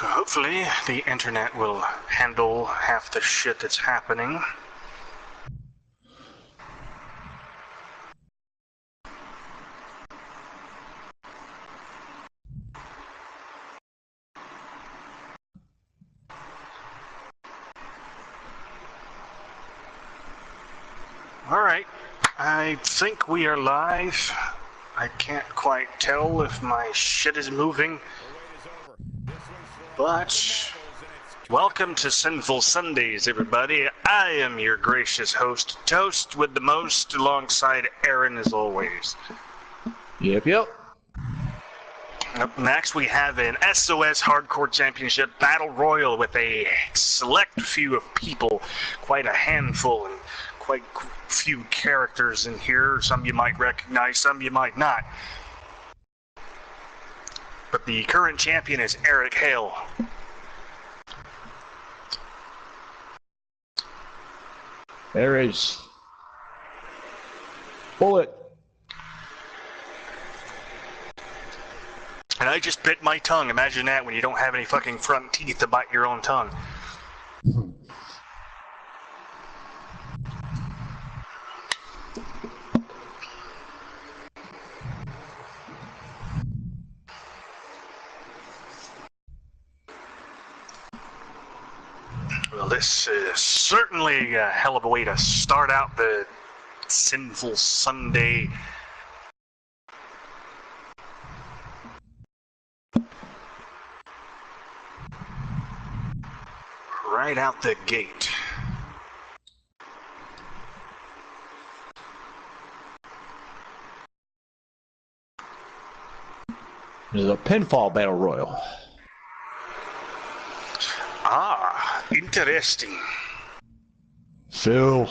So hopefully the internet will handle half the shit that's happening. Alright, I think we are live. I can't quite tell if my shit is moving. But welcome to Sinful Sundays, everybody. I am your gracious host, Toast with the most, alongside Aaron as always. Yep. Up next, we have an SOS Hardcore Championship Battle Royal with a select few of people, quite a handful, and quite few characters in here. Some you might recognize, some you might not. But the current champion is Eric Hale. There is Bullet. And I just bit my tongue. Imagine that when you don't have any fucking front teeth to bite your own tongue. Well, this is certainly a hell of a way to start out the Sinful Sunday. Right out the gate. This is a pinfall battle royal. Ah, interesting. Phil.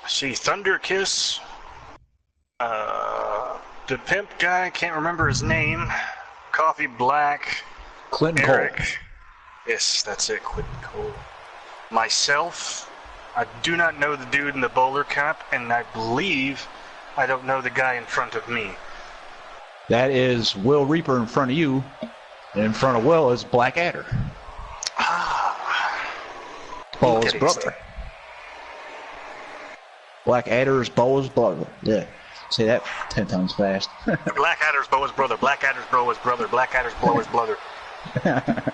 See, Thunder Kiss, the pimp guy, can't remember his name, Coffee Black, Clinton Eric, Cole. Yes, that's it, Clinton Cole. Myself, I do not know the dude in the bowler cap, and I believe I don't know the guy in front of me. That is Will Reaper in front of you, and in front of Will is Black Adder. Ah. Bo's brother. Black Adder's Bo's brother. Yeah. Say that 10 times fast. Black Adder's Bo's brother. Black Adder's Bo's brother. Black Adder's Bo's brother. And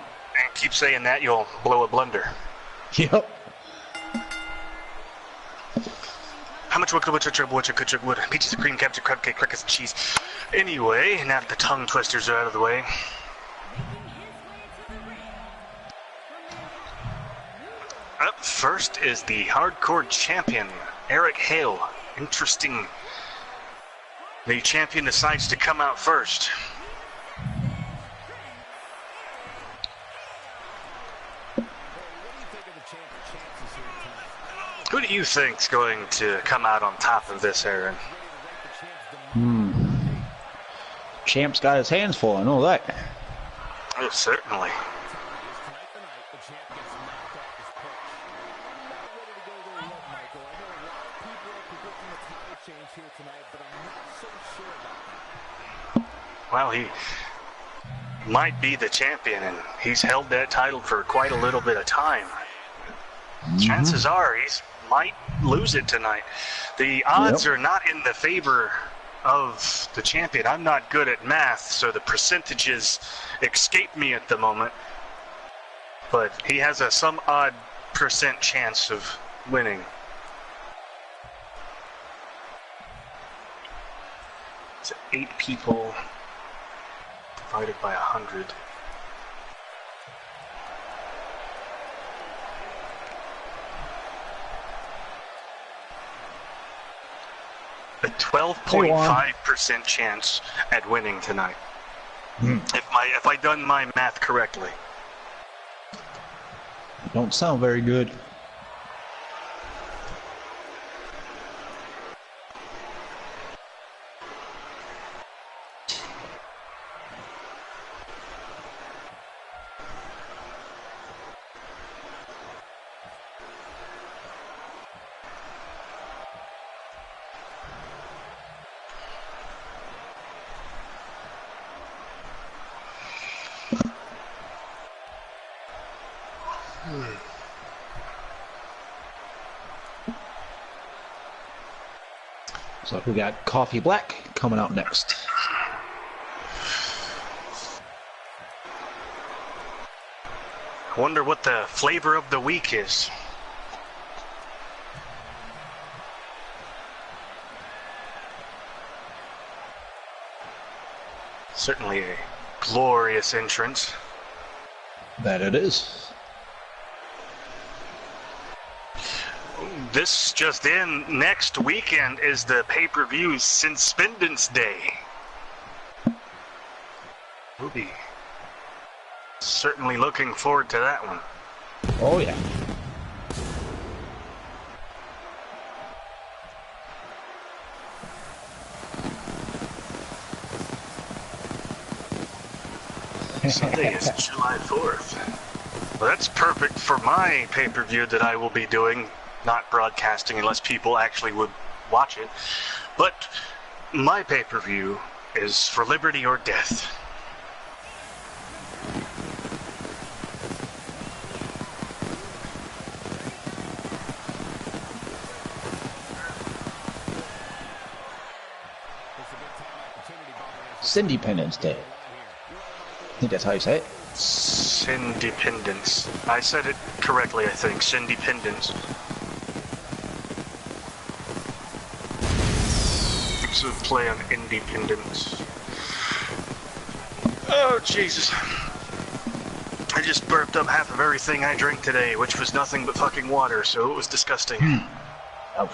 keep saying that, you'll blow a blunder. Yep. How much wood, peaches and cream, cabbage, crab cake, crackers and cheese. Anyway, now that the tongue twisters are out of the way. Up first is the hardcore champion, Eric Hale. Interesting. The champion decides to come out first. Who do you think's going to come out on top of this, Aaron? Champ's got his hands full, I know that. Oh, certainly. Well, he might be the champion, and he's held that title for quite a little bit of time. Chances are he might lose it tonight. The odds are not in the favor of the champion. I'm not good at math, so the percentages escape me at the moment. But he has some odd % chance of winning. It's 8 people divided by 100. A 12.5% chance at winning tonight. If I done my math correctly. Don't sound very good. So we got Coffee Black coming out next. I wonder what the flavor of the week is. Certainly a glorious entrance. That it is. This just in, next weekend is the pay-per-view Suspendence Day. We'll be certainly looking forward to that one. Oh, yeah. Sunday is July 4th. Well, that's perfect for my pay-per-view that I will be doing, not broadcasting unless people actually would watch it. But my pay-per-view is for Liberty or Death. Independence Day. I think that's how you say it. Independence. I said it correctly, I think. Independence. It's a play on independence. Oh, Jesus. I just burped up half of everything I drank today, which was nothing but fucking water, so it was disgusting. Oh.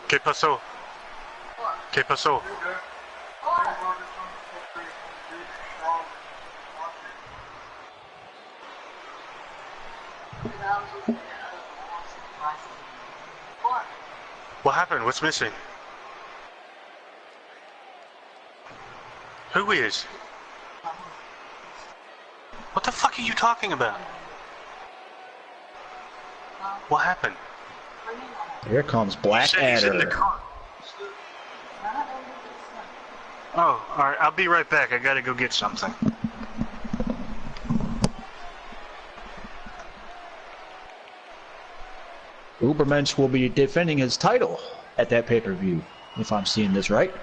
¿Qué pasó? ¿Qué pasó? What happened? What's missing? Who is? What the fuck are you talking about? What happened? Here comes Black He's in the Adder. car. Oh, alright, I'll be right back. I gotta go get something. Ubermensch will be defending his title at that pay-per-view, if I'm seeing this right.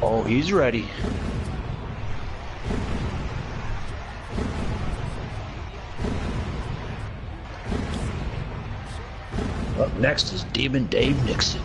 Oh, he's ready. Up next is Demon Dave Nixon.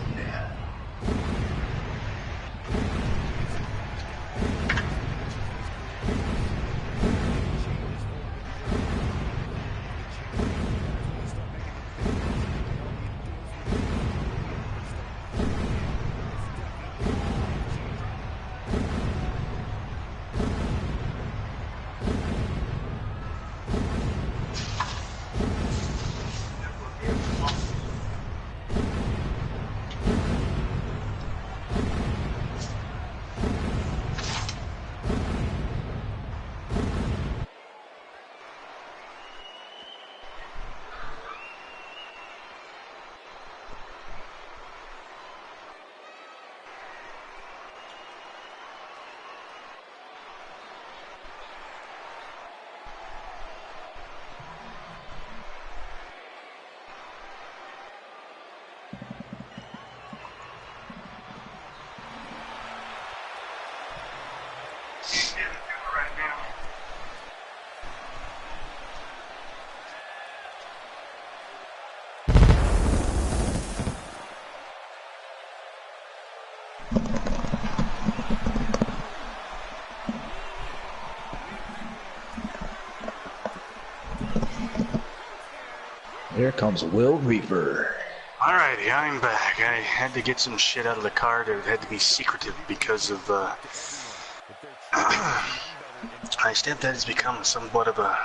Here comes Will Reaper. Alrighty, I'm back. I had to get some shit out of the card. It had to be secretive because of, my stepdad has become somewhat of a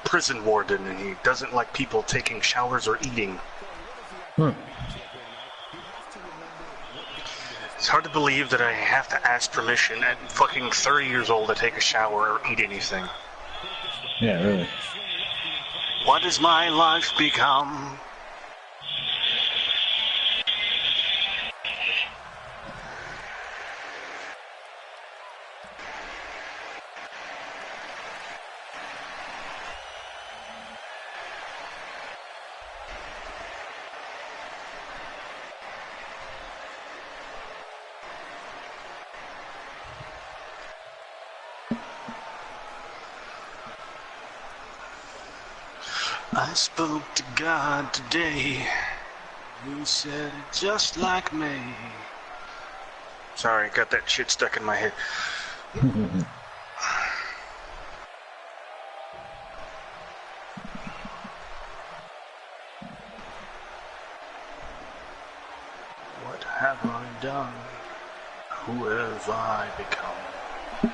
prison warden, and he doesn't like people taking showers or eating. It's hard to believe that I have to ask permission at fucking 30 years old to take a shower or eat anything. Yeah, really. What has my life become? I spoke to God today. He said it just like me. Sorry, got that shit stuck in my head. What have I done? Who have I become?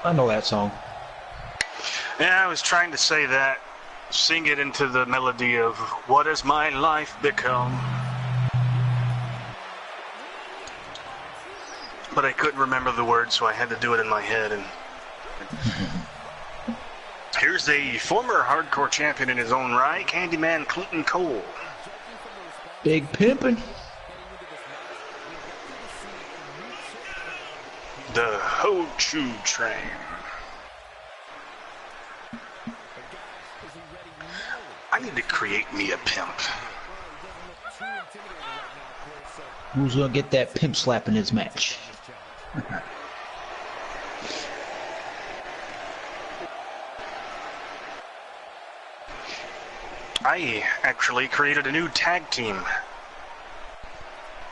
I know that song. Yeah, I was trying to say that. Sing it into the melody of what has my life become? But I couldn't remember the words, so I had to do it in my head. And here's a former hardcore champion in his own right, Candyman Clinton Cole. Big pimpin'. The Ho Chu Train. I need to create me a pimp. Who's gonna get that pimp slap in his match? I actually created a new tag team.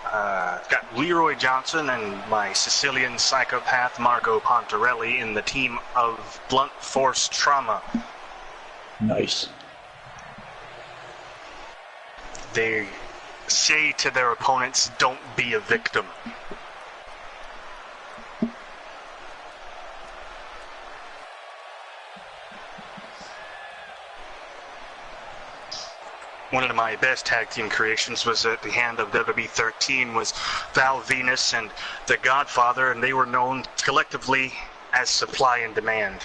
I've got Leroy Johnson and my Sicilian psychopath Marco Pontarelli in the team of Blunt Force Trauma. Nice. They say to their opponents, don't be a victim. One of my best tag team creations was at the hand of WWE 13 was Val Venus and The Godfather, and they were known collectively as Supply and Demand.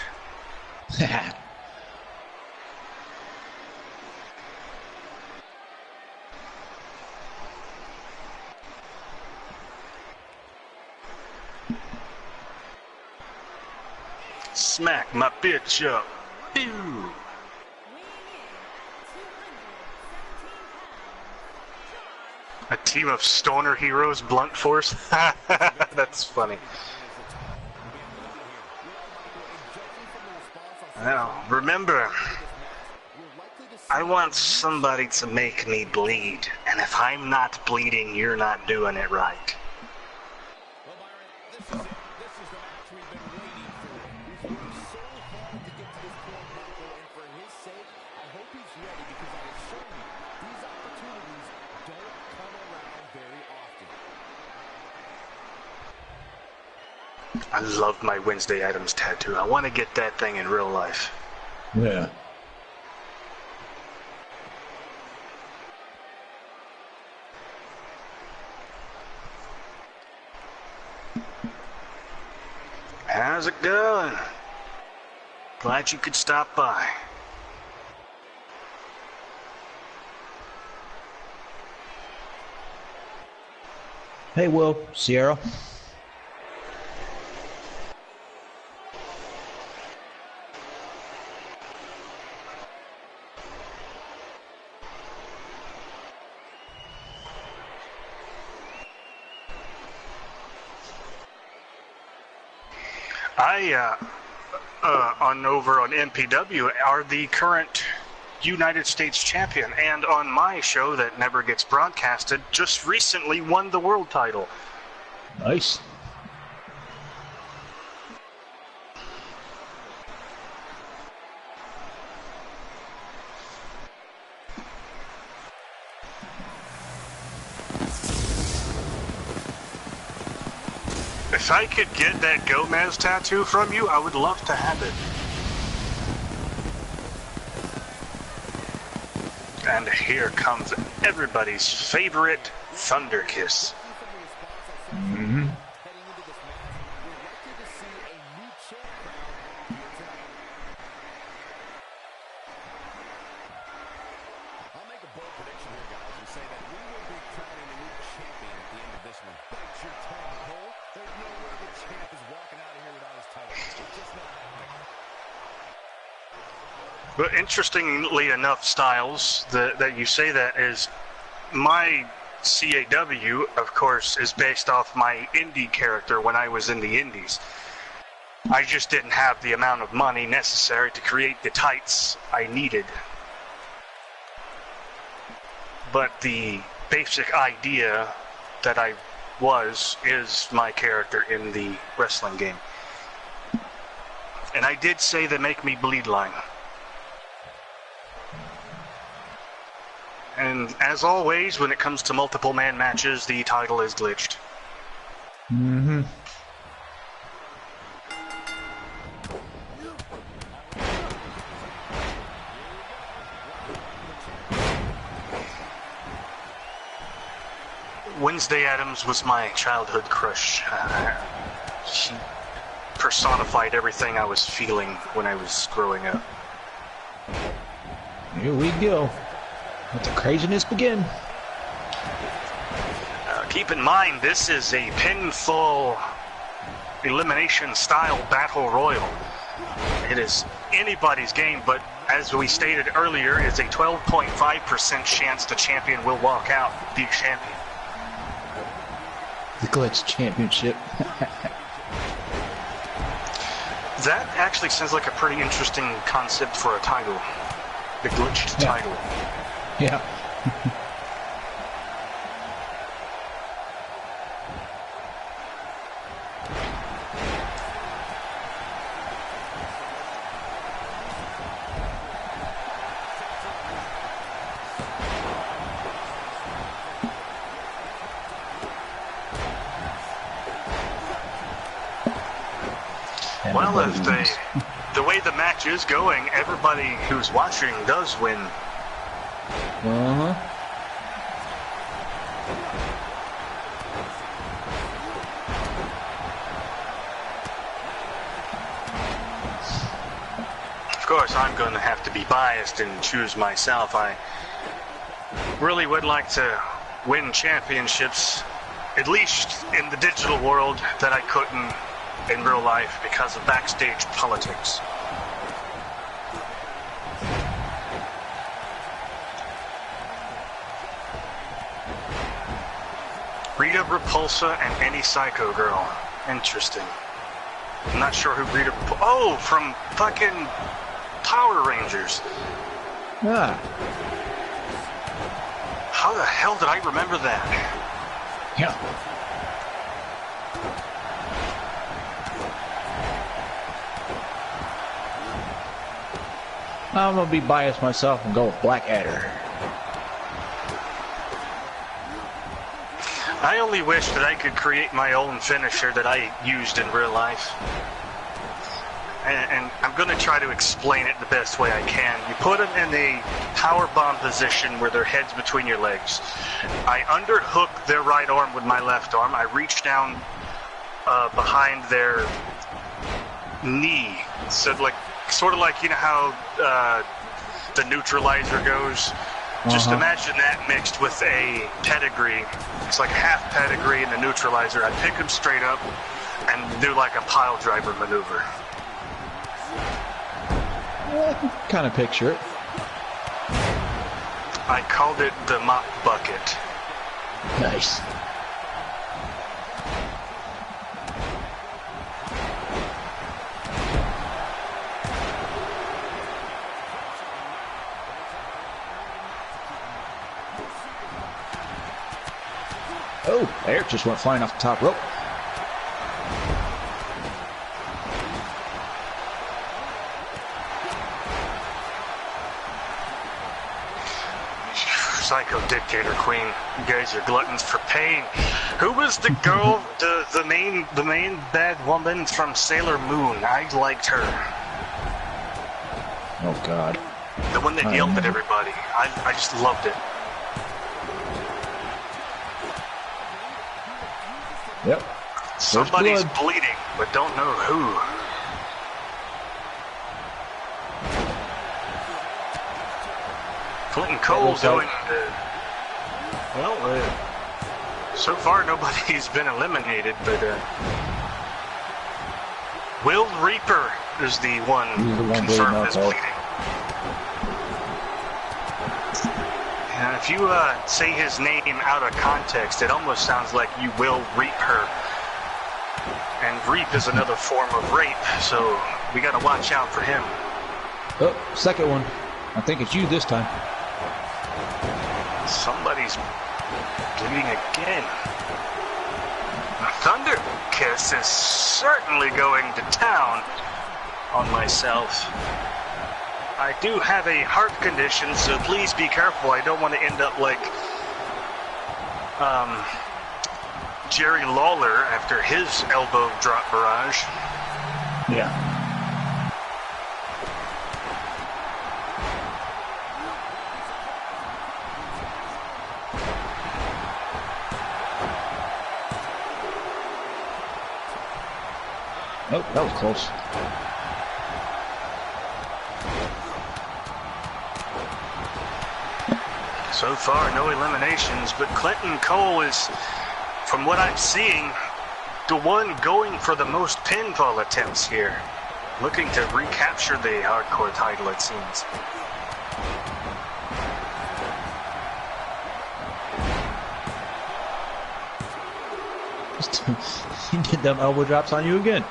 Smack my bitch up. Ew. A team of stoner heroes, Blunt Force? That's funny. Now, remember, I want somebody to make me bleed, and if I'm not bleeding, you're not doing it right. I love my Wednesday Addams tattoo. I want to get that thing in real life. Yeah. How's it going? Glad you could stop by. Hey, Will. Sierra. Over on MPW are the current United States champion, and on my show that never gets broadcasted, just recently won the world title. Nice. If I could get that Gomez tattoo from you, I would love to have it. And here comes everybody's favorite Thunder Kiss. Mm-hmm. But interestingly enough, Styles, that you say that is my CAW, of course, is based off my indie character when I was in the indies. I just didn't have the amount of money necessary to create the tights I needed. But the basic idea that I was is my character in the wrestling game. And I did say the Make Me Bleed line. And as always, when it comes to multiple man matches, the title is glitched. Mm-hmm. Wednesday Addams was my childhood crush. She personified everything I was feeling when I was growing up. Here we go. Let the craziness begin. Keep in mind, this is a pinfall elimination style battle royal. It is anybody's game, but as we stated earlier, it's a 12.5% chance the champion will walk out the champion. The Glitch Championship. That actually sounds like a pretty interesting concept for a title. The glitched title. Yeah. Well, if the way the match is going, everybody who's watching does win. Uh-huh. Of course, I'm going to have to be biased and choose myself. I really would like to win championships, at least in the digital world, that I couldn't in real life because of backstage politics. Rita Repulsa and any Psycho Girl. Interesting. I'm not sure who Rita Repulsa... Oh, from fucking Power Rangers. Ah. How the hell did I remember that? Yeah. I'm gonna be biased myself and go with Blackadder. I only wish that I could create my own finisher that I used in real life. And I'm going to try to explain it the best way I can. You put them in a power bomb position where their head's between your legs. I underhook their right arm with my left arm. I reach down behind their knee. So sort of like, you know how the neutralizer goes? Just imagine that mixed with a pedigree. It's like half pedigree and the neutralizer. I pick them straight up and do like a pile driver maneuver. I can kind of picture it. I called it the mop bucket. Nice. Oh, Eric just went flying off the top rope. Psycho Dictator Queen. You guys are gluttons for pain. Who was the girl, the main bad woman from Sailor Moon? I liked her. Oh, God. The one that yelled at everybody. I just loved it. Yep. Somebody's bleeding, but don't know who. Clinton Cole going to... Well, so far nobody's been eliminated, but Will Reaper is the one confirmed as bleeding. And if you say his name out of context, it almost sounds like you will reap her. And reap is another form of rape, so we got to watch out for him. Oh, second one. I think it's you this time. Somebody's bleeding again. Thunder Kiss is certainly going to town on myself. I do have a heart condition, so please be careful. I don't want to end up like Jerry Lawler after his elbow drop barrage. Yeah. Oh, that was close. So far, no eliminations, but Clinton Cole is, from what I'm seeing, the one going for the most pinfall attempts here. Looking to recapture the hardcore title, it seems. He did them elbow drops on you again.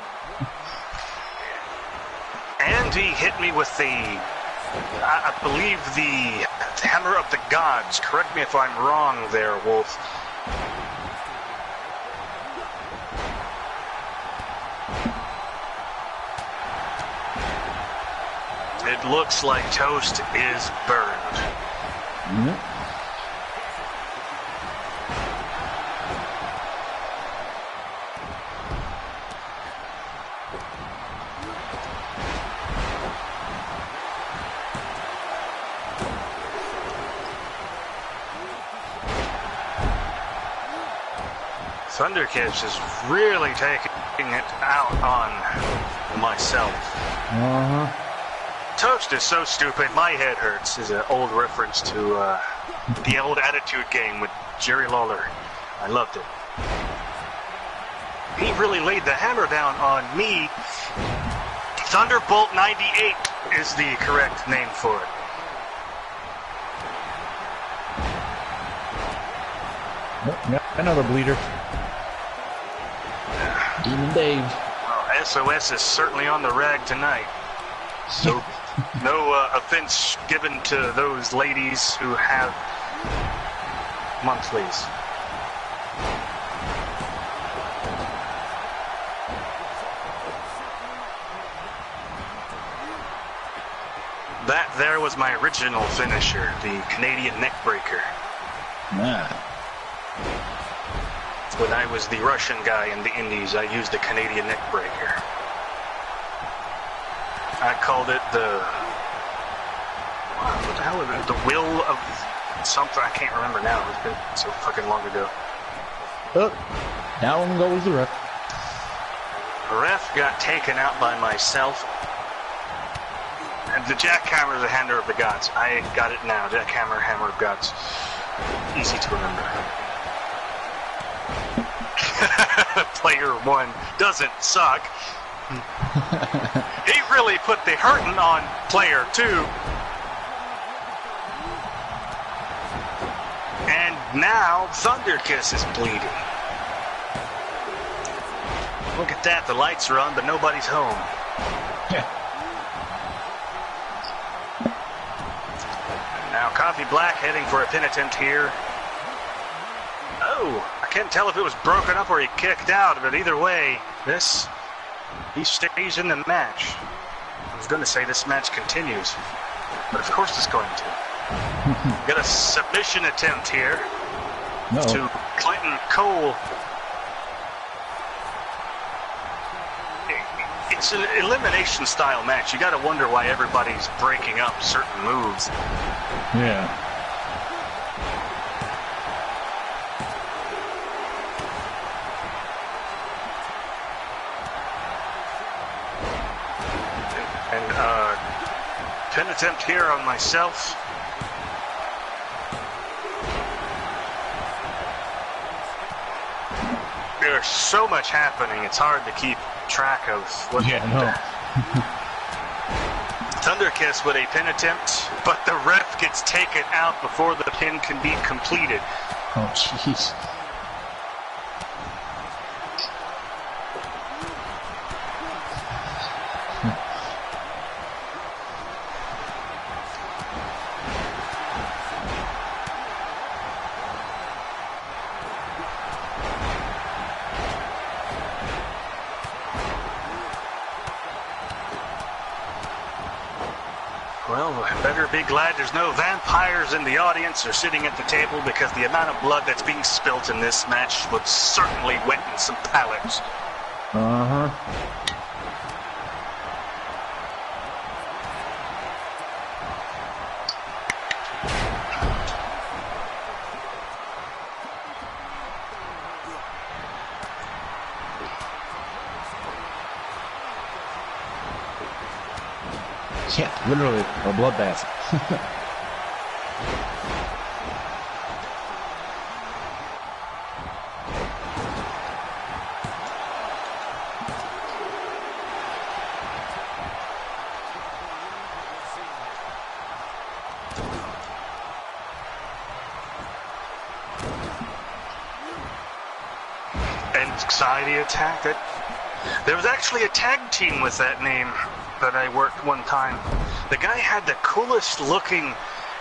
And he hit me with the, I believe, the Hammer of the Gods. Correct me if I'm wrong there, Wolf. It looks like toast is burned. Mm-hmm. Thunderkiss is really taking it out on myself. Toast is so stupid, my head hurts is an old reference to the old Attitude Game with Jerry Lawler. I loved it. He really laid the hammer down on me. Thunderbolt 98 is the correct name for it. Yep, another bleeder. Demon Dave. Well, SOS is certainly on the rag tonight. So, no offense given to those ladies who have monthlies. That there was my original finisher, the Canadian neckbreaker. Yeah. When I was the Russian guy in the Indies, I used the Canadian neckbreaker. I called it the... What the hell is it? The will of something. I can't remember now. It's been so fucking long ago. Oh, down goes the ref. The ref got taken out by myself. And the jackhammer is the Hammer of the Gods. I got it now. Jackhammer, Hammer of Gods. Easy to remember. Player 1 doesn't suck. He really put the hurting on player 2. And now Thunderkiss is bleeding. Look at that, the lights are on, but nobody's home. Yeah. Now Coffee Black heading for a penitent here. Oh, I can't tell if it was broken up or he kicked out, but either way, he stays in the match. I was going to say this match continues, but of course it's going to. Got a submission attempt here to Clinton Cole. It's an elimination style match. You got to wonder why everybody's breaking up certain moves. Yeah. And pin attempt here on myself. There's so much happening, it's hard to keep track of what. Yeah, no. Thunder Kiss with a pin attempt, but the ref gets taken out before the pin can be completed. Oh, jeez. Well, better be glad there's no vampires in the audience or sitting at the table, because the amount of blood that's being spilt in this match would certainly wetten some palates. Uh-huh. Yeah, literally a bloodbath. Anxiety attack. There was actually a tag team with that name that I worked one time. The guy had the coolest looking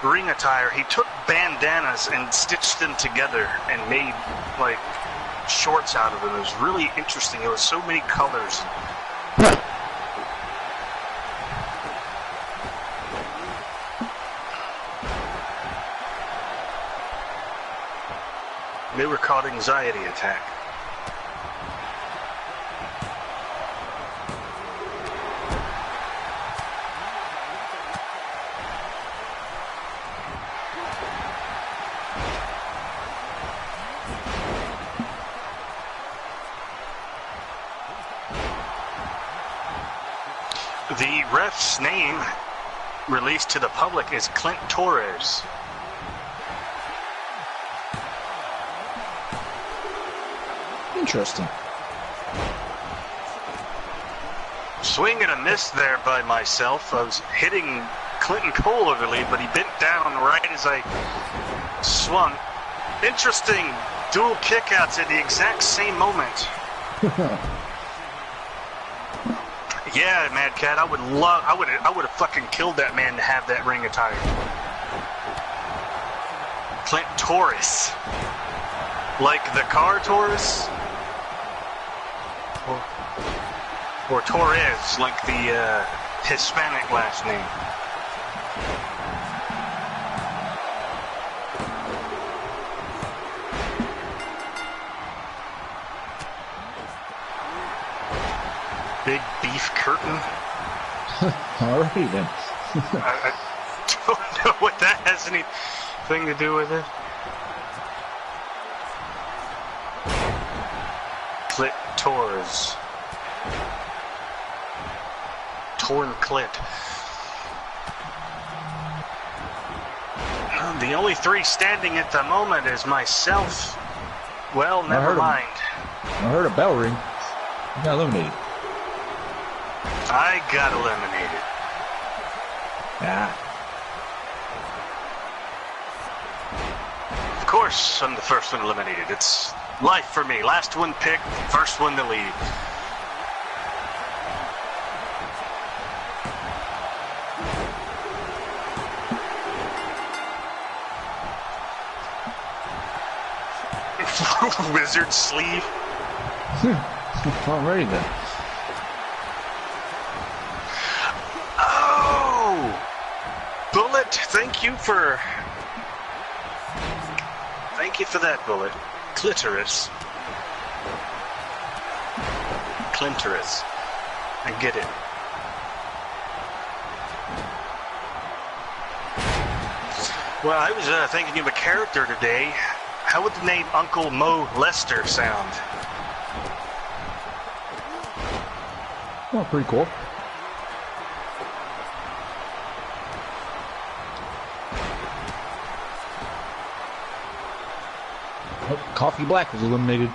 ring attire. He took bandanas and stitched them together and made like shorts out of them. It was really interesting. It was so many colors. They were called Anxiety Attack. The ref's name released to the public is Clint Torres. Interesting. Swing and a miss there by myself. I was hitting Clinton Cole over the lead, but he bent down right as I swung. Interesting dual kickouts at the exact same moment. Yeah, Mad Cat, I would have fucking killed that man to have that ring attire. Clint Torres. Like the car Taurus? Or Torres, like the Hispanic last name. Big beef curtain. Alrighty then. I don't know what that has anything to do with it. Clit Torres. Torn clit. The only three standing at the moment is myself. Well, never mind. I heard a bell ring. You got eliminated. I got eliminated. Ah. Of course, I'm the first one eliminated. It's life for me. Last one picked, first one to leave. Wizard sleeve. Alrighty then. Oh! Bullet bullet. Thank you for that bullet. Clitoris. Clitoris. I get it. Well, I was thinking of a character today. How would the name Uncle Mo Lester sound? Oh, pretty cool. Oh, Coffee Black was eliminated.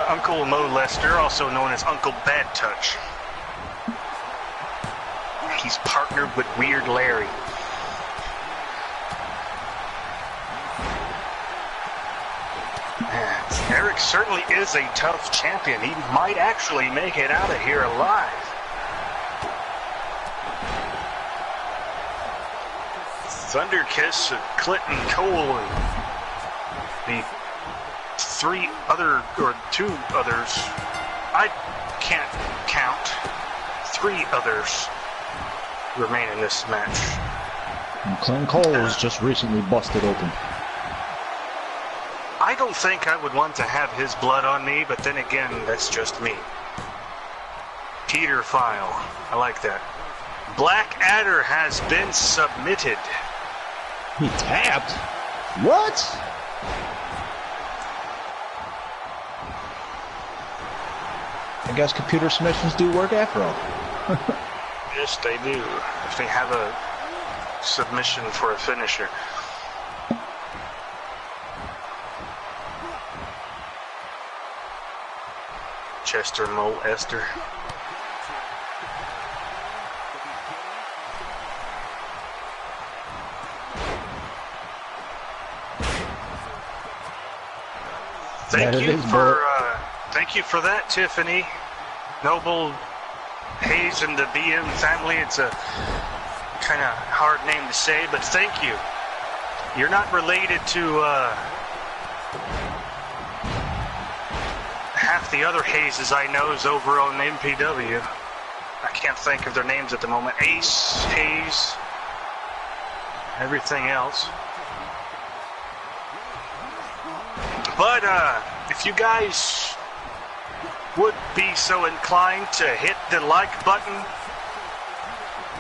Uncle Mo Lester, also known as Uncle Bad Touch. He's partnered with Weird Larry. Eric certainly is a tough champion. He might actually make it out of here alive. Thunder Kiss, Clinton Cole, and the two others, I can't count, 3 others remain in this match. And Clinton Cole was just recently busted open. I don't think I would want to have his blood on me, but then again, that's just me. Peter File, I like that. Black Adder has been submitted. He tapped? What? I guess computer submissions do work after all. Yes, they do. If they have a submission for a finisher. Chester Mole Esther. Thank you for that, Tiffany. Noble Hayes and the BM family. It's a kind of hard name to say, but thank you. You're not related to half the other Hayeses I know is over on MPW. I can't think of their names at the moment. Ace, Hayes, everything else. But if you guys would be so inclined to hit the like button,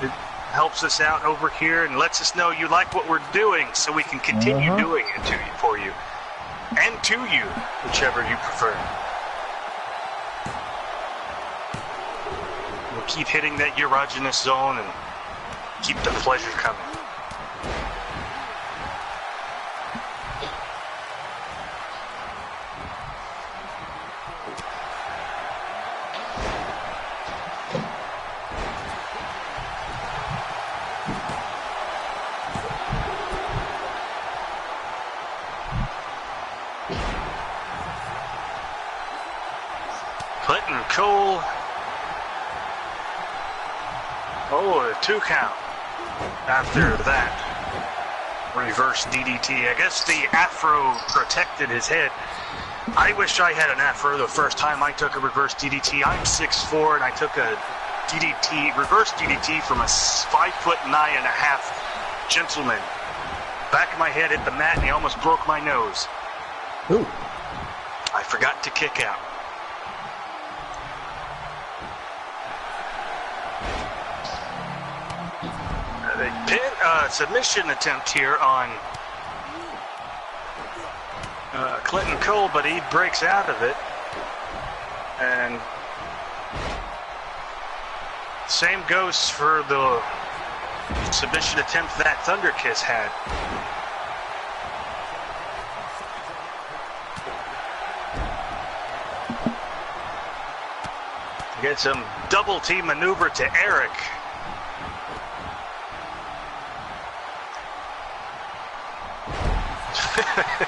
it helps us out over here and lets us know you like what we're doing, so we can continue doing it for you and to you, whichever you prefer. We'll keep hitting that erogenous zone and keep the pleasure coming. Clinton Cole. Oh, a 2 count after that. Reverse DDT. I guess the afro protected his head. I wish I had an afro the first time I took a reverse DDT. I'm 6'4", and I took a DDT, reverse DDT from a 5'9.5" gentleman. Back of my head hit the mat and he almost broke my nose. Ooh. I forgot to kick out. Submission attempt here on Clinton Cole, but he breaks out of it. And same goes for the submission attempt that Thunderkiss had. Get some double team maneuver to Eric.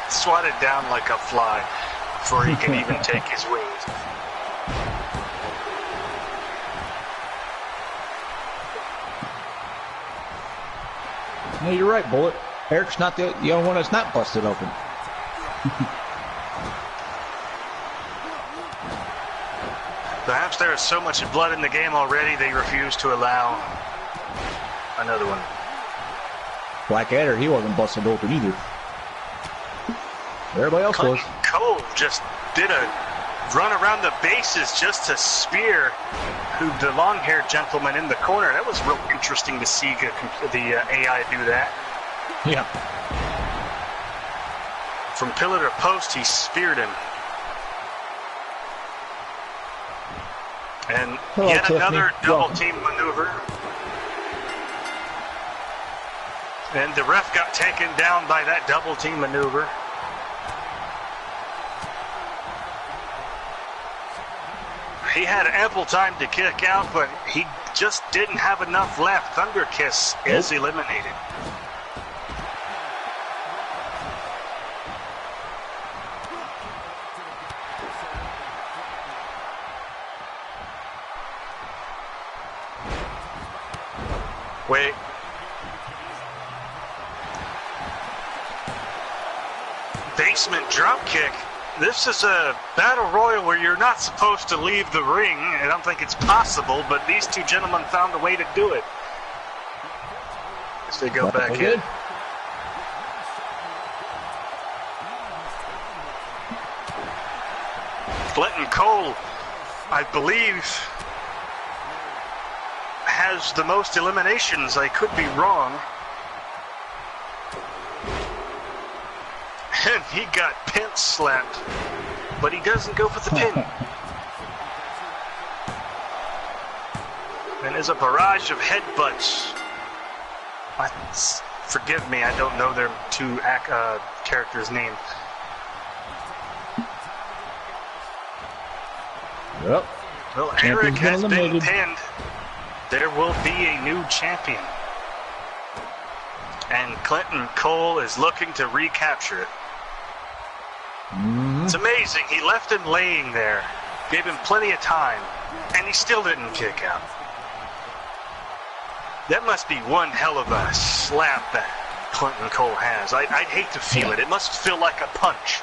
Swatted down like a fly before he can even take his wings. Yeah, you're right, Bullet. Eric's not the only one that's not busted open. Perhaps there is so much blood in the game already, they refuse to allow another one. Blackadder, he wasn't busted open either. Everybody else was. Cole just did a run around the bases just to spear the long-haired gentleman in the corner. That was real interesting to see the AI do that. Yeah. From pillar to post, he speared him. And yet another double team maneuver. And the ref got taken down by that double team maneuver. He had ample time to kick out, but he just didn't have enough left. Thunder Kiss is eliminated. Wait. Basement drop kick. This is a battle royal where you're not supposed to leave the ring. I don't think it's possible, but these two gentlemen found a way to do it. As they go back in. Clinton Cole, I believe, has the most eliminations. I could be wrong. And he got pin slapped, but he doesn't go for the pin. And there's a barrage of headbutts. Forgive me, I don't know their two characters' names. Yep. Well, Eric has been pinned. There will be a new champion. And Clinton Cole is looking to recapture it. It's amazing. He left him laying there, gave him plenty of time, and he still didn't kick out. That must be one hell of a slap that Clinton Cole has. I'd hate to feel it. It must feel like a punch.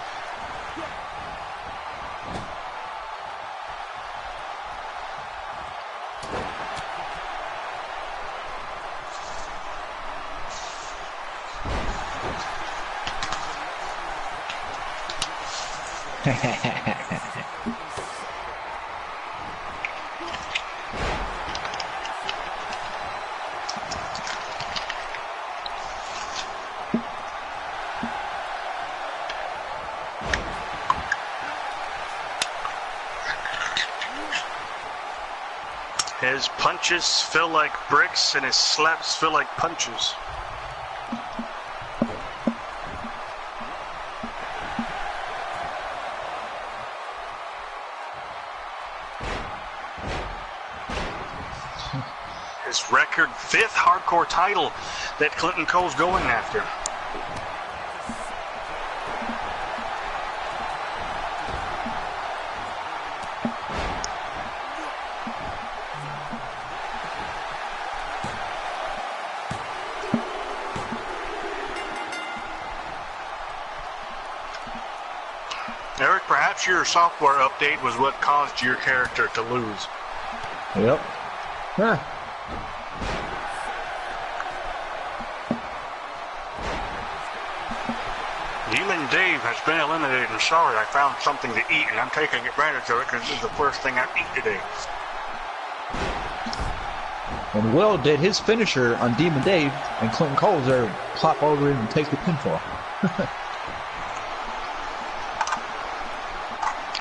His punches feel like bricks and his slaps feel like punches. His record 5th hardcore title that Clinton Cole's going after. Eric, perhaps your software update was what caused your character to lose. Yep. Huh. Demon Dave has been eliminated. I'm sorry, I found something to eat and I'm taking advantage of it because this is the first thing I've eaten today. And Will did his finisher on Demon Dave, and Clinton Cole's there to pop over and take the pinfall.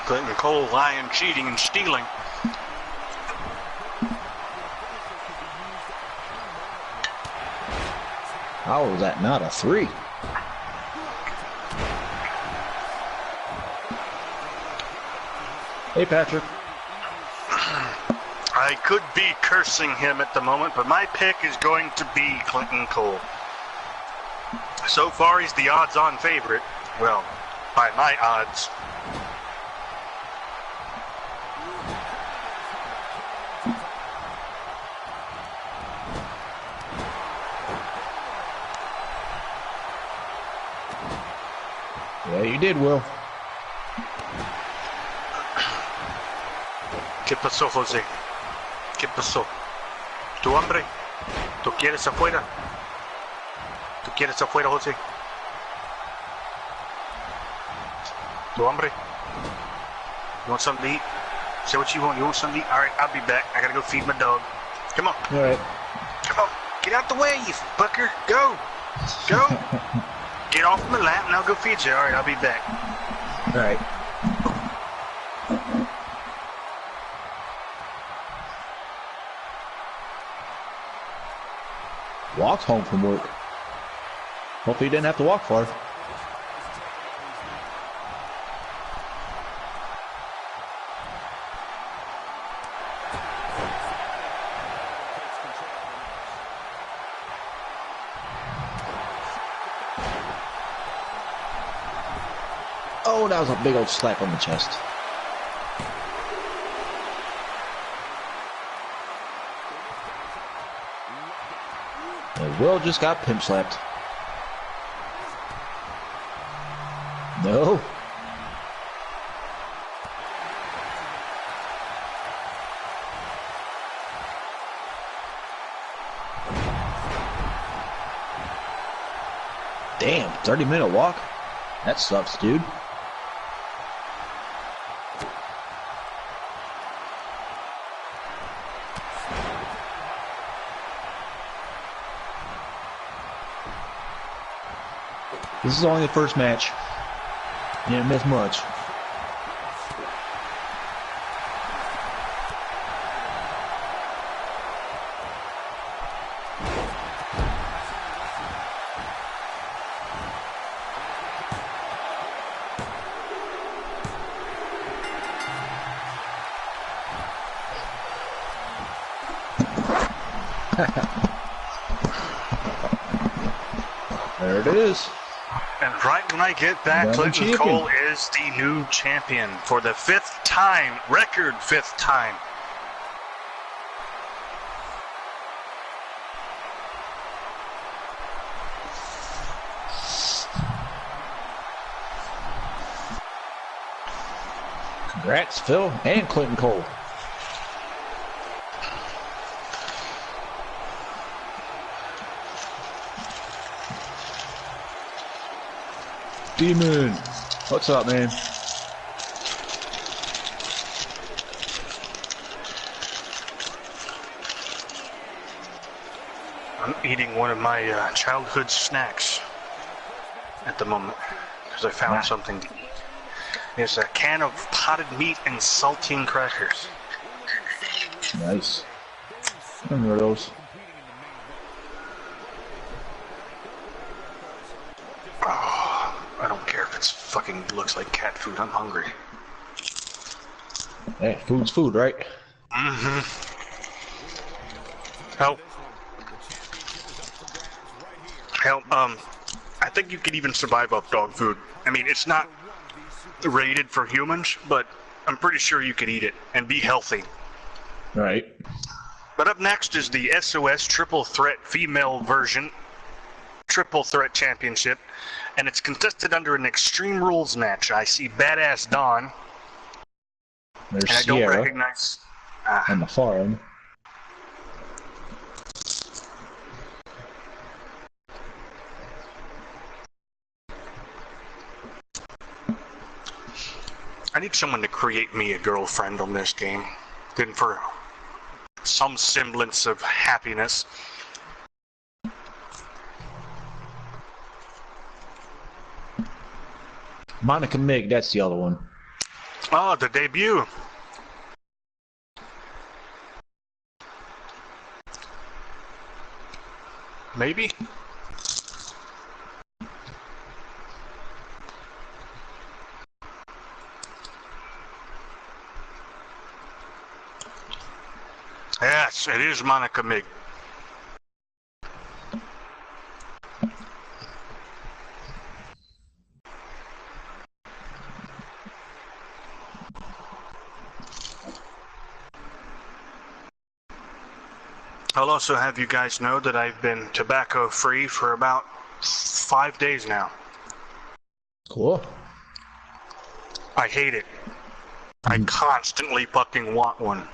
Clinton Cole lying, cheating, and stealing. How was that not a 3? Hey, Patrick. I could be cursing him at the moment, but my pick is going to be Clinton Cole. So far, he's the odds-on favorite. Well, by my odds. did, Will. ¿Qué pasó, José? ¿Qué pasó? ¿Tu hambre? ¿Tú quieres afuera? ¿Tú quieres afuera, José? ¿Tu hambre? You want something to eat? Say what you want. You want something to eat? All right, I'll be back. I gotta go feed my dog. Come on. All right. Come on. Get out the way, you fucker. Go. Go. Get off my lap and I'll go feed you. All right, I'll be back. All right. Walks home from work. Hopefully he didn't have to walk far. Oh, that was a big old slap on the chest. And Will just got pimp slapped. No. Damn, 30-minute walk? That sucks, dude. This is only the first match. You didn't miss much. There it is. And right when I get back, Clinton Cole is the new champion for the 5th time, record 5th time. Congrats, Phil and Clinton Cole. Demon, what's up, man? I'm eating one of my childhood snacks at the moment because I found something to eat. It's a can of potted meat and saltine crackers. Nice. I remember those. I don't care if it's fucking looks like cat food. I'm hungry. Hey, food's food, right? Mm-hmm. Help. I think you could even survive off dog food. I mean, it's not rated for humans, but I'm pretty sure you could eat it and be healthy. Right. But up next is the SOS Triple Threat Female Version Triple Threat Championship, and it's contested under an Extreme Rules match. I see Badass Dawn. There's and I Sierra don't recognize on the far end. I need someone to create me a girlfriend on this game. Looking for some semblance of happiness. Monica Mig, that's the other one. Oh, the debut. Maybe? Yes, it is Monica Mig. I'll also have you guys know that I've been tobacco free for about 5 days now. Cool. I hate it. I constantly fucking want one.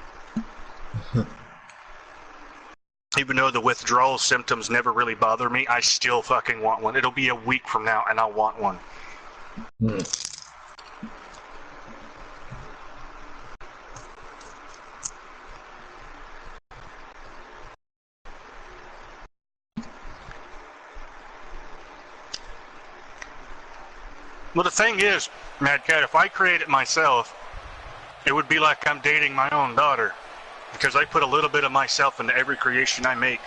Even though the withdrawal symptoms never really bother me, I still fucking want one. It'll be a week from now and I'll want one. Well, the thing is, Mad Cat, if I create it myself, it would be like I'm dating my own daughter. Because I put a little bit of myself into every creation I make.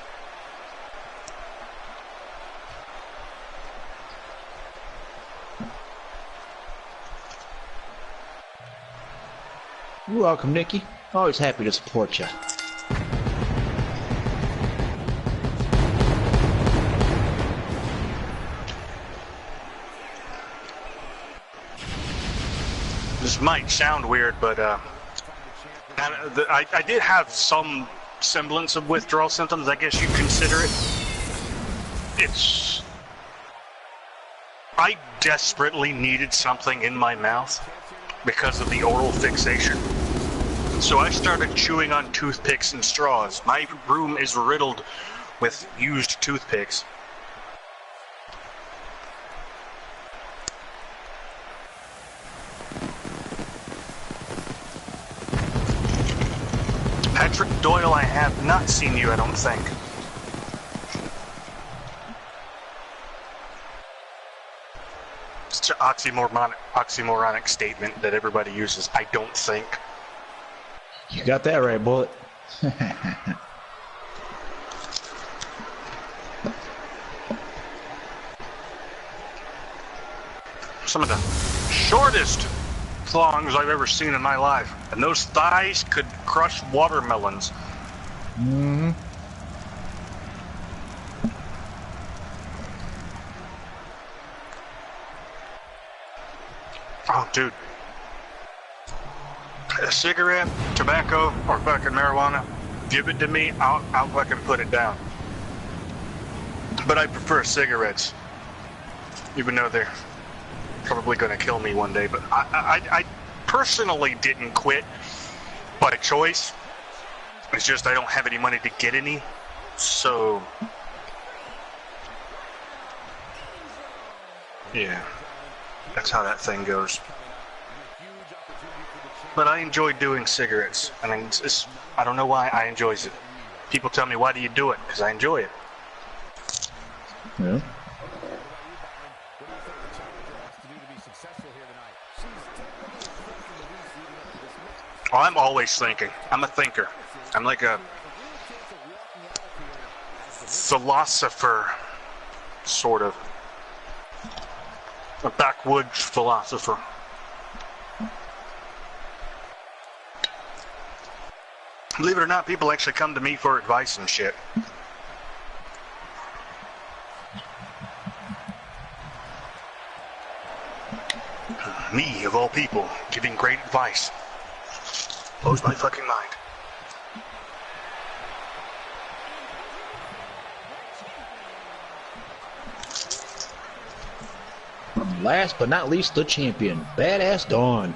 You're welcome, Nikki. Always happy to support you. This might sound weird, but I did have some semblance of withdrawal symptoms, I guess you'd consider it. I desperately needed something in my mouth because of the oral fixation. So I started chewing on toothpicks and straws. My room is riddled with used toothpicks. Patrick Doyle, I have not seen you, I don't think. It's an oxymoronic statement that everybody uses, I don't think. You got that right, Bullet. Some of the shortest thongs I've ever seen in my life. And those thighs could crush watermelons. Mm-hmm. Oh, dude. A cigarette, tobacco, or fucking marijuana, give it to me, I'll fucking put it down. But I prefer cigarettes. Even though they're probably gonna kill me one day, but I personally didn't quit by choice. It's just I don't have any money to get any, so yeah, that's how that thing goes. But I enjoy doing cigarettes. I mean, I don't know why I enjoy it. People tell me, why do you do it? Because I enjoy it. Yeah. Oh, I'm always thinking. I'm a thinker. I'm like a philosopher, sort of. A backwoods philosopher. Believe it or not, people actually come to me for advice and shit. Me, of all people, giving great advice. Blows my fucking mind. Last but not least, the champion, Badass Dawn.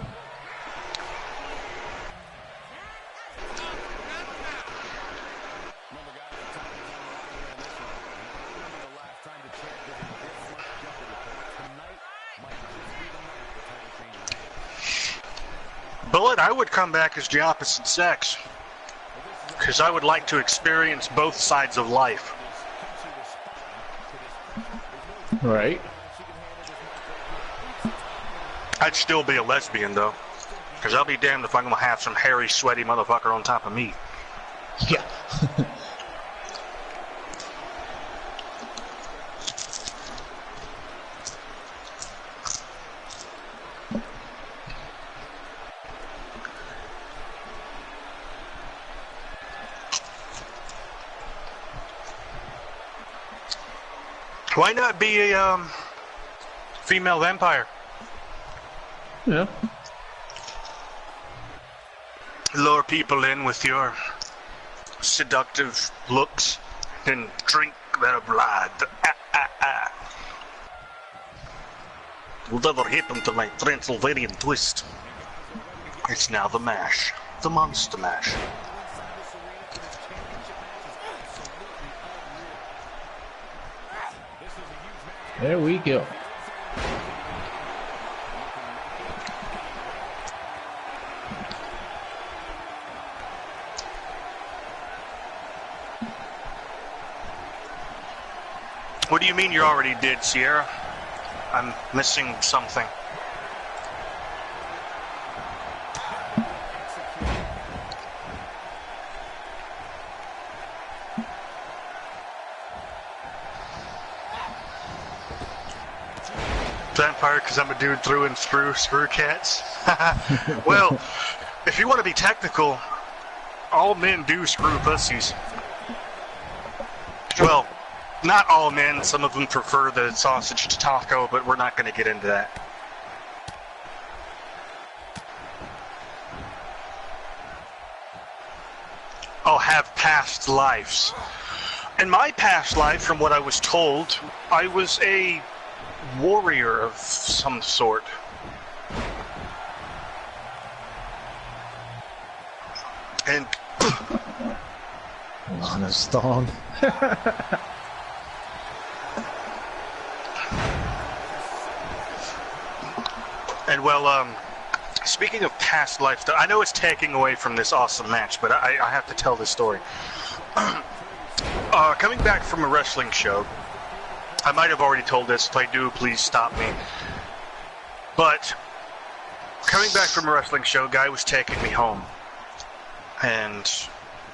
Bullet, I would come back as the opposite sex. Because I would like to experience both sides of life. Right. I'd still be a lesbian, though. Because I'll be damned if I'm going to have some hairy, sweaty motherfucker on top of me. Yeah. Why not be a female vampire? Yeah. Lure people in with your seductive looks and drink their blood. Whatever happened to my Transylvanian twist? It's now the mash. The monster mash. There we go. What do you mean you already did, Sierra? I'm missing something. Vampire, because I'm a dude through and through, screw cats. Well, if you want to be technical, all men do screw pussies. Well, not all men, some of them prefer the sausage to taco, but we're not going to get into that. I'll have past lives. In my past life, from what I was told, I was a warrior of some sort. And Honest thong. And well, speaking of past life, I know it's taking away from this awesome match, but I have to tell this story. Coming back from a wrestling show, I might have already told this. If I do, please stop me. But coming back from a wrestling show, guy was taking me home, and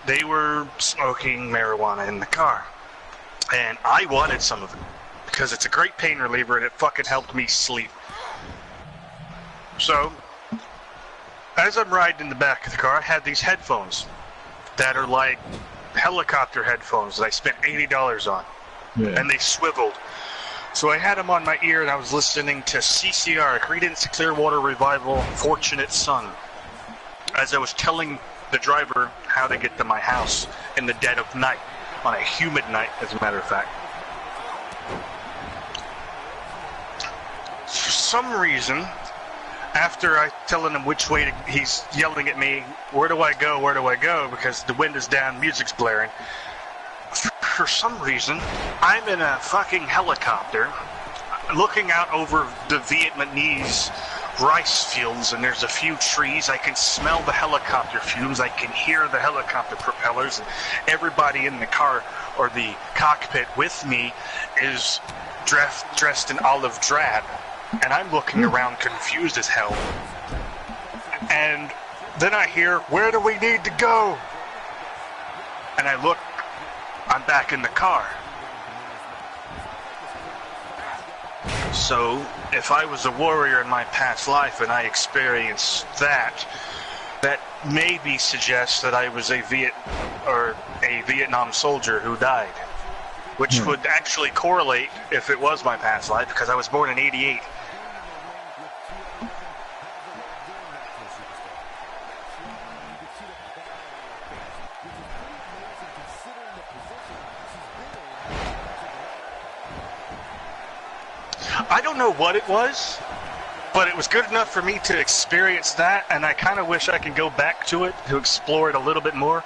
they were smoking marijuana in the car, and I wanted some of it because it's a great pain reliever and it fucking helped me sleep. So, as I'm riding in the back of the car, I had these headphones that are like helicopter headphones that I spent $80 on. Yeah. And they swiveled. So I had them on my ear and I was listening to CCR, Creedence Clearwater Revival, Fortunate Son, as I was telling the driver how to get to my house in the dead of night, on a humid night, as a matter of fact. For some reason, after I telling him which way to, he's yelling at me, where do I go, because the wind is down, music's blaring. For some reason, I'm in a fucking helicopter looking out over the Vietnamese rice fields, and there's a few trees. I can smell the helicopter fumes. I can hear the helicopter propellers, and everybody in the car or the cockpit with me is dressed in olive drab. And I'm looking around confused as hell. And then I hear, where do we need to go? And I look, I'm back in the car. So, if I was a warrior in my past life and I experienced that, that maybe suggests that I was a Vietnam soldier who died. Which would actually correlate if it was my past life, because I was born in '88. I don't know what it was, but it was good enough for me to experience that, and I kind of wish I could go back to it to explore it a little bit more.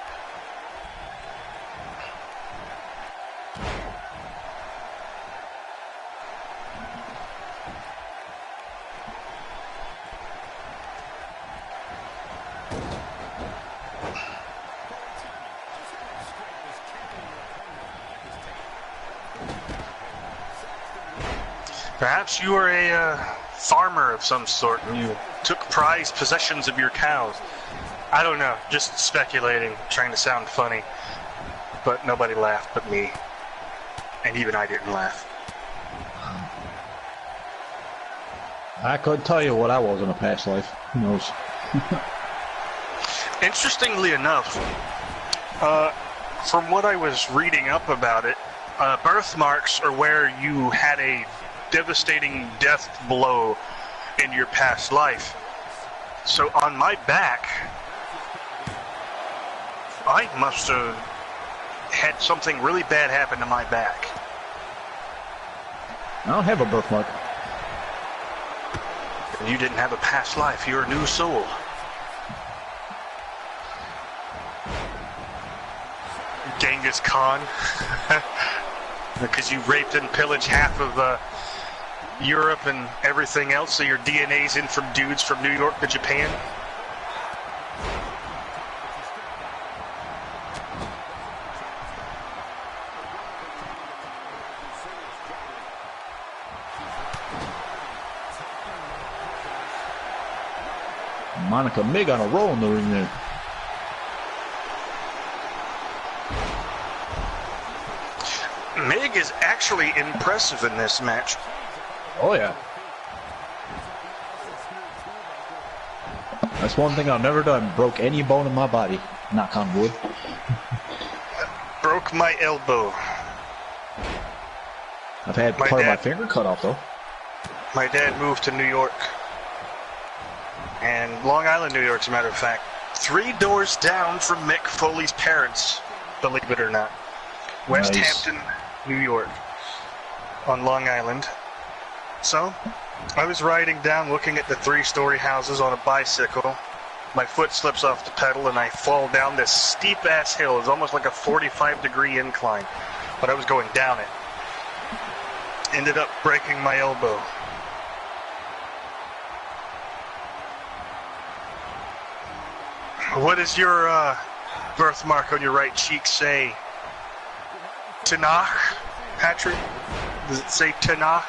Perhaps you were a farmer of some sort and you took prized possessions of your cows. I don't know, just speculating, trying to sound funny. But nobody laughed but me. And even I didn't laugh. I couldn't tell you what I was in a past life. Who knows? Interestingly enough, from what I was reading up about it, birthmarks are where you had a devastating death blow in your past life. So on my back, I must have had something really bad happen to my back. I don't have a birthmark. You didn't have a past life. You're a new soul. Genghis Khan. Because you raped and pillaged half of Europe and everything else, so your DNA's in from dudes from New York to Japan. Monica Mig on a roll in the ring there. Mig is actually impressive in this match. Oh yeah. That's one thing I've never done. Broke any bone in my body. Knock on wood. Broke my elbow. I've had part of my finger cut off though. My dad moved to New York. And Long Island, New York, as a matter of fact. 3 doors down from Mick Foley's parents, believe it or not. West Hampton, New York, on Long Island. So, I was riding down looking at the 3-story houses on a bicycle. My foot slips off the pedal and I fall down this steep-ass hill. It's almost like a 45-degree incline, but I was going down it. Ended up breaking my elbow. What does your birthmark on your right cheek say? Tanakh, Patrick? Does it say Tanakh?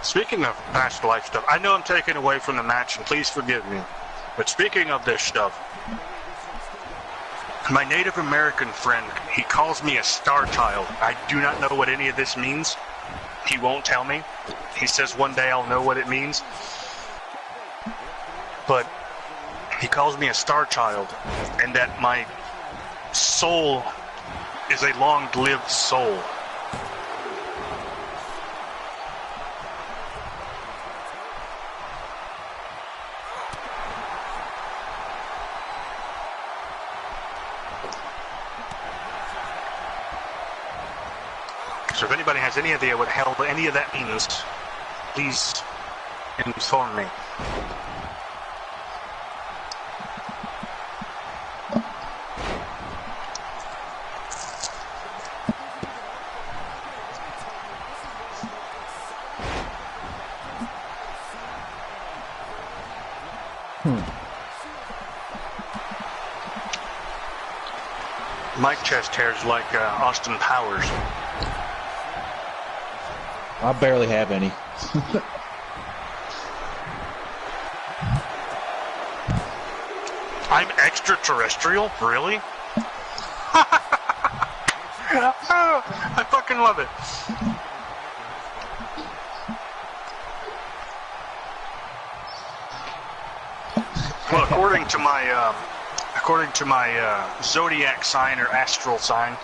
Speaking of past life stuff, I know I'm taking away from the match, and please forgive me, but speaking of this stuff, my Native American friend, he calls me a star child. I do not know what any of this means. He won't tell me. He says one day I'll know what it means. But he calls me a star child, and that my soul is a long-lived soul. So if anybody has any idea what hell any of that means, please inform me. My chest hair's like Austin Powers. I barely have any. I'm extraterrestrial? Really? I fucking love it. Well, according to my zodiac sign or astral sign,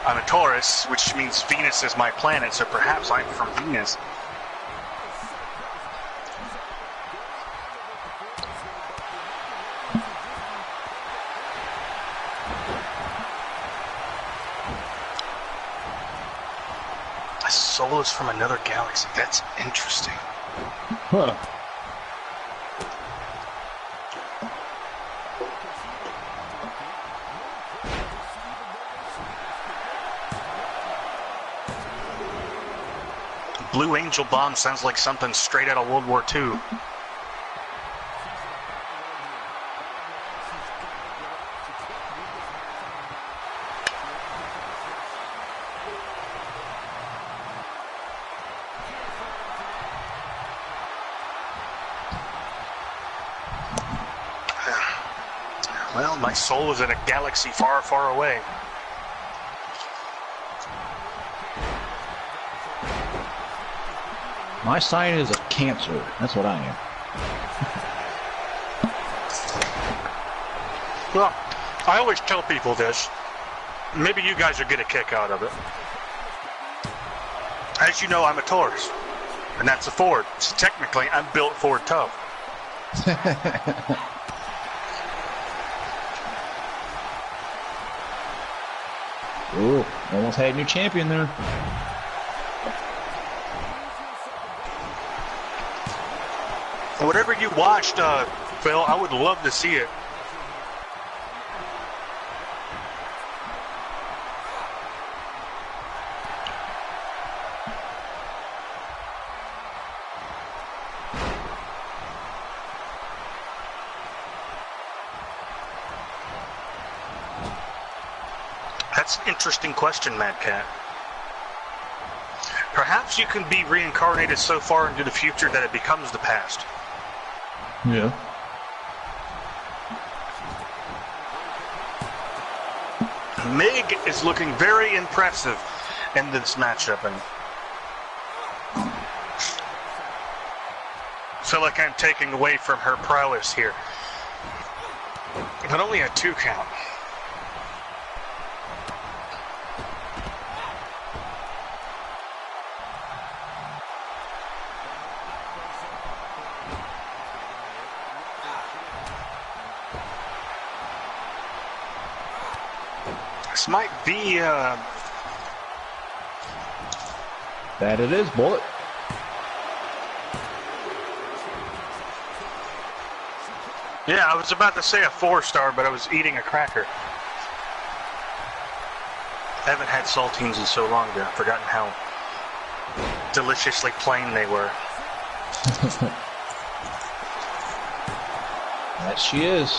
I'm a Taurus, which means Venus is my planet, so perhaps I'm from Venus. My soul is from another galaxy. That's interesting. Huh. Blue Angel Bomb sounds like something straight out of World War II. Well, my soul is in a galaxy far, far away. My sign is a Cancer. That's what I am. Well, I always tell people this. Maybe you guys will get a kick out of it. As you know, I'm a Taurus. And that's a Ford. So technically, I'm built Ford tough. Ooh, almost had a new champion there. Whatever you watched, Phil, I would love to see it. That's an interesting question, Mad Cat. Perhaps you can be reincarnated so far into the future that it becomes the past. Yeah. Meg is looking very impressive in this matchup, and I feel like I'm taking away from her prowess here. But only a 2 count. This might be, That it is, Bullet. yeah, I was about to say a 4-star, but I was eating a cracker. I haven't had saltines in so long that I've forgotten how deliciously plain they were. That she is.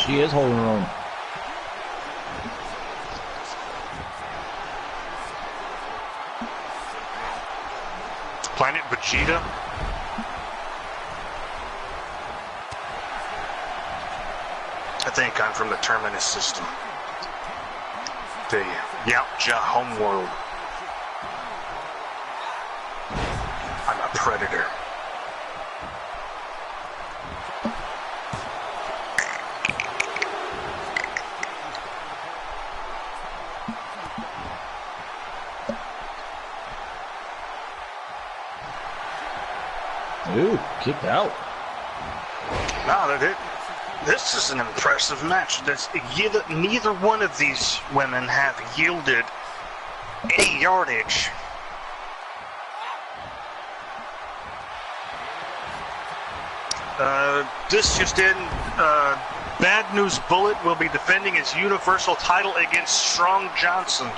She is holding her own. Planet Vegeta. I think I'm from the Terminus system. The Yautja homeworld. I'm a predator. Ooh, kicked out. No, this is an impressive match. Neither one of these women have yielded any yardage. This just in, Bad News Bullet will be defending his Universal title against Strong Johnson.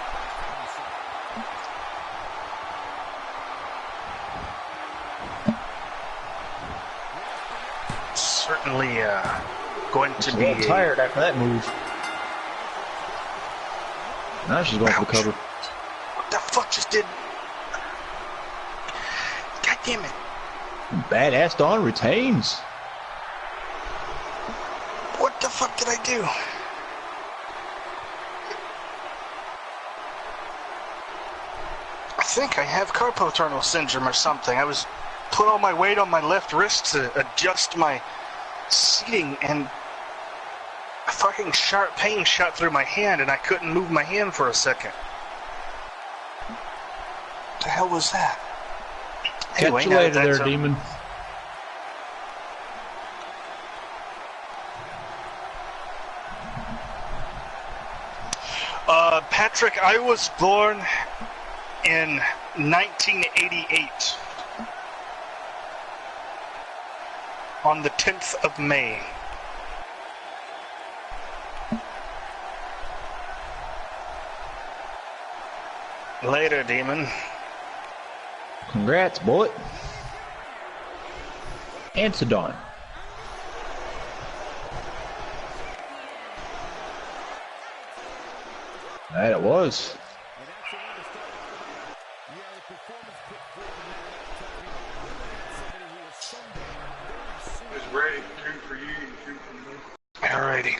Certainly going to be tired after that move. Now she's going for the cover. What the fuck just did? God damn it. Badass Dawn retains. What the fuck did I do? I think I have carpal tunnel syndrome or something. I was put all my weight on my left wrist to adjust my seating, and a fucking sharp pain shot through my hand, and I couldn't move my hand for a second. What the hell was that? Catch you later there, Demon. Patrick, I was born in 1988. On the 10th of May. Later, Demon. Congrats, Bullet. And to Dawn. That it was. Ready, 2 for you and 2 for me. Alrighty.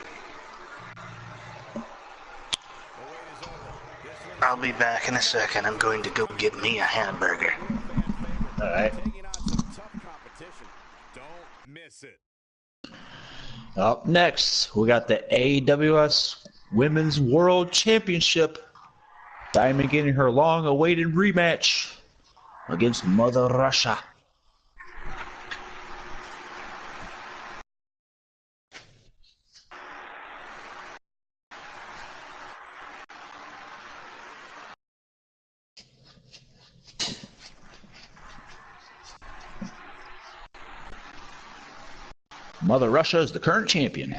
I'll be back in a second. I'm going to go get me a hamburger. Alright. Don't miss it. Up next, we got the AWS Women's World Championship. Diamond getting her long-awaited rematch against Mother Russia. Mother Russia is the current champion.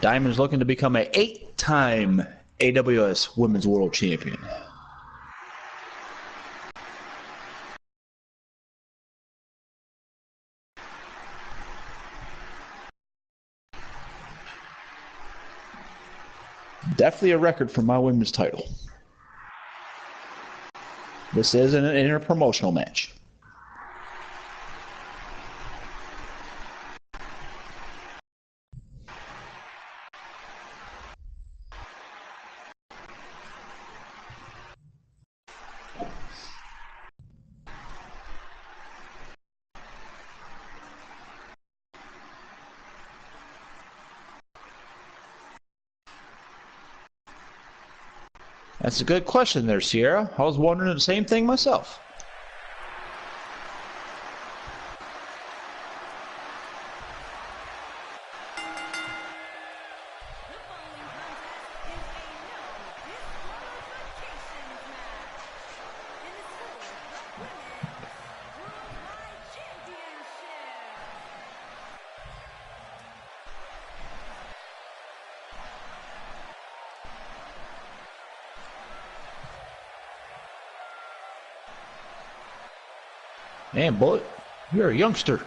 Diamond's looking to become an 8-time AWS Women's World Champion. Definitely a record for my women's title. This is an interpromotional match. That's a good question there, Sierra. I was wondering the same thing myself. Man, Bullet, you're a youngster.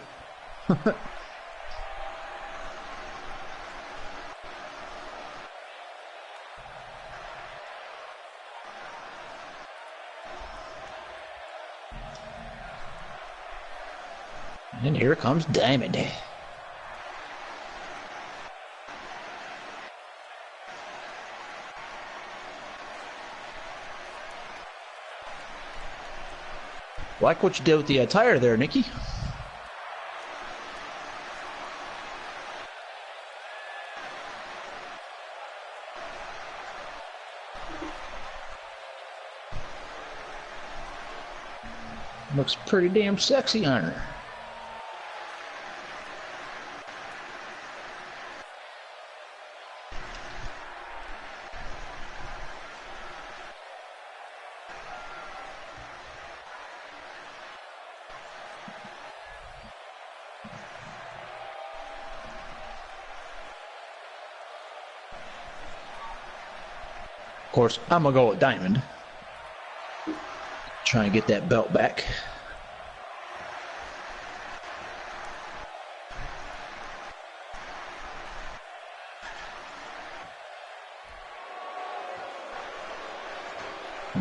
And here comes Diamond. Like what you did with the attire there, Nikki. Looks pretty damn sexy on her. Of course, I'm gonna go with Diamond. Try and get that belt back.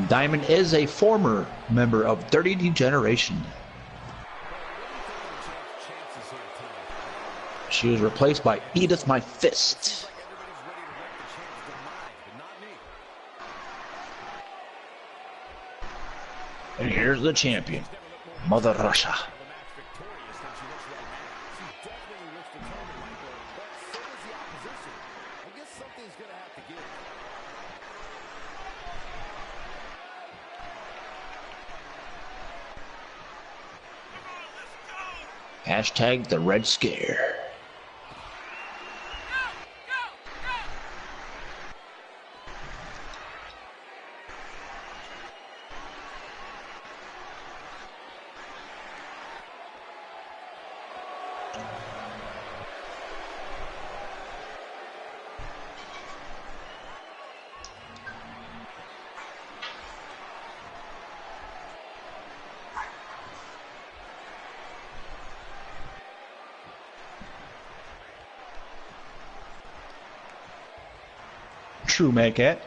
Diamond is a former member of Dirty Degeneration. She was replaced by Edith My Fist. And here's the champion, Mother Russia. Hashtag the Red Scare. True, Mad Cat.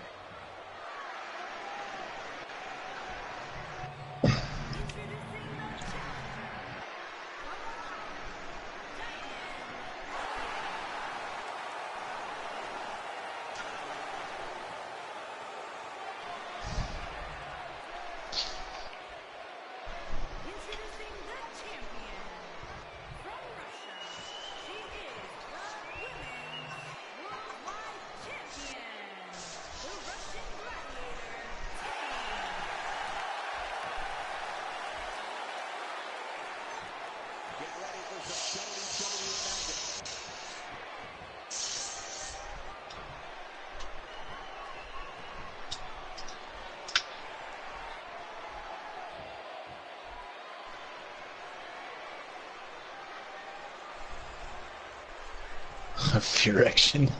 Erection.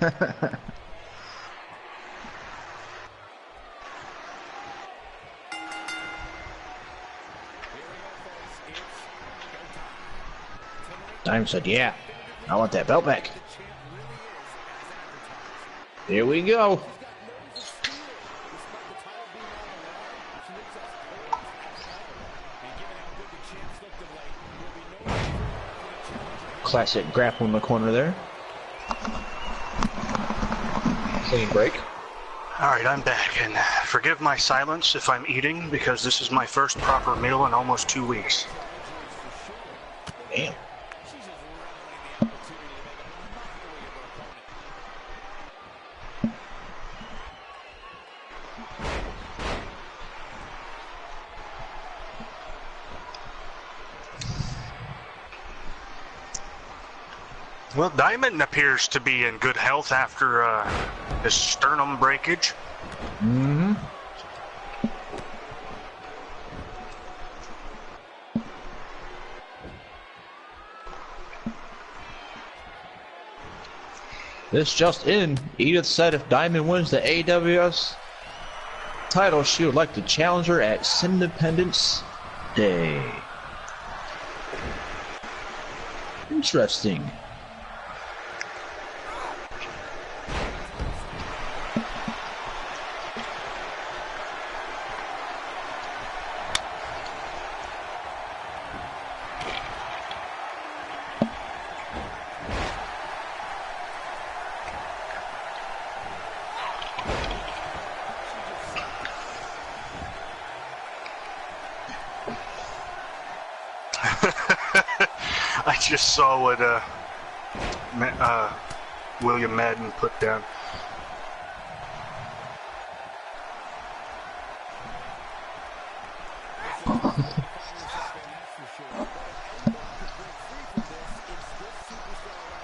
Diamond said, yeah, I want that belt back. Here we go. Classic grapple in the corner there. Clean break. All right, I'm back, and forgive my silence if I'm eating, because this is my first proper meal in almost 2 weeks. Damn. Well, Diamond appears to be in good health after his sternum breakage. Mm-hmm. This just in, Edith said if Diamond wins the AWS title, she would like to challenge her at Independence Day. Interesting. I just saw what William Madden put down.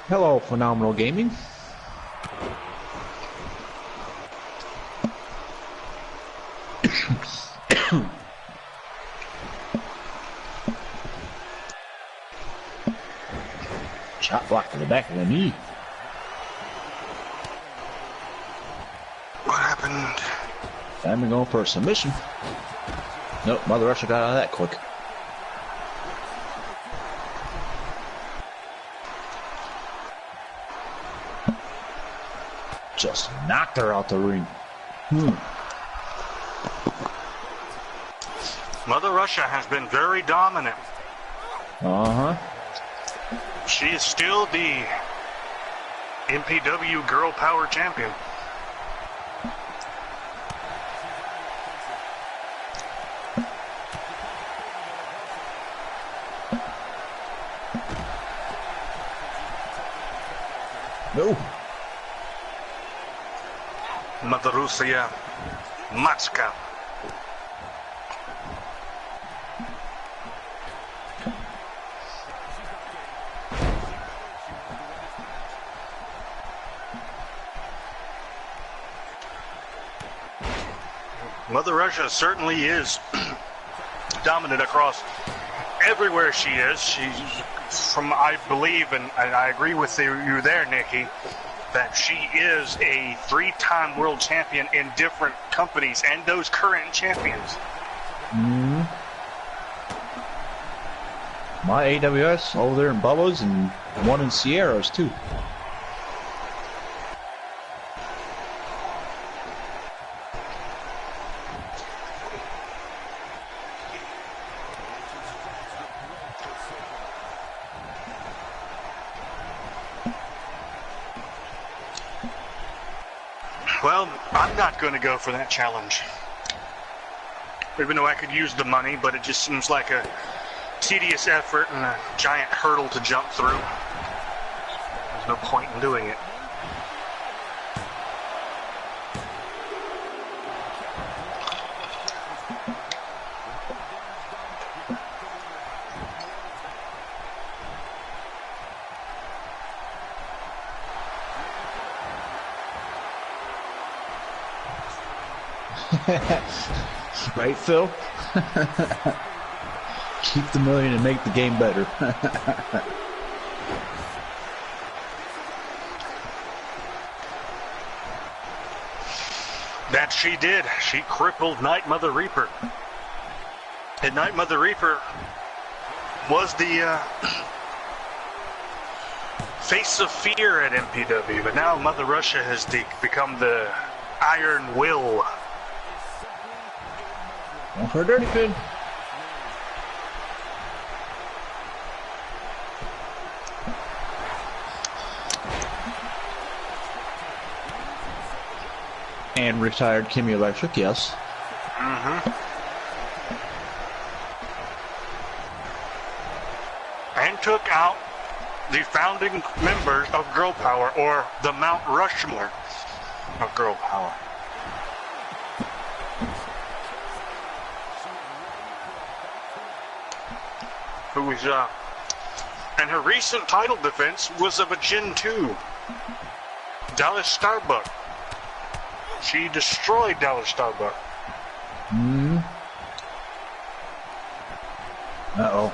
Hello, Phenomenal Gaming. Shot block to the back of the knee. What happened? Diamond going for a submission. Nope, Mother Russia got out of that quick. Just knocked her out the ring. Mother Russia has been very dominant. Uh-huh. She is still the MPW Girl Power Champion. No. Mother Russia, Matska. Mother Russia certainly is dominant across everywhere she is. She's from, I believe, and I agree with you there, Nikki, that she is a 3-time world champion in different companies and those current champions. My AWS over there in Bubba's and one in Sierra's too. Well, I'm not going to go for that challenge. Even though I could use the money, but it just seems like a tedious effort and a giant hurdle to jump through. There's no point in doing it. Right, Phil? Keep the million and make the game better. That she did. She crippled Night Mother Reaper. And Night Mother Reaper was the face of fear at MPW, but now Mother Russia has become the Iron Will. One for a dirty pin. And retired Kimmy Electric, yes. Mm-hmm. And took out the founding members of Girl Power, or the Mount Rushmore of Girl Power. Who was, and her recent title defense was of a Gen 2, Dallas Starbuck. She destroyed Dallas Starbuck. Uh-oh.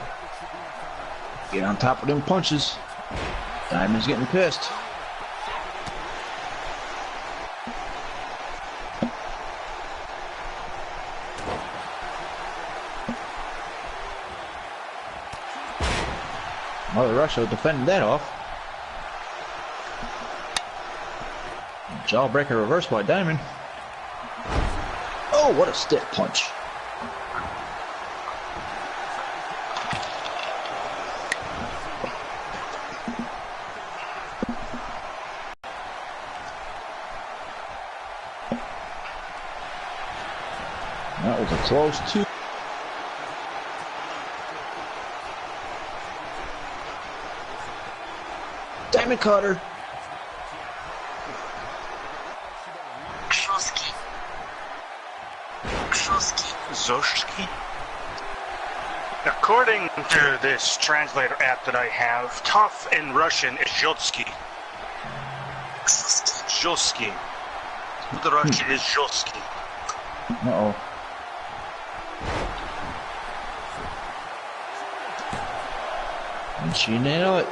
Get on top of them punches. Diamond's getting pissed. Mother Russia defending that off. Jawbreaker reverse by Diamond. Oh, what a stiff punch. That was a close two. Diamond cutter. Zoshki. According to this translator app that I have, tough in Russian is Zhotsky. Zhotsky. The Russian is Zhotsky. Uh-oh. And she nailed it.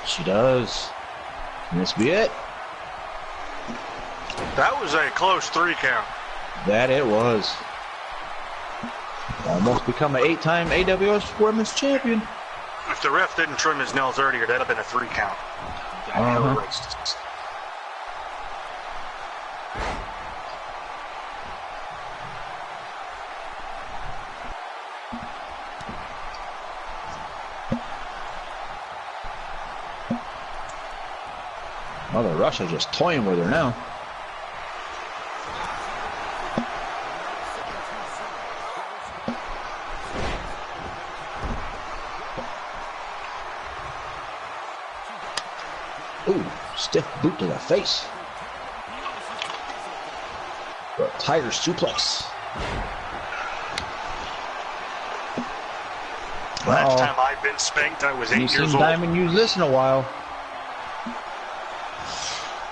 She does. Can this be it? That was a close 3 count. That it was. Almost become an 8-time AWS Women's Champion. If the ref didn't trim his nails earlier, that'd have been a 3 count. Mother Russia just toying with her now. Ooh, stiff boot to the face. A tiger suplex. Last time I've been spanked, I was 8 years old. Diamond use this in a while.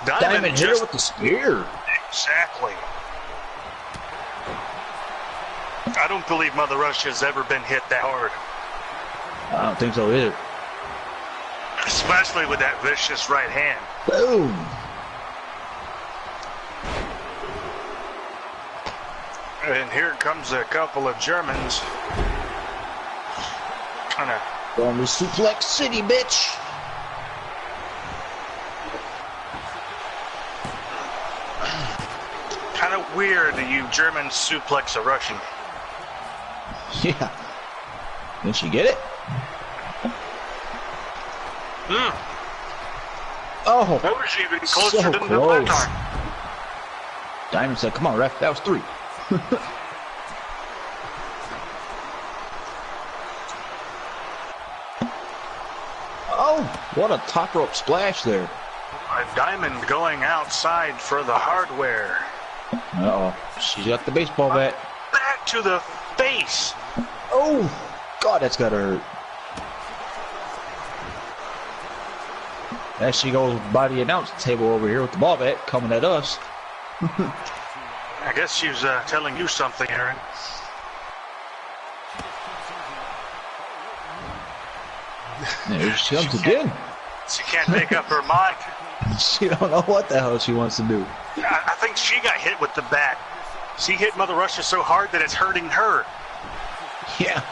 Diamond hit her with the spear. Exactly. I don't believe Mother Russia has ever been hit that hard. I don't think so either. Especially with that vicious right hand. Boom. And here comes a couple of Germans. Kind of going to Suplex City, bitch. Kind of weird that you German suplex a Russian. Yeah. Did she get it? Oh, that was even closer so than the last time. Diamond said, come on, ref, that was 3. Oh, what a top rope splash there. A Diamond going outside for the hardware. Uh-oh, she's got the baseball bat. Back to the face. Oh, God, that's gotta hurt. As she goes by the announce table over here with the ball bat coming at us. I guess she was telling you something, Aaron. There she comes again. She can't make up her mind. She don't know what the hell she wants to do. I think she got hit with the bat. She hit Mother Russia so hard that it's hurting her. Yeah.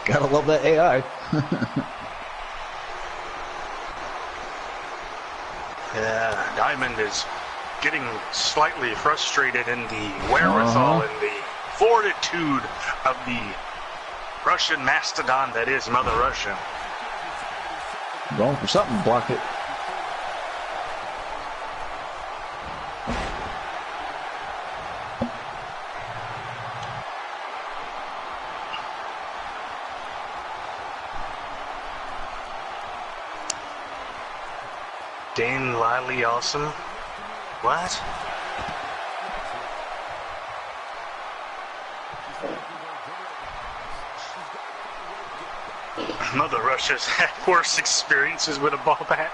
Gotta love that AI. Yeah, Diamond is getting slightly frustrated in the wherewithal and the fortitude of the Russian mastodon that is Mother Russia. Going for something to block it. Dane Liley awesome. What? Mother Russia's had worse experiences with a ball bat.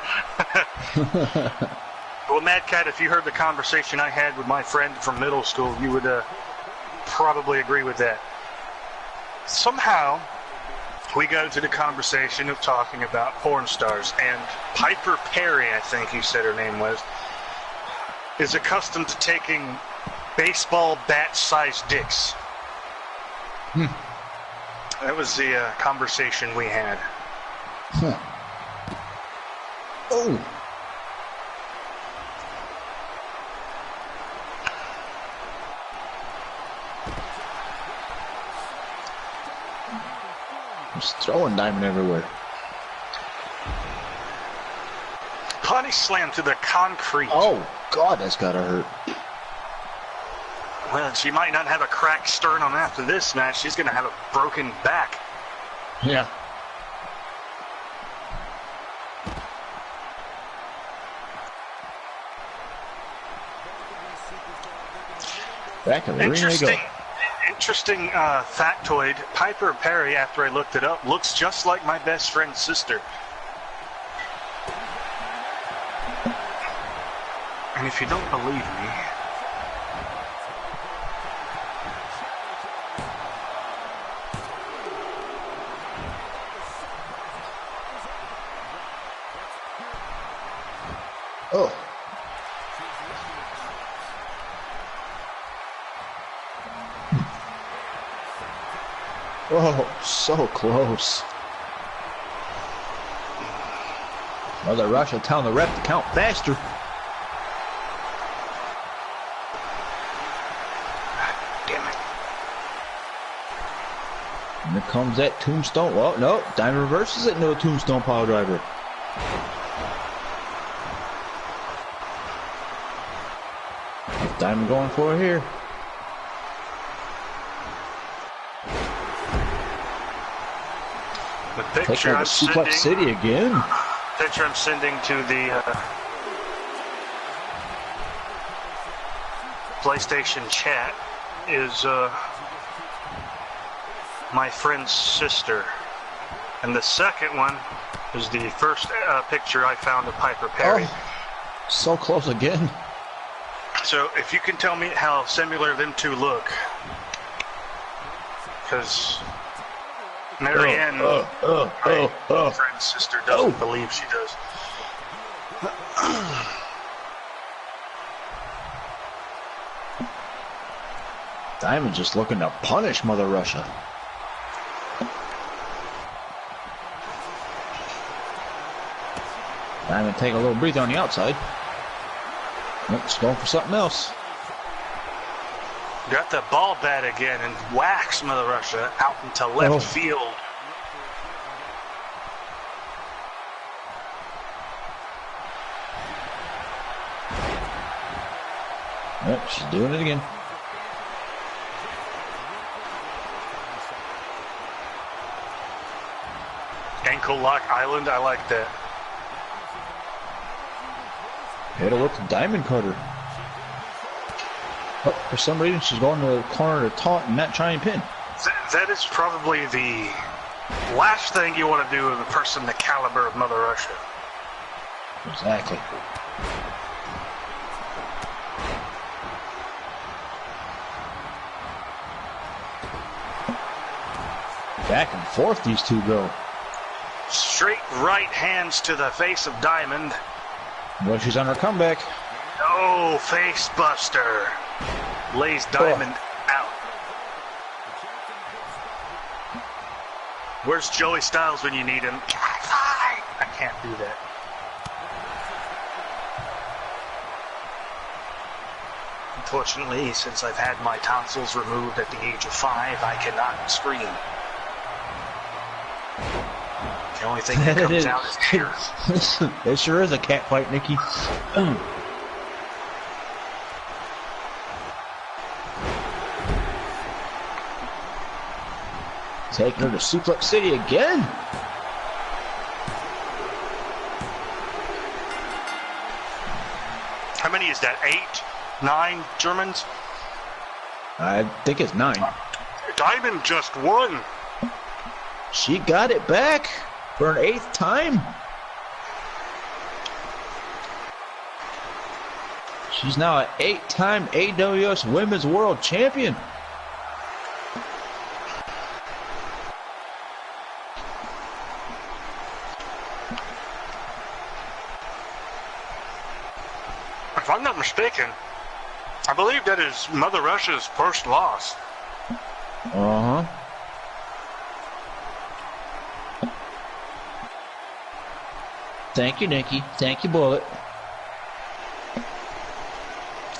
Well, Mad Cat, if you heard the conversation I had with my friend from middle school, you would probably agree with that. Somehow, we got into the conversation of talking about porn stars, and Piper Perry, I think you said her name was, is accustomed to taking baseball bat-sized dicks. That was the conversation we had. Oh. Just throwing Diamond everywhere. Body slam to the concrete. Oh, God, that's gotta hurt. Well, she might not have a cracked sternum after this match. She's going to have a broken back. Yeah. Back in the ring they go. Interesting factoid. Piper Perry, after I looked it up, looks just like my best friend's sister. And if you don't believe me, oh. Oh, so close. Mother Russia telling the ref to count faster. damn it. And here comes that tombstone. Well, no, Diamond reverses it into a tombstone power driver. Diamond going for it here. The picture I'm Suplex City again. Picture I'm sending to the PlayStation chat is my friend's sister, and the second one is the first picture I found of Piper Perry. Oh, so close again. So if you can tell me how similar them two look, because Marianne, my friend's sister, doesn't believe she does. Diamond just looking to punish Mother Russia. Diamond take a little breather on the outside. Nope, just going for something else. Got the ball bat again and whacks Mother Russia out into left field. Yep, she's doing it again. Ankle lock island, I like that. Hit her with the diamond cutter. Oh, for some reason, she's going to the corner to taunt and not try and pin. That is probably the last thing you want to do with a person the caliber of Mother Russia. Exactly. Back and forth these two go. Straight right hands to the face of Diamond. Well, she's on her comeback. Oh, face buster. Lays Diamond out. Where's Joey Styles when you need him? I can't do that. Unfortunately, since I've had my tonsils removed at the age of 5, I cannot scream. The only thing that comes out is hair. It sure is a cat fight, Nikki. Taking her to Suplex City again. How many is that? 8? 9 Germans? I think it's 9. Diamond just won. She got it back for an 8th time. She's now an 8-time AWS Women's World Champion. If I'm not mistaken, I believe that is Mother Russia's first loss. Uh-huh. Thank you, Nikki. Thank you, Bullet.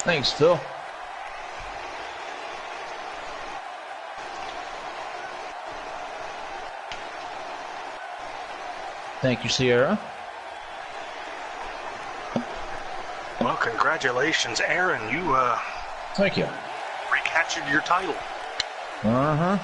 Thanks, Phil. Thank you, Sierra. Well, congratulations, Aaron. You, Thank you. recaptured your title. Uh-huh.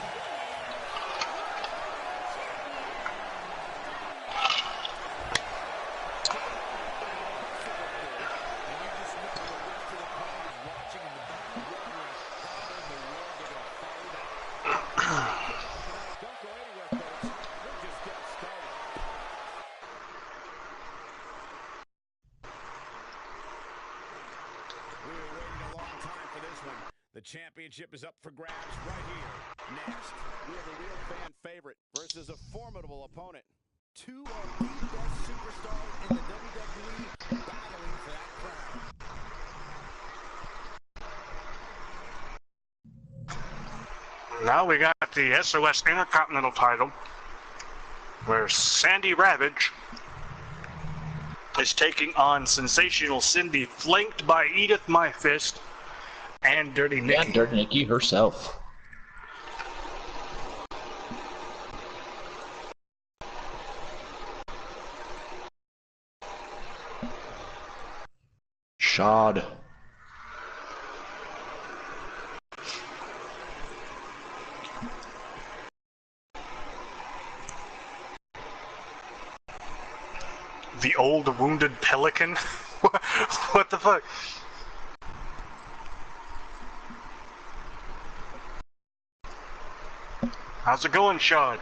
The championship is up for grabs right here. Next, we have a real fan favorite versus a formidable opponent. 2 of the best superstars in the WWE battling for that crown. Now we got the SOS Intercontinental title, where Sandy Ravage is taking on Sensational Cindy, flanked by Edith My Fist and Dirty Nikki. And Dirty Nikki herself. Shad. The old wounded pelican? What the fuck? How's it going, Sean?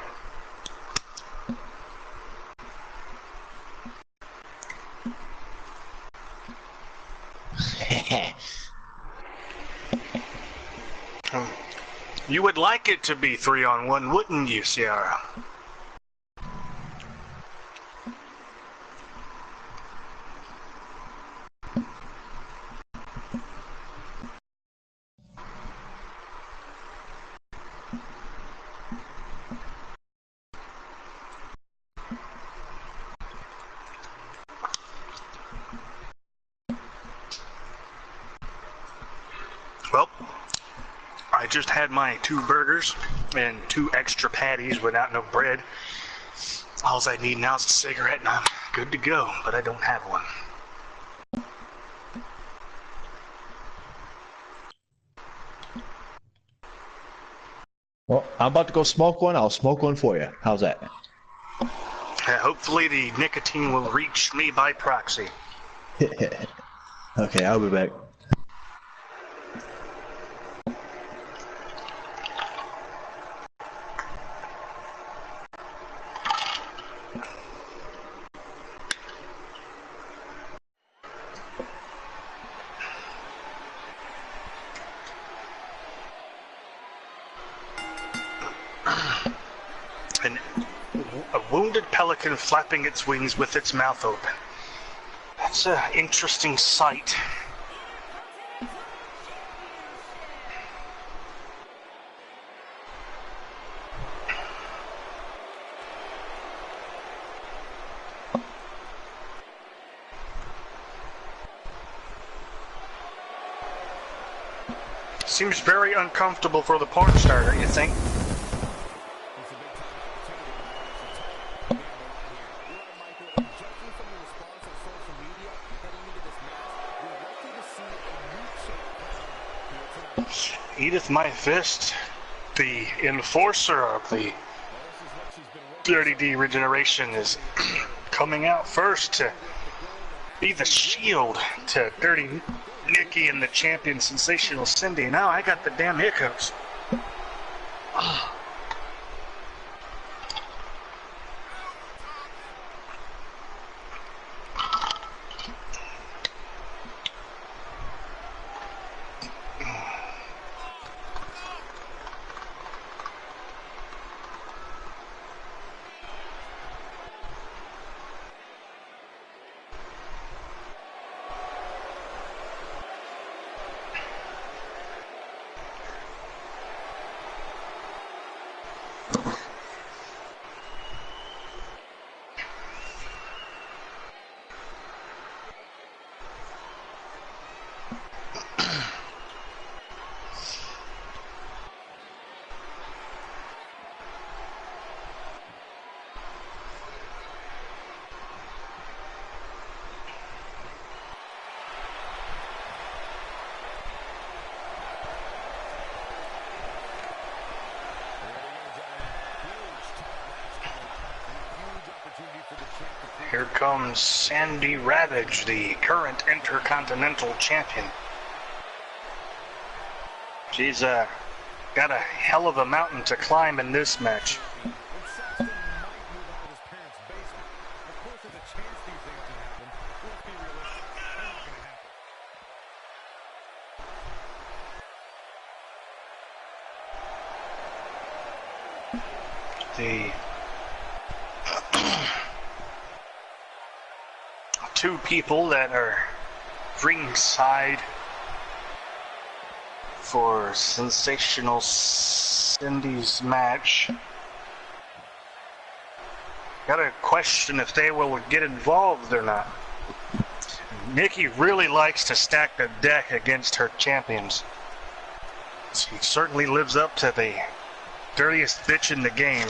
You would like it to be 3-on-1, wouldn't you, Sierra? Well, I just had my 2 burgers and 2 extra patties without no bread. All I need now is a cigarette and I'm good to go, but I don't have one. Well, I'm about to go smoke one. I'll smoke one for you. How's that? Hopefully the nicotine will reach me by proxy. Okay, I'll be back. a wounded pelican flapping its wings with its mouth open. That's an interesting sight. Seems very uncomfortable for the porn star, don't you think? Edith My Fist, the enforcer of the Dirty D regeneration, is coming out first to be the shield to Dirty Nikki and the champion Sensational Cindy. Now I got the damn hiccups. Here comes Sandy Ravage, the current Intercontinental Champion. She's got a hell of a mountain to climb in this match. The two people that are ringside for Sensational Cindy's match, gotta question if they will get involved or not. Nikki really likes to stack the deck against her champions. She certainly lives up to the dirtiest bitch in the game.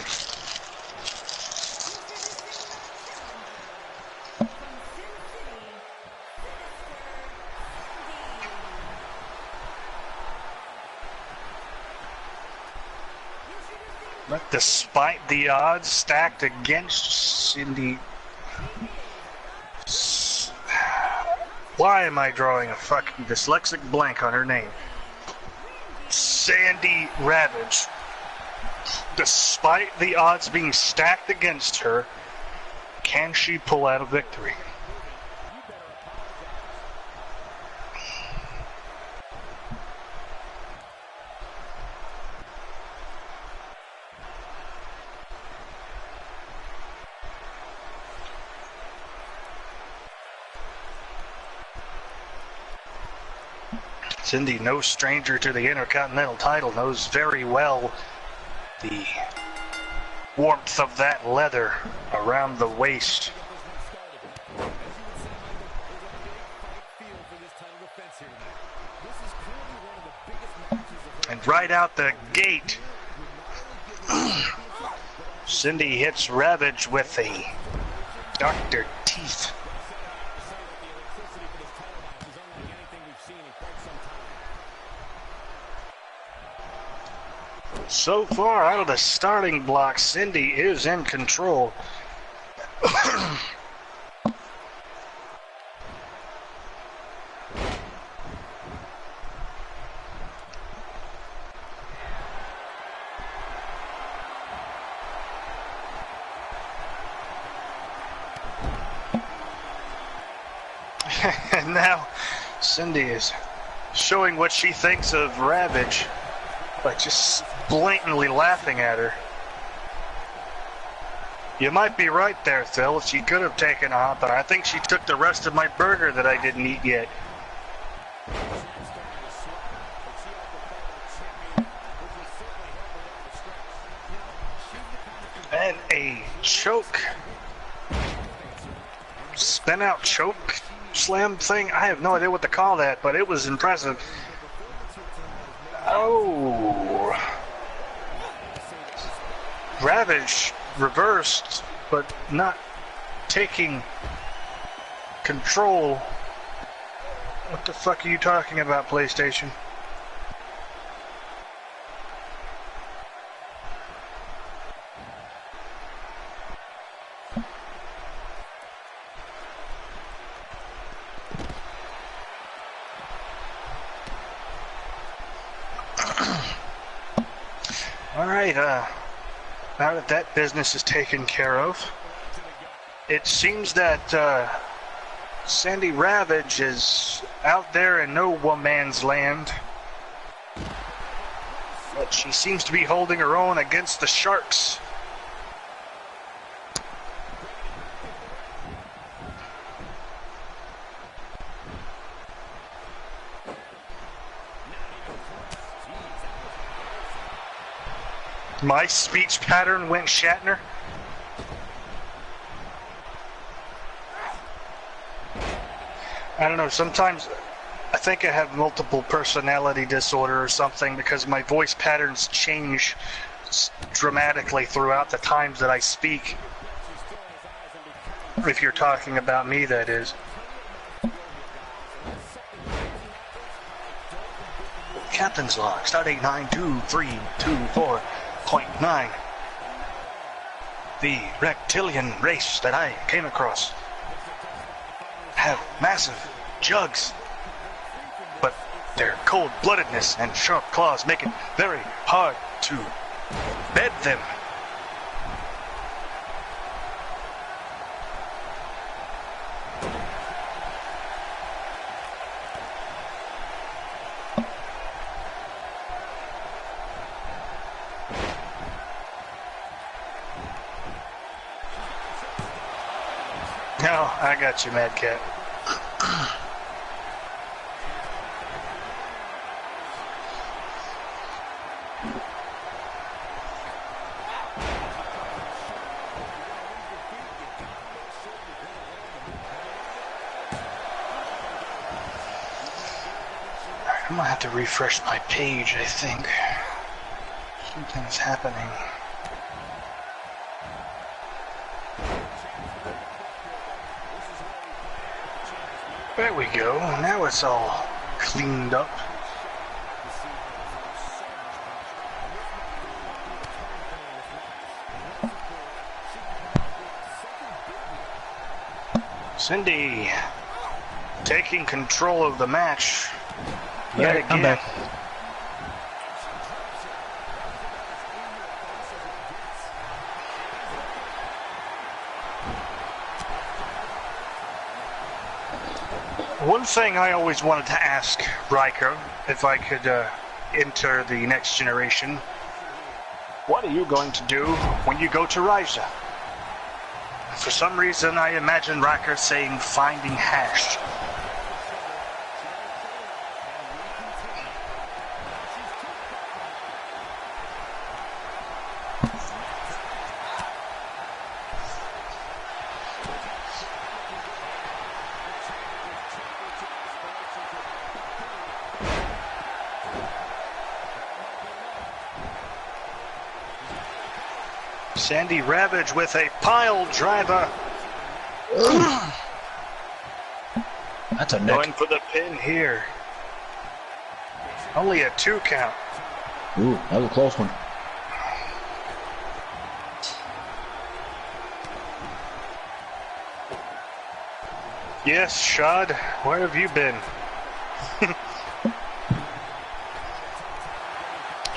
But despite the odds stacked against Cindy, why am I drawing a fucking dyslexic blank on her name? Sandy Ravage. Despite the odds being stacked against her, can she pull out a victory? Cindy, no stranger to the Intercontinental title, knows very well the warmth of that leather around the waist. And right out the gate, Cindy hits Ravage with a Dr. Teeth. So far out of the starting block, Cindy is in control. And now Cindy is showing what she thinks of Ravage by just blatantly laughing at her. You might be right there, Phil. She could have taken off, but I think she took the rest of my burger that I didn't eat yet. And a choke. Spin out choke slam thing. I have no idea what to call that, but it was impressive. Oh. Ravage reversed, but not taking control. What the fuck are you talking about, PlayStation? All right, now that that business is taken care of, it seems that Sandy Ravage is out there in no man's land, but she seems to be holding her own against the Sharks. My speech pattern went Shatner. I don't know, sometimes I think I have multiple personality disorder or something because my voice patterns change dramatically throughout the times that I speak. If you're talking about me, that is. Captain's log, start 8923224.9. The reptilian race that I came across have massive jugs, but their cold-bloodedness and sharp claws make it very hard to bed them. No, I got you, Mad Cat. I'm gonna have to refresh my page, I think. Something's happening. There we go. Now it's all cleaned up. Cindy taking control of the match yet again. I'm back. One thing I always wanted to ask Riker, if I could enter the next generation, what are you going to do when you go to Ryza? For some reason, I imagine Riker saying finding hash. Sandy Ravage with a pile driver. That's a neck. Going for the pin here. Only a 2 count. Ooh, that was a close one. Yes, Shad, where have you been?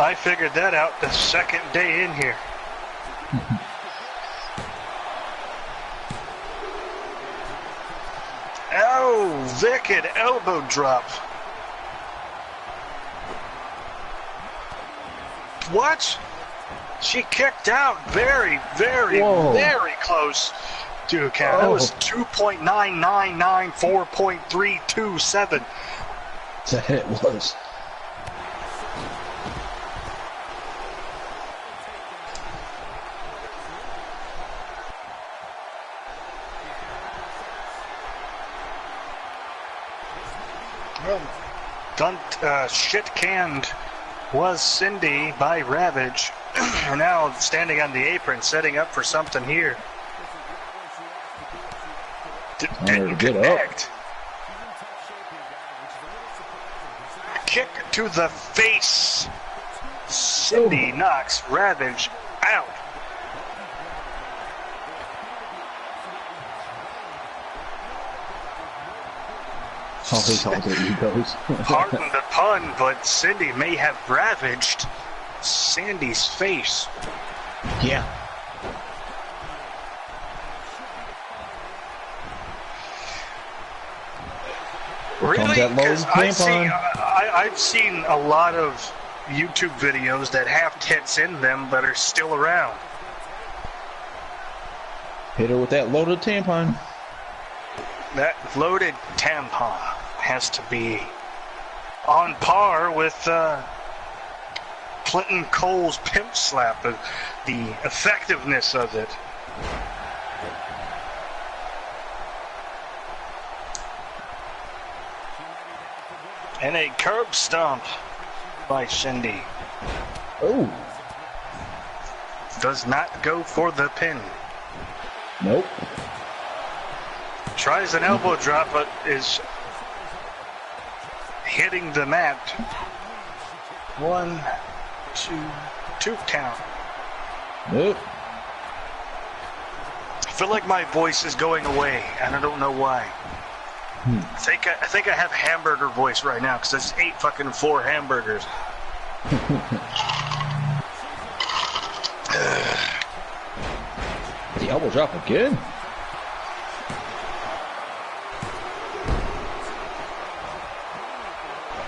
I figured that out the second day in here. Oh, wicked elbow drop. What? She kicked out very, very, very close to a count. That was 2.9994.327. That it was. Well, shit-canned was Cindy by Ravage. And now standing on the apron, setting up for something here. Didn't connect. Kick to the face. Cindy knocks Ravage out. Pardon the pun, but Cindy may have ravaged Sandy's face. Yeah. Really? Because I've seen a lot of YouTube videos that have tits in them but are still around. Hit her with that loaded tampon. That loaded tampon has to be on par with Clinton Cole's pimp slap, of the effectiveness of it. And a curb stomp by Cindy. Oh. Does not go for the pin. Nope. Tries an elbow drop, but is hitting the mat. 1, 2 count. Nope. I feel like my voice is going away, and I don't know why. I think I have hamburger voice right now, because I just ate fucking 4 hamburgers. The elbow drop again.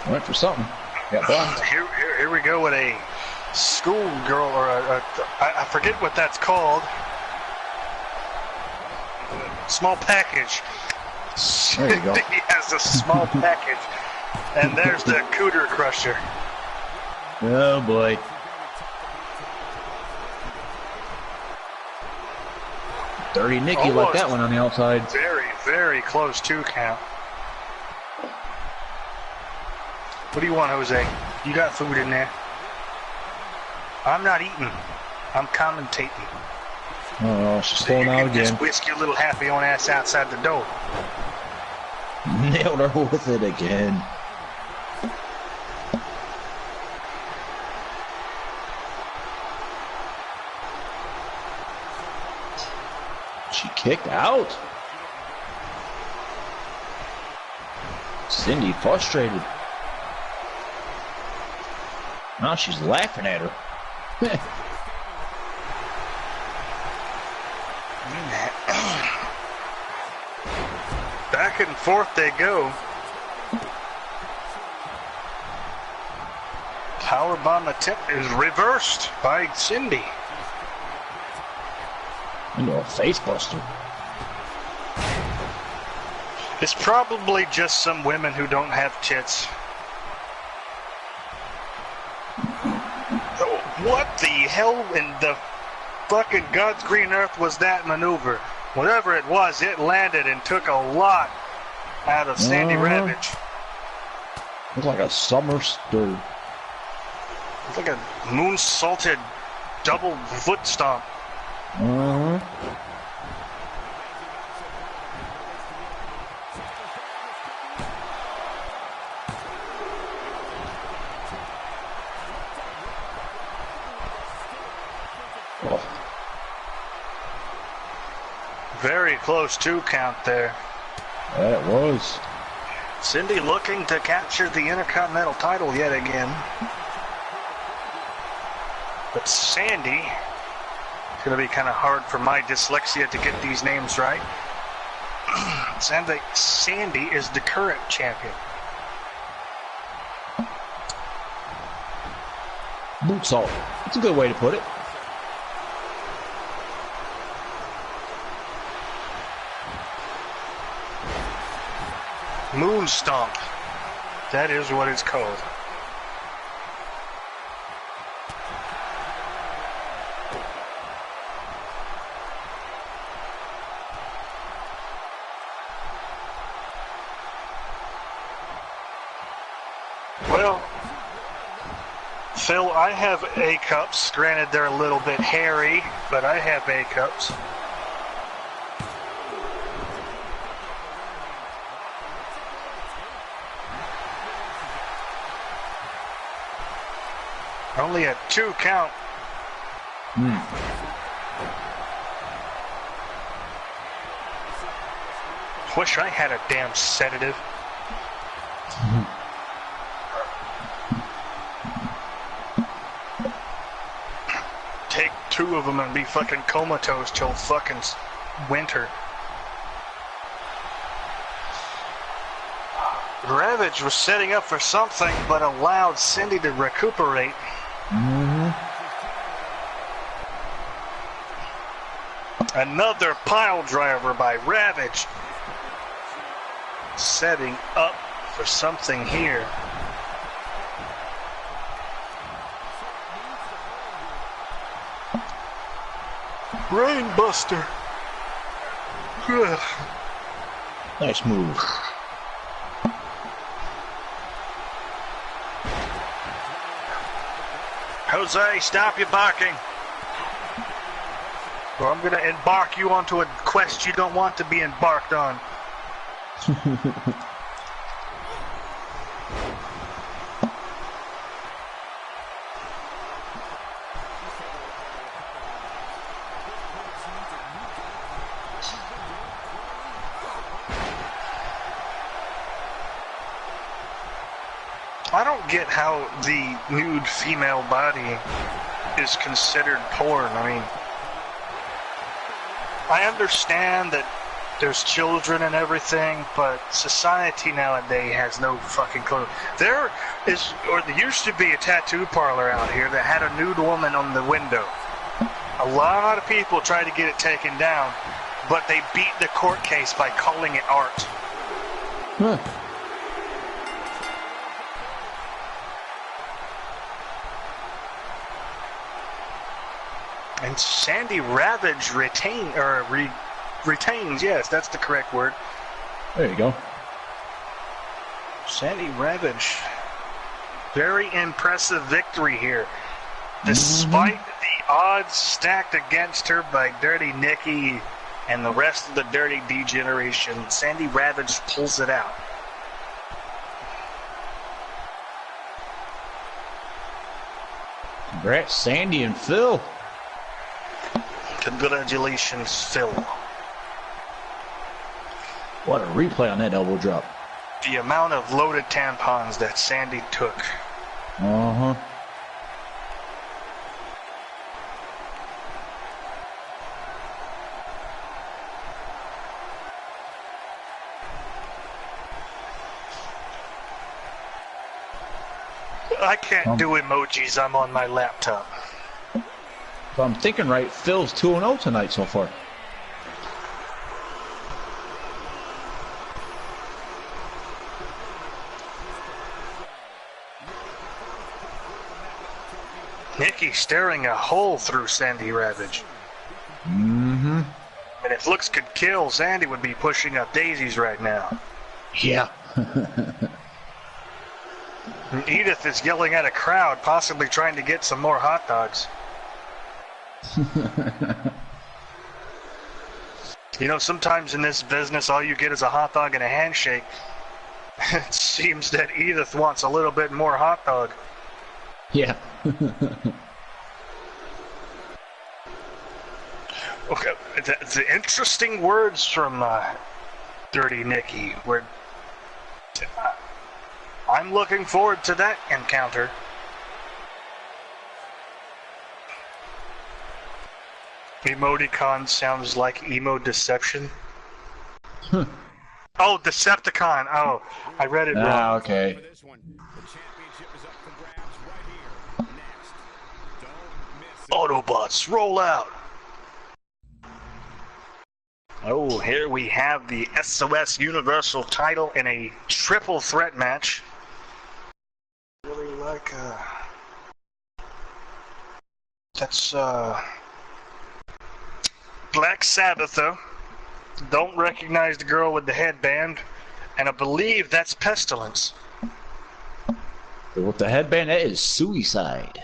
Went for something. Got blocked. Here we go with a schoolgirl, or I forget what that's called. Small package. There you go. He has a small package. And there's the cooter crusher. Oh boy. Dirty Nikki let that one on the outside. Very, very close 2 count. What do you want, Jose? You got food in there. I'm not eating. I'm commentating. Oh, she's pulling out again. Just whisk your little happy on ass outside the door. Nailed her with it again. She kicked out. Cindy frustrated. Now she's laughing at her. Back and forth they go. Powerbomb attempt is reversed by Cindy. Into a face buster. It's probably just some women who don't have tits. What the hell in the fucking God's green earth was that maneuver? Whatever it was, it landed and took a lot out of Sandy Ravage. Looks like a somersault. It's like a moonsaulted double foot stomp. Very close 2 count there. That was. Cindy looking to capture the Intercontinental title yet again. But Sandy, it's going to be kind of hard for my dyslexia to get these names right. Sandy is the current champion. Moonsault. That's a good way to put it. Moon Stomp. That is what it's called. Well, Phil, I have A cups. Granted, they're a little bit hairy, but I have A cups. Only a 2 count. Wish I had a damn sedative. Take 2 of them and be fucking comatose till fucking winter. Ravage was setting up for something, but allowed Cindy to recuperate. Another pile driver by Ravage. Setting up for something here. Brainbuster. Nice move. Jose, stop your barking. Or I'm gonna embark you onto a quest you don't want to be embarked on. I don't get how the nude female body is considered porn. I mean, I understand that there's children and everything, but society nowadays has no fucking clue. There used to be a tattoo parlor out here that had a nude woman on the window. A lot of people tried to get it taken down, but they beat the court case by calling it art. Huh. And Sandy Ravage retains, yes, that's the correct word. There you go. Sandy Ravage. Very impressive victory here. Despite the odds stacked against her by Dirty Nikki and the rest of the Dirty D generation, Sandy Ravage pulls it out. Congrats, Sandy and Phil. Congratulations, Phil. What a replay on that elbow drop. The amount of loaded tampons that Sandy took. Uh-huh. I can't do emojis, I'm on my laptop. If I'm thinking right, Phil's 2-0 tonight so far. Nikki staring a hole through Sandy Ravage. Mm-hmm. And if looks could kill, Sandy would be pushing up daisies right now. Yeah. And Edith is yelling at a crowd, possibly trying to get some more hot dogs. You know, sometimes in this business, all you get is a hot dog and a handshake. It seems that Edith wants a little bit more hot dog. Yeah. Okay, the interesting words from Dirty Nikki. I'm looking forward to that encounter. Emoticon sounds like emo deception. Oh, Decepticon. Oh, I read it wrong. Ah, okay. Autobots, roll out. Oh, here we have the SOS Universal title in a triple threat match. Really like, that's, Black Sabbath, though. Don't recognize the girl with the headband, and I believe that's Pestilence. With the headband, that is Suicide.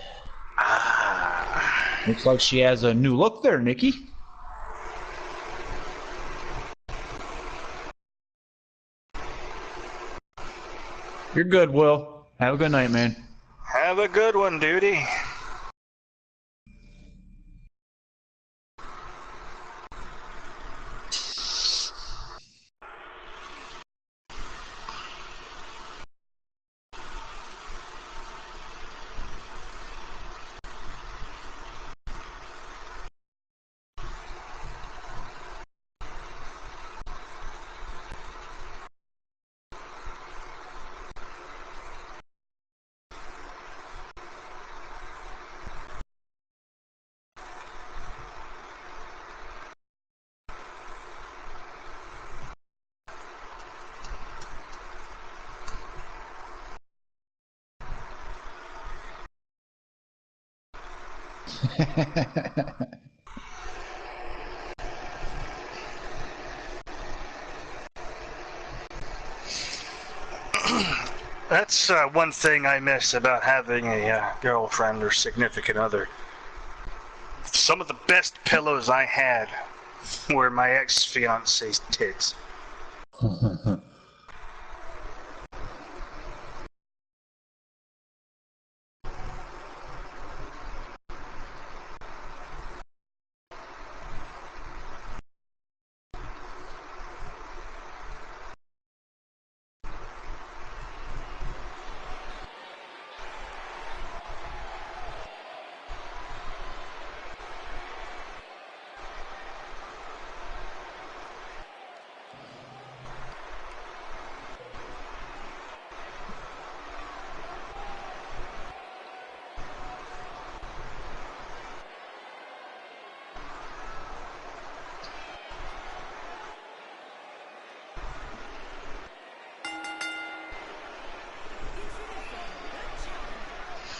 Ah. Looks like she has a new look there, Nikki. You're good, Will. Have a good night, man. Have a good one, duty. That's one thing I miss about having a girlfriend or significant other. Some of the best pillows I had were my ex-fiance's tits.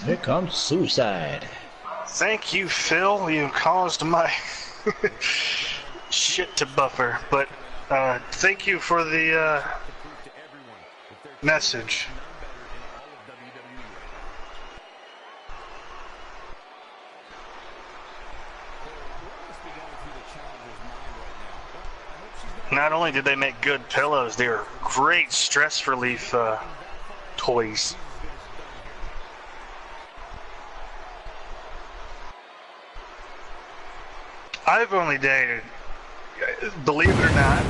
Here comes Suicide. Thank you, Phil. You caused my shit to buffer, but thank you for the message. Not only did they make good pillows, they were great stress relief toys. I've only dated, believe it or not,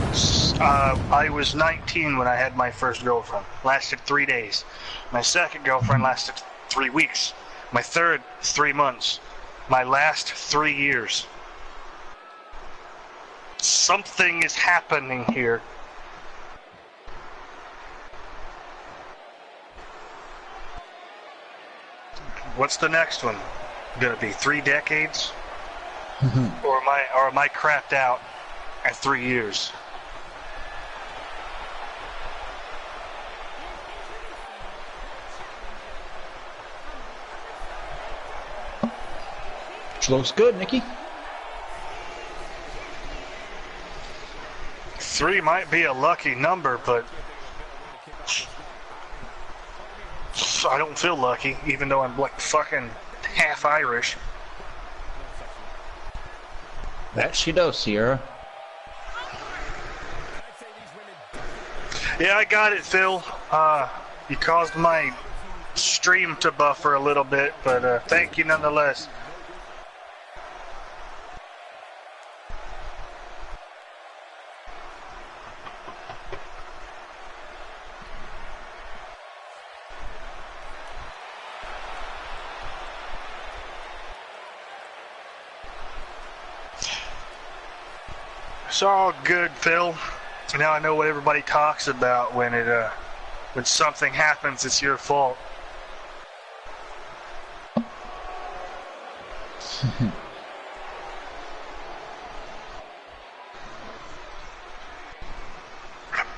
I was 19 when I had my first girlfriend. Lasted 3 days. My second girlfriend lasted 3 weeks. My third, 3 months. My last, 3 years. Something is happening here. What's the next one? Gonna be 3 decades? Or am I crapped out at 3 years? Which looks good, Nikki. 3 might be a lucky number, but I don't feel lucky, even though I'm like fucking half Irish. That she does, Sierra. Yeah, I got it, Phil. You caused my stream to buffer a little bit, but thank you nonetheless. It's all good, Phil. Now I know what everybody talks about when when something happens, it's your fault.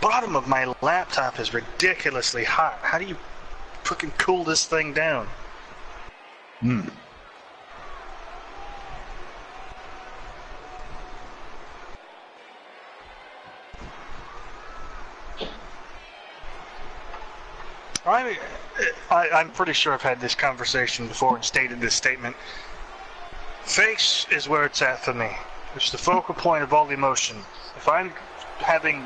bottom of my laptop is ridiculously hot. How do you fucking cool this thing down? I'm pretty sure I've had this conversation before and stated this statement. Face is where it's at for me. It's the focal point of all emotion. If I'm having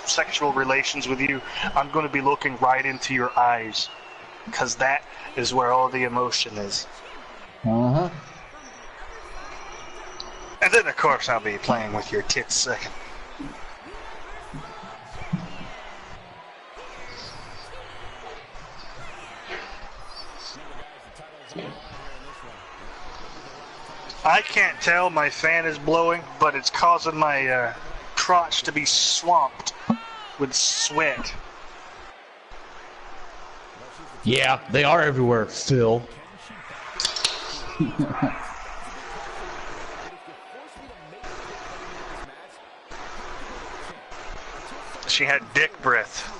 sexual relations with you, I'm going to be looking right into your eyes, because that is where all the emotion is. Uh-huh. And then, of course, I'll be playing with your tits second. I can't tell my fan is blowing, but it's causing my crotch to be swamped with sweat. Yeah, they are everywhere, Phil. She had dick breath.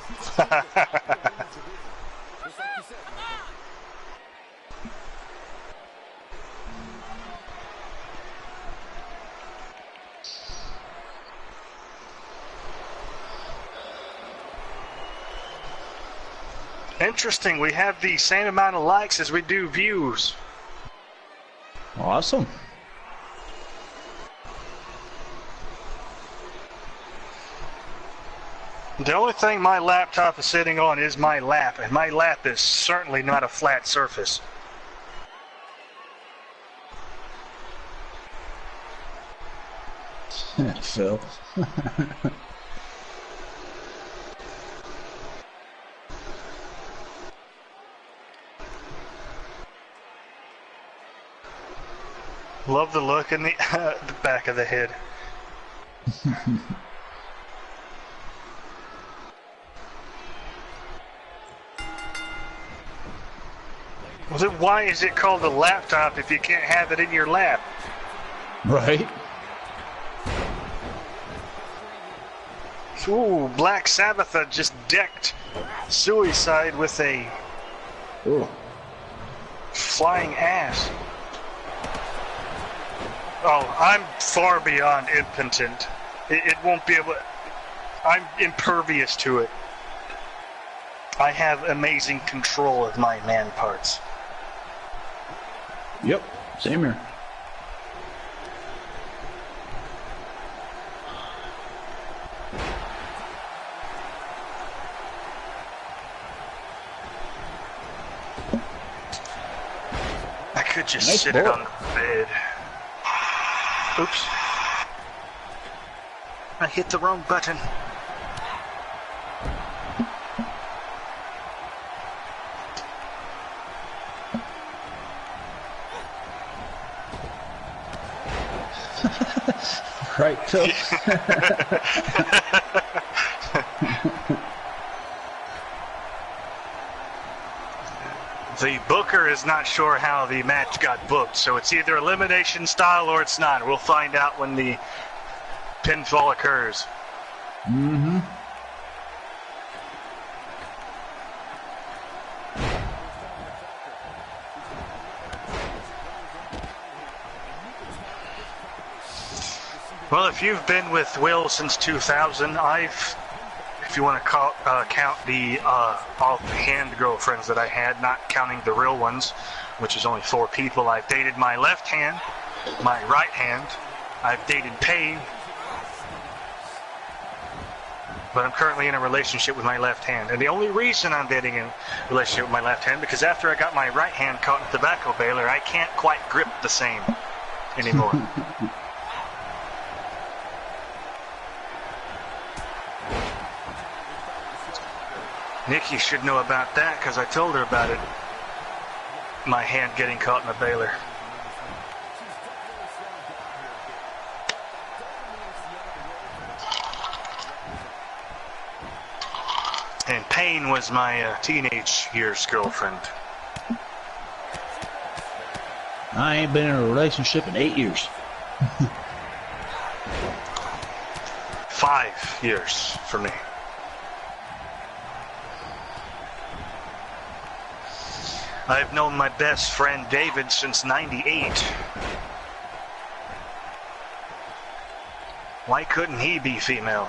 Interesting, we have the same amount of likes as we do views. Awesome. The only thing my laptop is sitting on is my lap, and my lap is certainly not a flat surface. Phil. Love the look in the, the back of the head. Why is it called a laptop if you can't have it in your lap? Right? Ooh, Black Sabbath just decked Suicide with a flying ass. Oh, I'm far beyond impotent. It won't be able... I'm impervious to it. I have amazing control of my man parts. Yep, same here. I could just Nice sit it ball. on the bed. Oops. I hit the wrong button. Right, Phil. The booker is not sure how the match got booked, so it's either elimination style or it's not. We'll find out when the pinfall occurs. Mm-hmm. Well, if you've been with Will since 2000, if you want to count the off-hand girlfriends that I had, not counting the real ones, which is only 4 people, I've dated my left hand, my right hand, I've dated Paige, but I'm currently in a relationship with my left hand. And the only reason I'm dating a relationship with my left hand, because after I got my right hand caught in a tobacco baler, I can't quite grip the same anymore. Nikki should know about that because I told her about it. My hand getting caught in a baler. And Payne was my teenage years girlfriend. I ain't been in a relationship in 8 years. 5 years for me. I've known my best friend David since '98. Why couldn't he be female?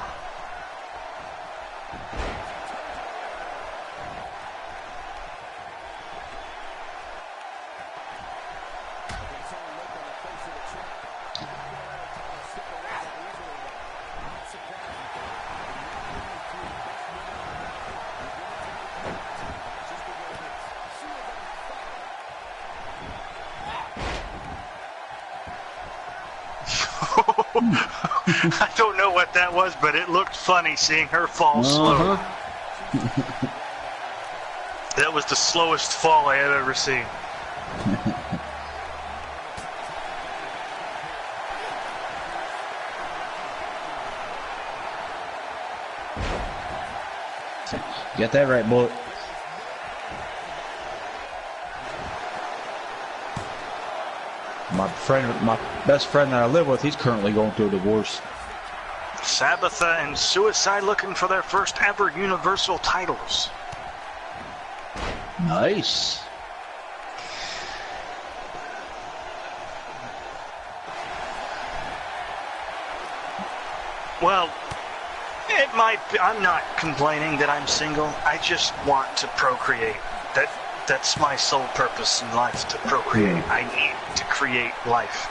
I don't know what that was, but it looked funny seeing her fall slow. That was the slowest fall I had ever seen. Get that right, bullet. My best friend that I live with, he's currently going through a divorce. Sabbatha and Suicide looking for their first ever Universal titles. Nice. Well, it might be, I'm not complaining that I'm single. I just want to procreate. That's my sole purpose in life, to procreate. I need to create life.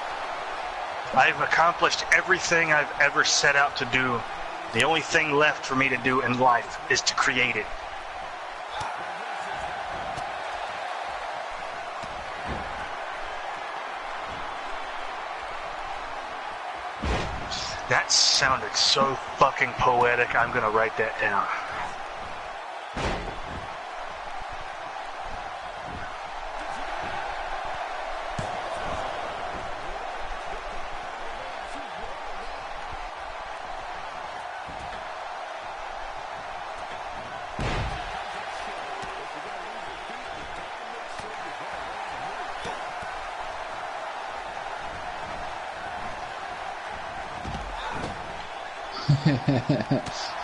I've accomplished everything I've ever set out to do. The only thing left for me to do in life is to create it. That sounded so fucking poetic, I'm gonna write that down.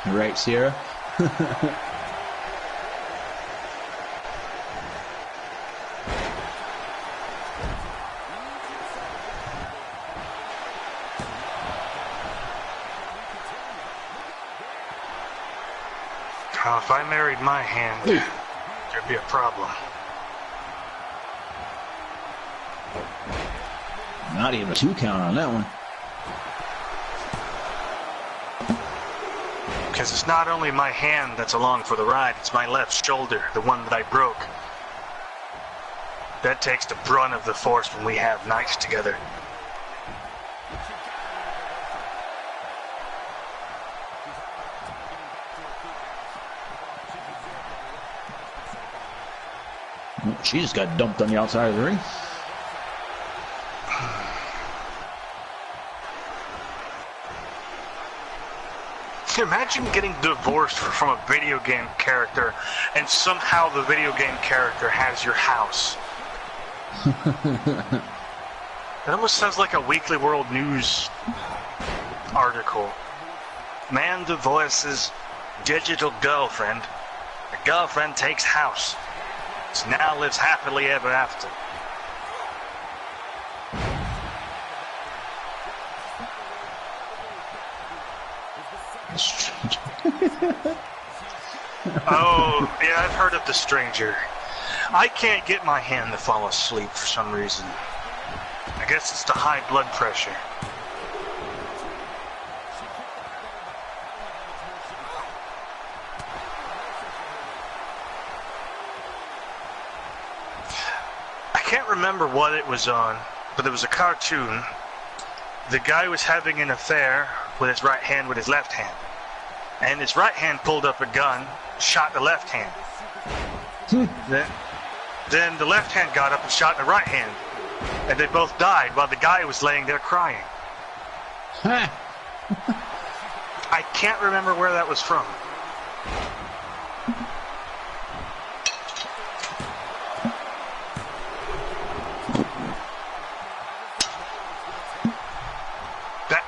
Right, Sierra? If I married my hand, there'd be a problem. Not even a 2 count on that one. Because it's not only my hand that's along for the ride, it's my left shoulder, the one that I broke. That takes the brunt of the force when we have nights together. She just got dumped on the outside of the ring. Imagine getting divorced from a video game character and somehow the video game character has your house. It almost sounds like a Weekly World News article. Man divorces digital girlfriend. The girlfriend takes house. She now lives happily ever after. Oh, yeah, I've heard of The Stranger. I can't get my hand to fall asleep for some reason. I guess it's the high blood pressure. I can't remember what it was on, but it was a cartoon. The guy was having an affair with his right hand with his left hand. And his right hand pulled up a gun, shot the left hand. Then the left hand got up and shot the right hand. And they both died while the guy was laying there crying. I can't remember where that was from.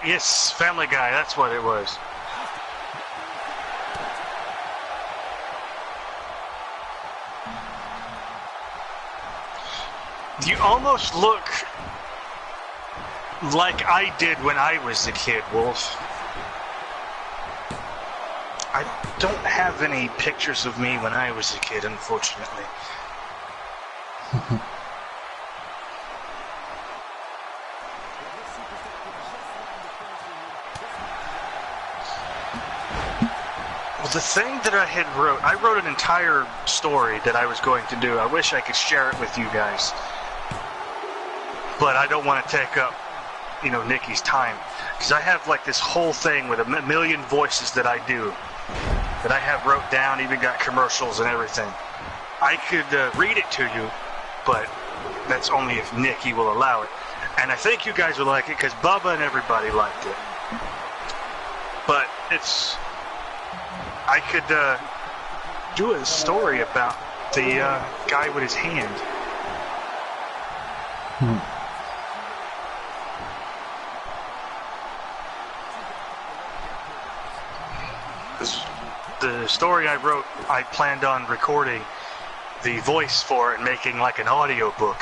Yes, Family Guy, that's what it was. You almost look like I did when I was a kid, Wolf. I don't have any pictures of me when I was a kid, unfortunately. Well, the thing that I wrote an entire story that I was going to do. I wish I could share it with you guys. But I don't want to take up, you know, Nikki's time. Because I have like this whole thing with a million voices that I do. That I have wrote down, even got commercials and everything. I could read it to you, but that's only if Nikki will allow it. And I think you guys will like it because Bubba and everybody liked it. But it's... I could do a story about the guy with his hand. The story I wrote, I planned on recording the voice for it and making like an audio book.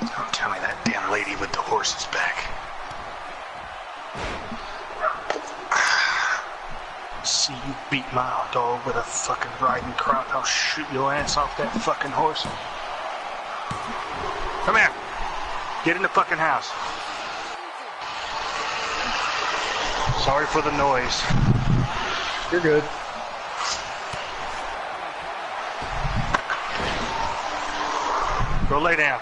Don't tell me that damn lady with the horse is back. See you beat my dog with a fucking riding crop, I'll shoot your ass off that fucking horse. Come here. Get in the fucking house. Sorry for the noise. You're good. Go lay down.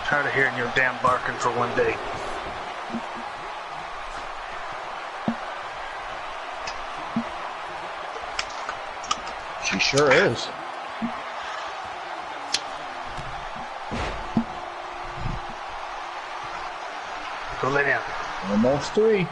Tired of hearing your damn barking for one day. She sure is. Go lay down. Almost 3.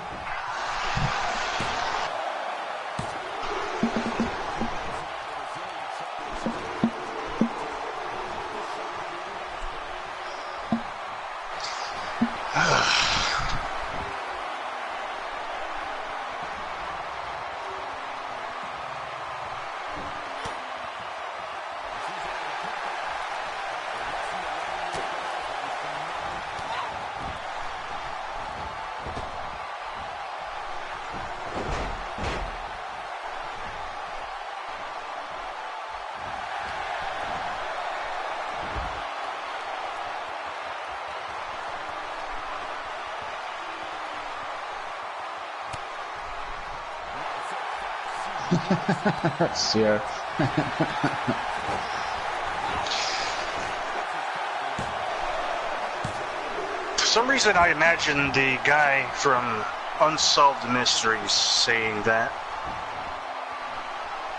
Sierra. For some reason, I imagine the guy from Unsolved Mysteries saying that.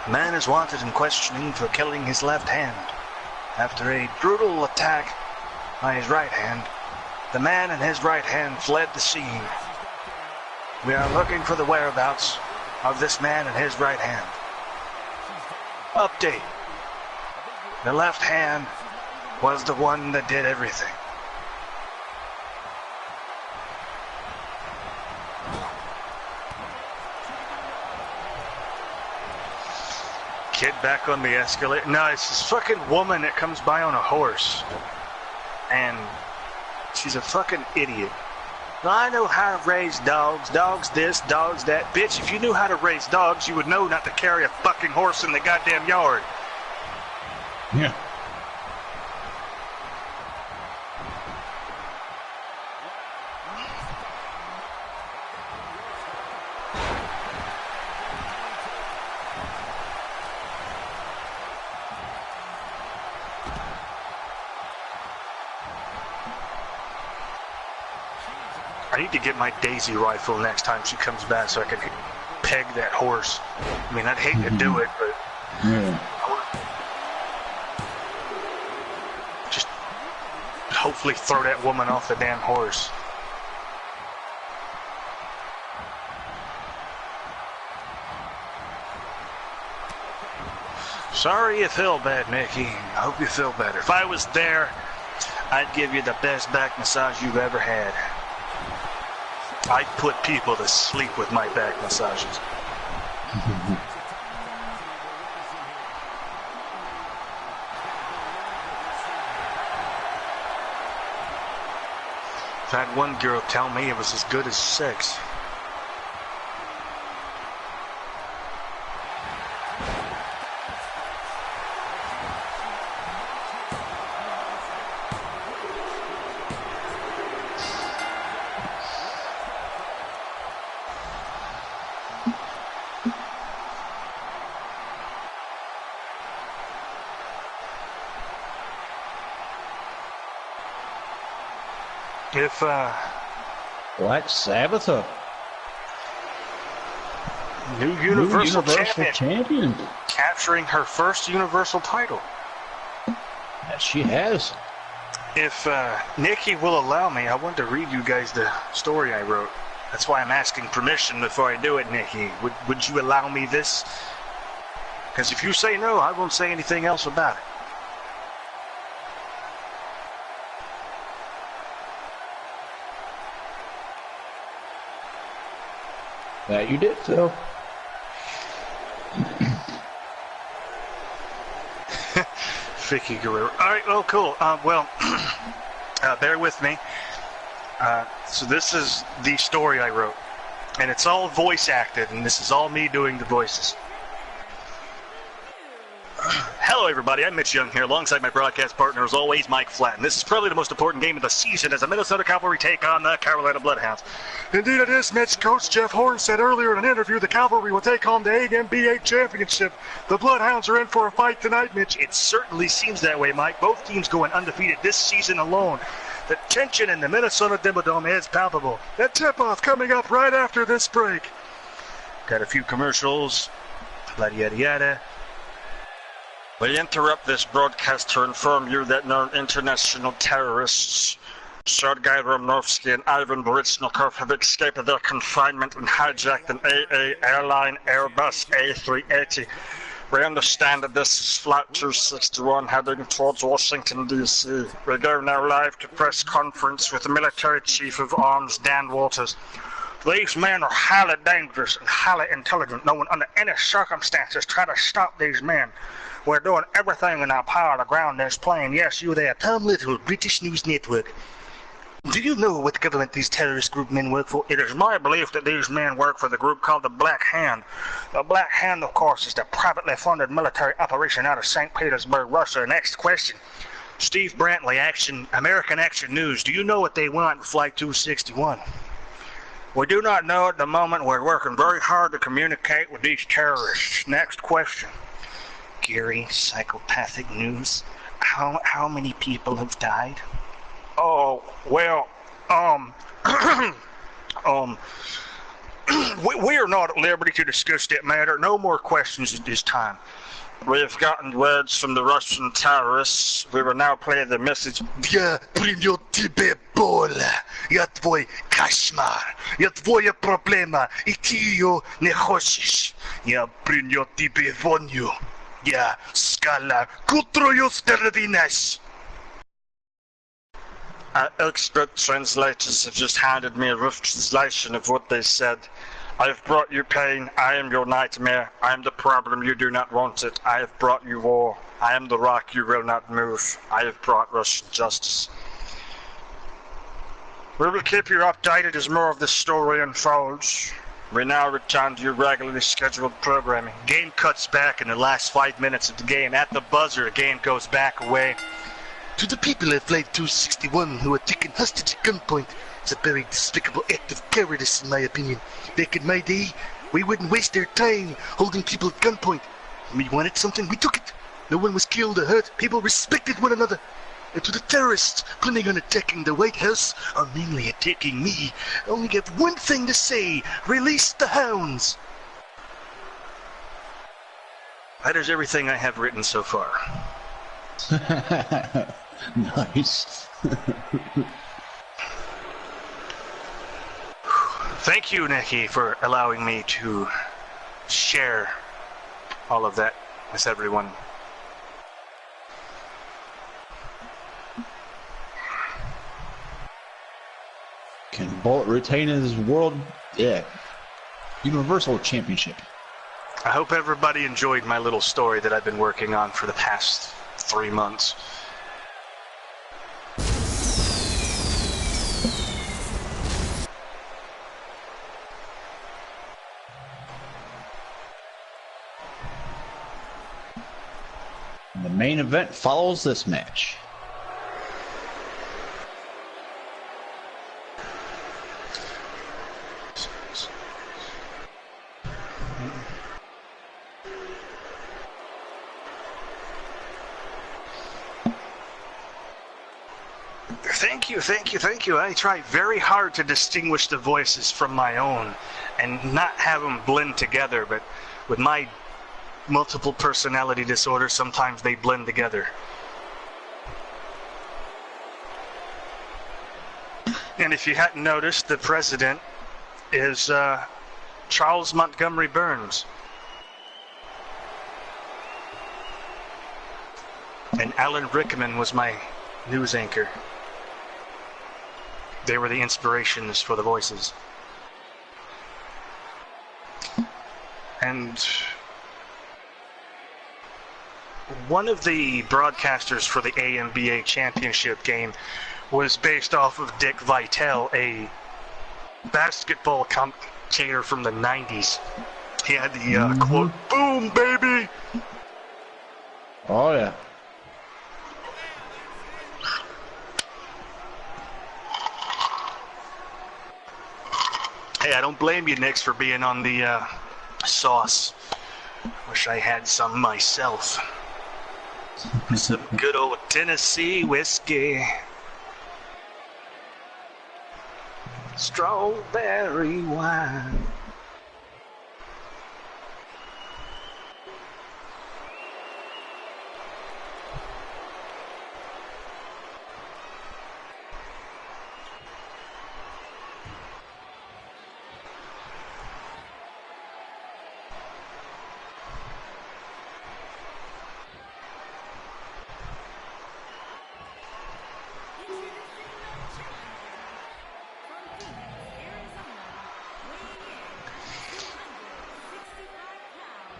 A man is wanted in questioning for killing his left hand. After a brutal attack by his right hand, the man and his right hand fled the scene. We are looking for the whereabouts of this man and his right hand. Update. The left hand was the one that did everything. Kid back on the escalator. No, it's this fucking woman that comes by on a horse. And she's a fucking idiot. I know how to raise dogs. Dogs this, dogs that. Bitch, if you knew how to raise dogs, you would know not to carry a fucking horse in the goddamn yard. Yeah. I need to get my Daisy rifle next time she comes back so I can peg that horse. I mean, I'd hate to do it, but I would just hopefully throw that woman off the damn horse. Sorry you feel bad, Nikki. I hope you feel better. If I was there, I'd give you the best back massage you've ever had. I'd put people to sleep with my back massages. I've had one girl tell me it was as good as sex. If, Black Sabbath up. New Universal Champion. Capturing her first Universal title. Yes, she has. If Nikki will allow me, I want to read you guys the story I wrote. That's why I'm asking permission before I do it, Nikki. Would you allow me this? Because if you say no, I won't say anything else about it. That you did, Phil. Vicky Guerrero. All right, well, cool. Bear with me. So this is the story I wrote. And it's all voice acted, and this is all me doing the voices. Hello, everybody. I'm Mitch Young here, alongside my broadcast partner, as always, Mike Flatton. This is probably the most important game of the season as the Minnesota Cavalry take on the Carolina Bloodhounds. Indeed it is, Mitch. Coach Jeff Horn said earlier in an interview the Cavalry will take home the AMB8 championship. The Bloodhounds are in for a fight tonight, Mitch. It certainly seems that way, Mike. Both teams going undefeated this season alone. The tension in the Minnesota Dimmadome is palpable. That tip-off coming up right after this break. Got a few commercials. Yada, yada, yada. We interrupt this broadcast to inform you that known international terrorists, Sergei Romanovsky and Ivan Borisnikov, have escaped their confinement and hijacked an AA airline Airbus A380. We understand that this is Flight 261 heading towards Washington, D.C. We go now live to press conference with the Military Chief of Arms, Dan Walters. These men are highly dangerous and highly intelligent. No one under any circumstances try to stop these men. We're doing everything in our power to ground this plane. Yes, you there. Tom Little, British News Network. Do you know what government these terrorist group men work for? It is my belief that these men work for the group called the Black Hand. The Black Hand, of course, is the privately funded military operation out of St. Petersburg, Russia. Next question. Steve Brantley, American Action News. Do you know what they want in Flight 261? We do not know at the moment. We're working very hard to communicate with these terrorists. Next question. Gary, Psychopathic News. How many people have died? Oh, well, we are not at liberty to discuss that matter. No more questions at this time. We've gotten words from the Russian terrorists. We will now play the message. Я принёс тебе боль. Я твой кошмар. Я твоя проблема. И ты её не хочешь. Я принёс тебе вонью. Я скала, которую стервинешь. Our expert translators have just handed me a rough translation of what they said. I have brought you pain. I am your nightmare. I am the problem. You do not want it. I have brought you war. I am the rock you will not move. I have brought Russian justice. We will keep you updated as more of this story unfolds. We now return to your regularly scheduled programming. Game cuts back in the last 5 minutes of the game. At the buzzer, the game goes back away. To the people at Flight 261 who are taken hostage at gunpoint, it's a very despicable act of cowardice in my opinion. Back in my day, we wouldn't waste our time holding people at gunpoint. When we wanted something, we took it. No one was killed or hurt. People respected one another. and to the terrorists planning on attacking the White House or mainly attacking me, I only have one thing to say: release the hounds! That is everything I have written so far. Nice. Thank you, Nikki, for allowing me to share all of that with everyone. Can Bullet retain his world, Universal Championship? I hope everybody enjoyed my little story that I've been working on for the past 3 months. The main event follows this match. Thank you. I try very hard to distinguish the voices from my own and not have them blend together, but with my multiple personality disorder, sometimes they blend together. And if you hadn't noticed, the president is Charles Montgomery Burns. And Alan Rickman was my news anchor. They were the inspirations for the voices. And one of the broadcasters for the AMBA championship game was based off of Dick Vitale, a basketball commentator from the 90s. He had the quote, "Boom, baby!" Oh, yeah. Hey, I don't blame you, Nix, for being on the sauce. Wish I had some myself. Some good old Tennessee whiskey. Strawberry wine.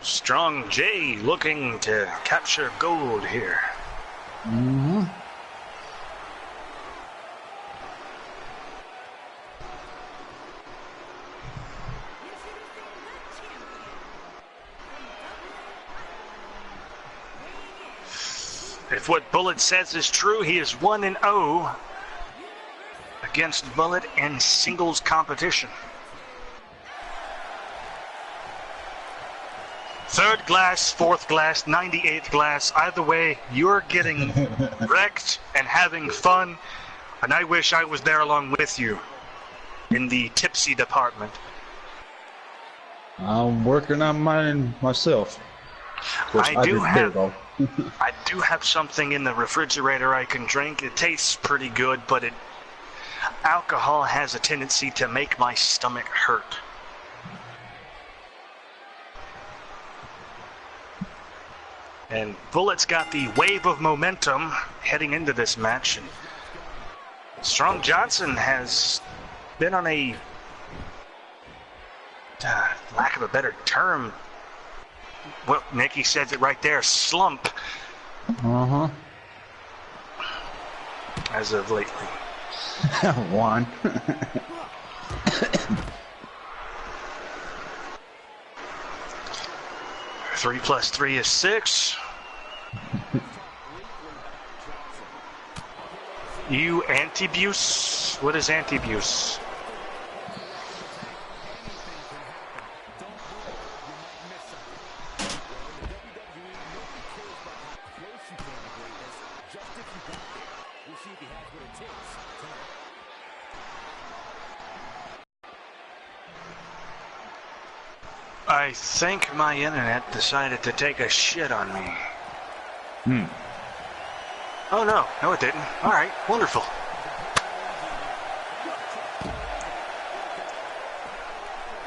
Strong J looking to capture gold here. Mm-hmm. If what Bullet says is true, he is 1-0 against Bullet in singles competition. Third glass, fourth glass, 98th glass. Either way, you're getting wrecked and having fun. And I wish I was there along with you in the tipsy department. I'm working on mine myself. I do have something in the refrigerator I can drink. It tastes pretty good, but alcohol has a tendency to make my stomach hurt. And Bullet's got the wave of momentum heading into this match. And Strong Johnson has been on a, lack of a better term, well, Nikki says it right there, slump. Uh-huh. As of lately. One. 3 + 3 is 6. You antibuse? What is antibuse? I think my internet decided to take a shit on me. Oh no, no it didn't. Alright, wonderful.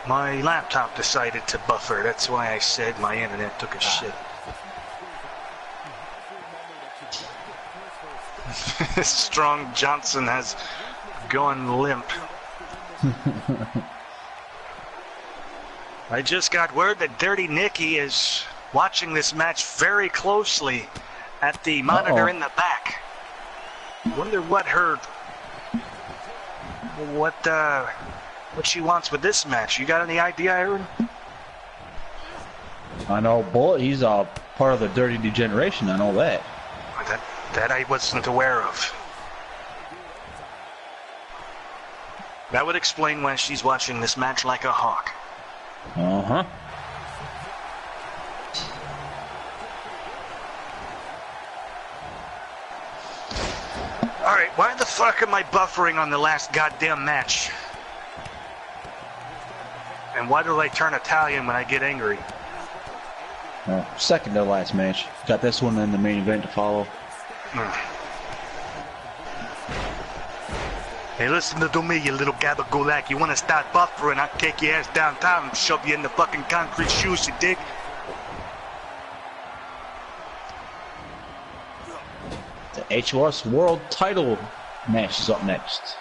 My laptop decided to buffer, that's why I said my internet took a shit. Strong Johnson has gone limp. I just got word that Dirty Nikki is watching this match very closely at the monitor in the back. Wonder what she wants with this match. You got any idea, Aaron? I know Bullet, he's a part of the Dirty Degeneration, I know that. That I wasn't aware of. That would explain why she's watching this match like a hawk. Uh-huh. Alright, why the fuck am I buffering on the last goddamn match? And why do I turn Italian when I get angry? Well, second to last match. Got this one in the main event to follow. Hey, listen to me, you little gabagolak. You want to start buffering, I'll take your ass downtown and shove you in the fucking concrete shoes, you dig? The HOS World Title match is up next.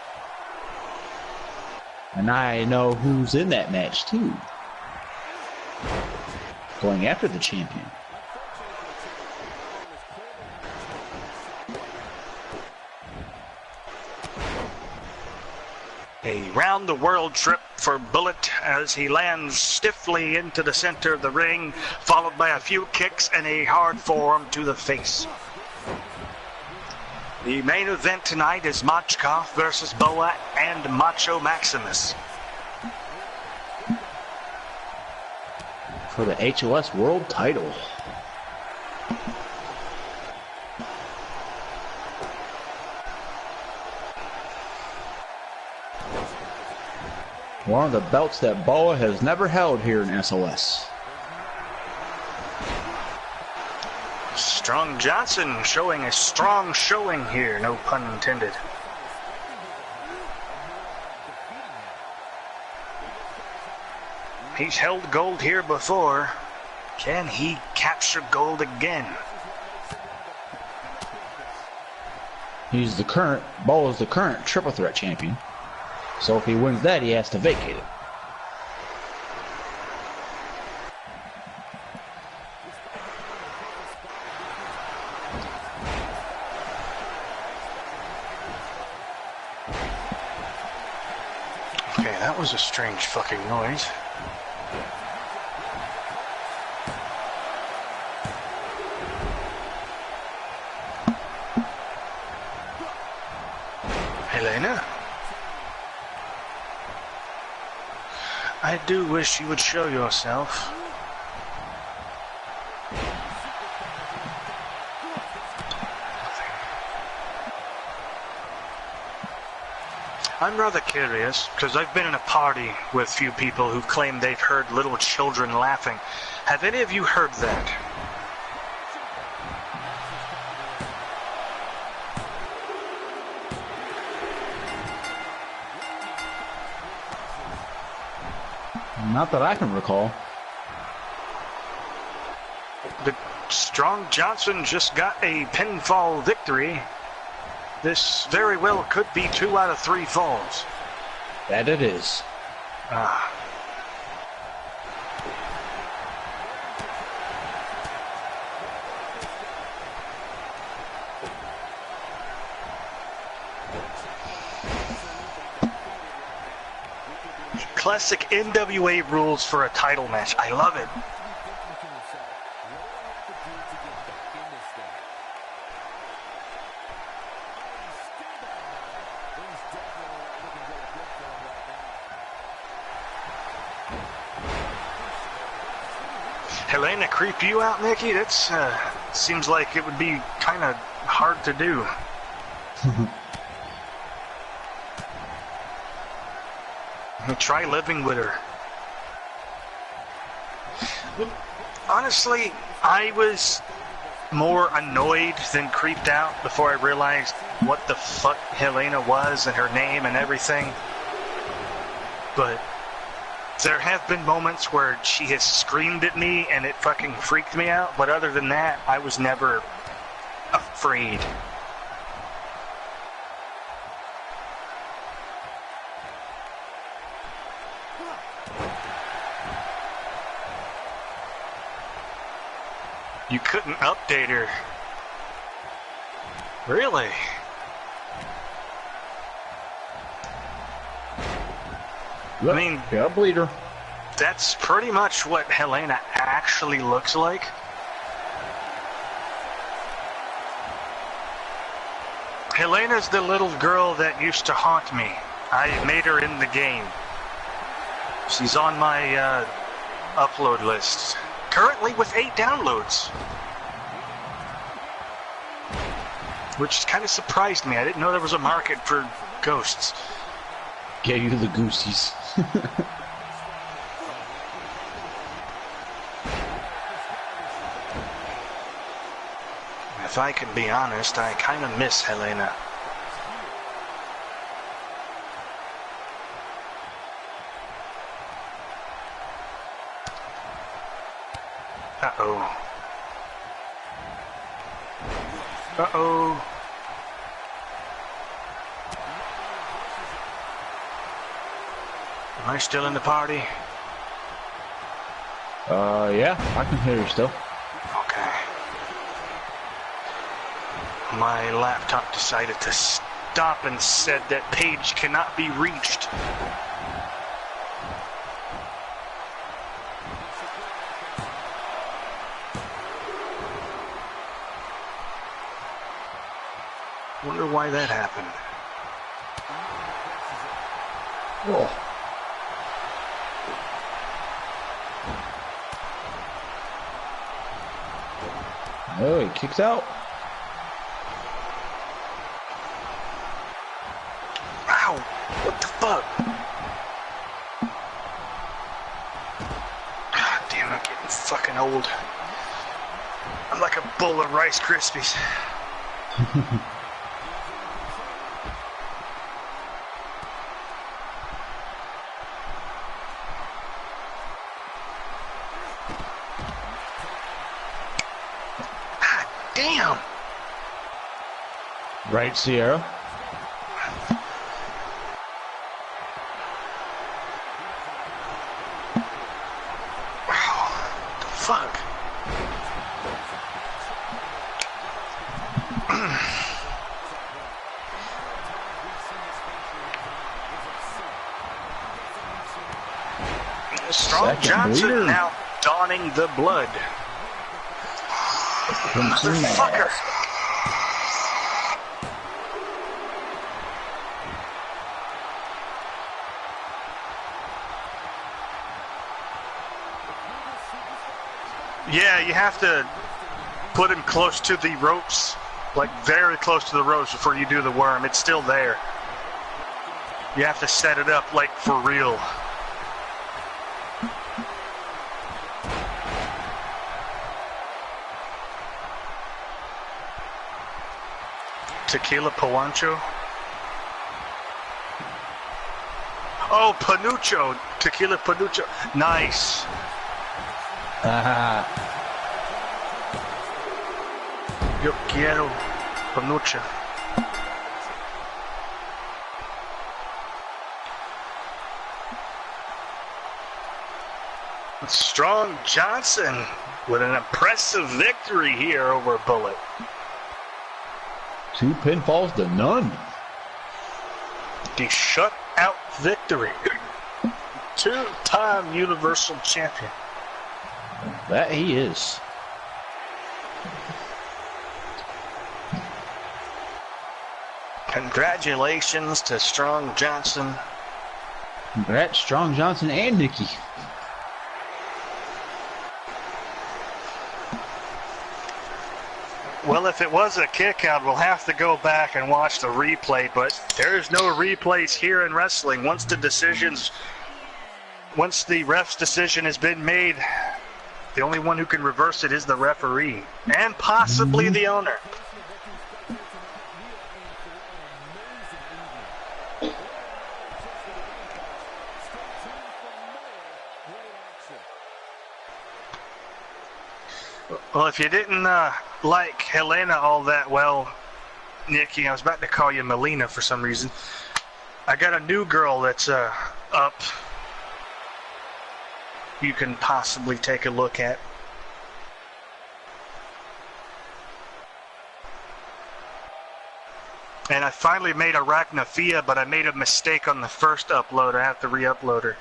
And I know who's in that match, too. Going after the champion. A round-the-world trip for Bullet as he lands stiffly into the center of the ring, followed by a few kicks and a hard forearm to the face. The main event tonight is Machkov versus Boa and Macho Maximus. For the HOS World Title. One of the belts that Boa has never held here in SOS. Strong Johnson showing a strong showing here, no pun intended. He's held gold here before. Can he capture gold again? Boa's the current triple threat champion. So if he wins that, he has to vacate it. Okay, that was a strange fucking noise. Helena? I do wish you would show yourself. I'm rather curious, because I've been in a party with few people who claim they've heard little children laughing. Have any of you heard that? Not that I can recall. The Strong Johnson just got a pinfall victory. This very well could be 2 out of 3 falls. That it is. Classic NWA rules for a title match. I love it. Helena creep you out, Nikki? That's seems like it would be kind of hard to do. Try living with her. Honestly, I was more annoyed than creeped out before I realized what the fuck Helena was and her name and everything. But there have been moments where she has screamed at me and it fucking freaked me out. But other than that, I was never afraid. You couldn't update her. Really? I mean, yeah, bleeder. That's pretty much what Helena actually looks like. Helena's the little girl that used to haunt me. I made her in the game. She's on my upload list. Currently with 8 downloads. Which kind of surprised me. I didn't know there was a market for ghosts. Get you the goosies. If I can be honest, I kind of miss Helena. Uh-oh. Uh-oh. Am I still in the party? Yeah, I can hear you still. Okay. My laptop decided to stop and said that page cannot be reached. Wonder why that happened. Oh. Oh, he kicks out. Ow! What the fuck? God damn, I'm getting fucking old. I'm like a bowl of Rice Krispies. Damn! Right, Sierra. Wow, the fuck? Strong Second Johnson bleeder. now donning the blood. Motherfucker! Yeah, you have to put him close to the ropes, like very close to the ropes before you do the worm. It's still there. You have to set it up like for real. Tequila Pawancho. Oh, Panucho. Tequila Panucho. Nice. Yo quiero Panucho. Strong Johnson with an impressive victory here over Bullet. 2 pinfalls to none. The shutout victory. 2-time Universal Champion. That he is. Congratulations to Strong Johnson. Congrats, Strong Johnson and Nikki. Well, if it was a kick out, we'll have to go back and watch the replay, but there's no replays here in wrestling. Once the ref's decision has been made, The only one who can reverse it is the referee and possibly the owner. Well, if you didn't like Helena all that well, Nikki, I was about to call you Melina for some reason. I got a new girl that's up. You can possibly take a look at. And I finally made Arachnophia, but I made a mistake on the first upload. I have to re-upload her.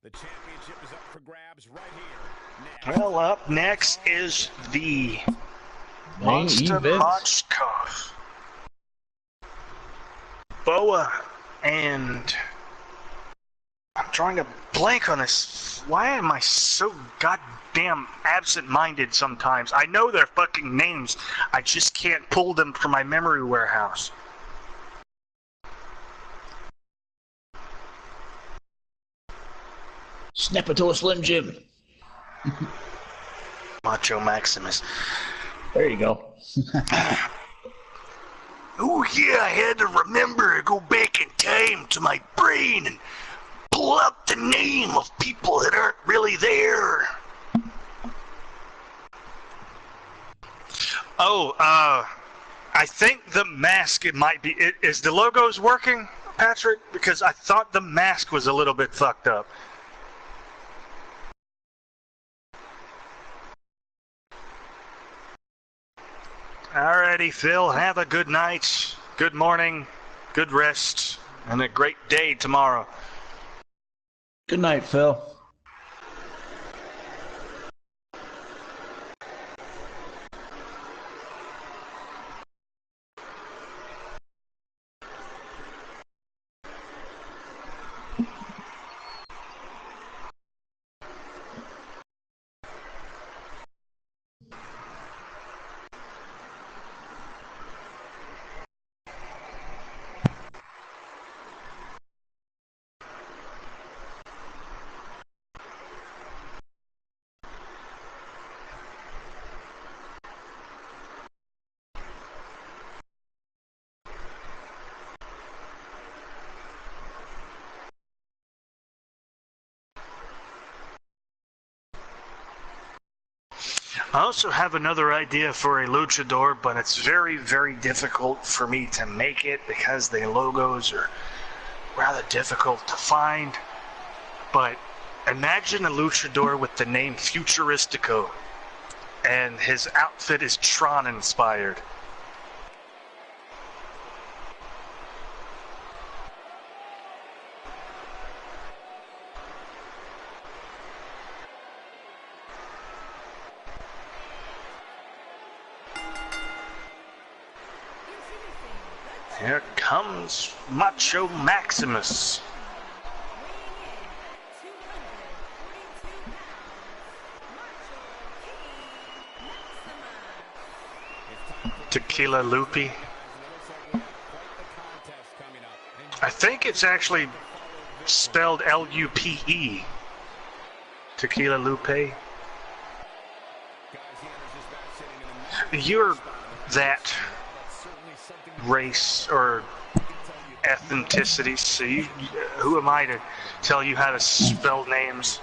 The championship is up for grabs right here. Next. Well, up next is the Monster Machkov. Boa and I'm drawing a blank on this. Why am I so goddamn absent-minded sometimes? I know their fucking names. I just can't pull them from my memory warehouse. Snap it to a Slim Jim. Macho Maximus. There you go. Oh yeah, I had to remember, go back in time to my brain and pull up the name of people that aren't really there. Oh, I think the mask, it might be, is the logos working, Patrick? Because I thought the mask was a little bit fucked up. Alrighty, Phil, have a good night, good morning, good rest, and a great day tomorrow. Good night, Phil. I also have another idea for a luchador, but it's very, very difficult for me to make it because the logos are rather difficult to find. But imagine a luchador with the name Futuristico, and his outfit is Tron inspired. Here comes Macho Maximus. Tequila Lupe. I think it's actually spelled L-U-P-E. Tequila Lupe. You're that race or ethnicity, so who am I to tell you how to spell names?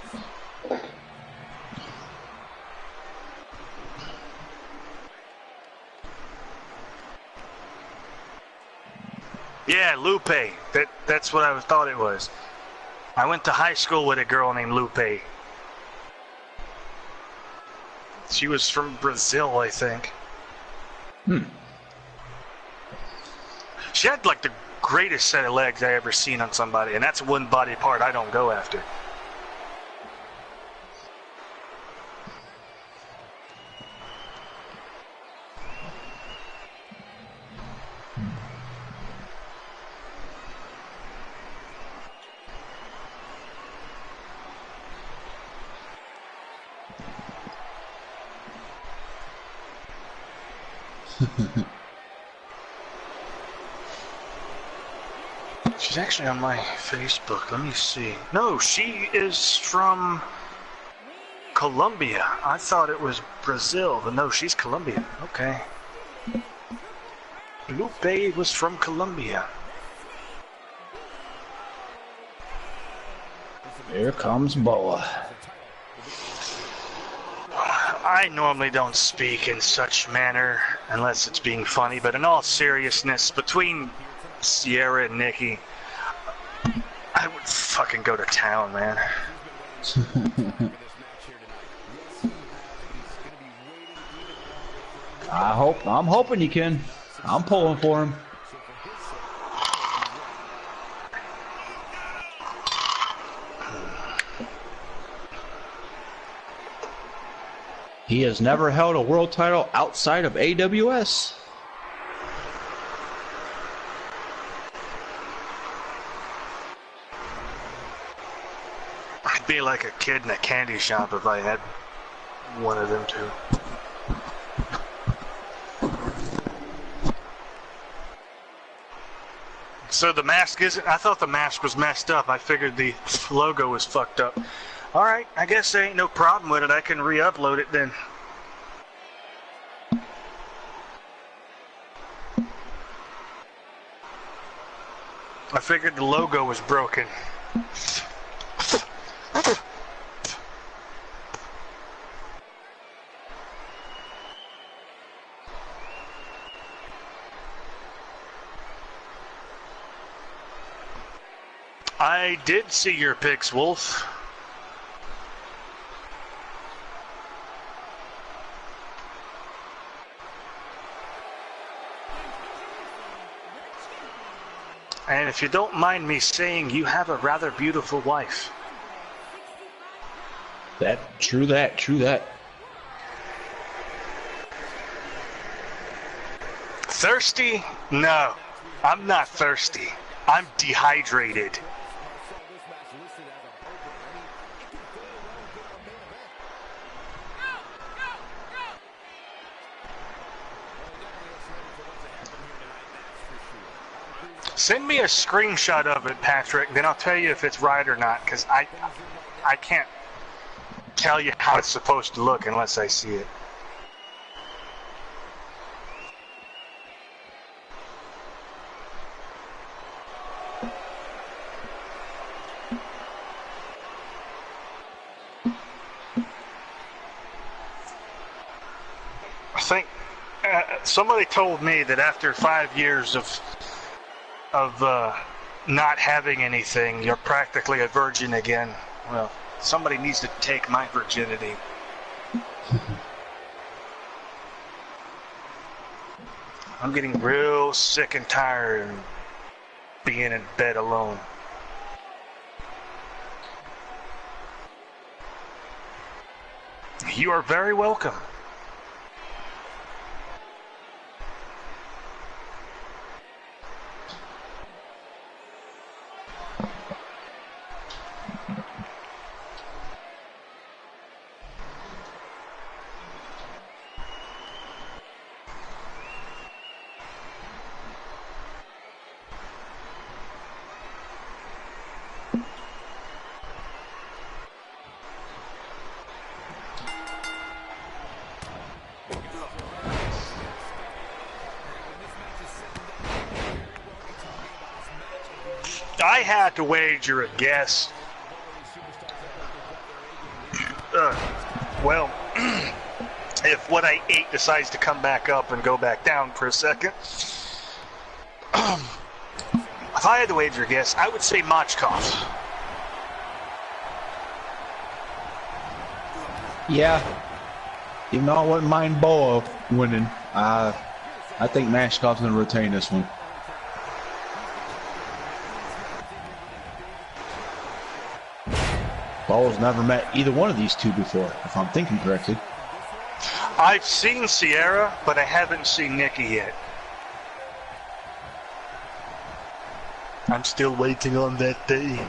Yeah, Lupe. That's what I thought it was. I went to high school with a girl named Lupe. She was from Brazil, I think. She had like the greatest set of legs I ever seen on somebody, and that's one body part I don't go after. She's actually on my Facebook. Let me see. No, she is from Colombia. I thought it was Brazil, but no, she's Colombian. Okay. Lupe was from Colombia. Here comes Boa. I normally don't speak in such manner unless it's being funny, but in all seriousness, between Sierra and Nikki, I would fucking go to town, man. I'm hoping you can. I'm pulling for him. He has never held a world title outside of AWS. I'd be like a kid in a candy shop if I had one of them too. So the mask isn't... I thought the mask was messed up. I figured the logo was fucked up. Alright, I guess there ain't no problem with it. I can re-upload it then. I figured the logo was broken. I did see your pics, Wolf. And if you don't mind me saying, you have a rather beautiful wife. True that. Thirsty? No, I'm not thirsty. I'm dehydrated. Send me a screenshot of it, Patrick, then I'll tell you if it's right or not, because I can't tell you how it's supposed to look unless I see it. I think somebody told me that after 5 years of not having anything, you're practically a virgin again. Well, somebody needs to take my virginity. I'm getting real sick and tired of being in bed alone. You are very welcome. I had to wager a guess. Well, if what I ate decides to come back up and go back down for a second, if I had to wager a guess, I would say Machkov. Yeah. Even though I wouldn't mind Boa winning, I think Mashkov's going to retain this one. Boa's never met either one of these two before, if I'm thinking correctly. I've seen Sierra, but I haven't seen Nikki yet. I'm still waiting on that day.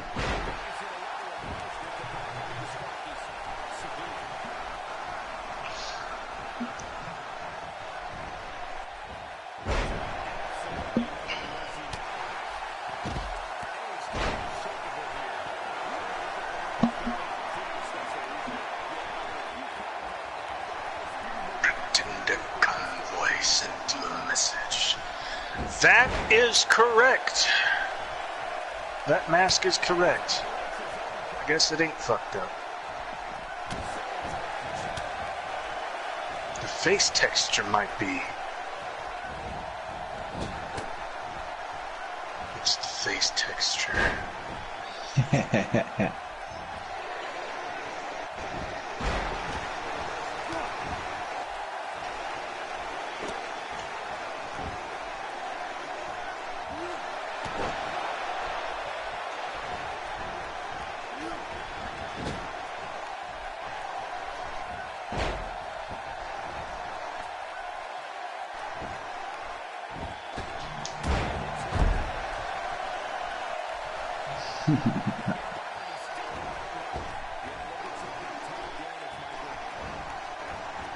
is correct. That mask is correct. I guess it ain't fucked up. The face texture might be. It's the face texture.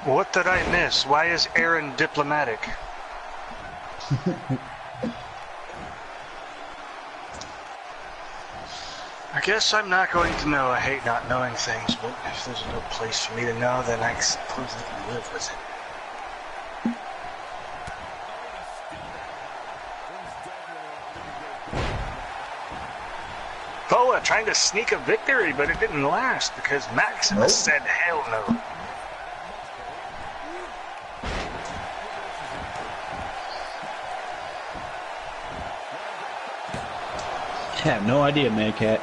What did I miss? Why is Aaron diplomatic? I guess I'm not going to know. I hate not knowing things, but if there's no place for me to know, then I suppose I can live with it. Boa trying to sneak a victory, but it didn't last because Maximus said hell no. I have no idea, Mad Cat.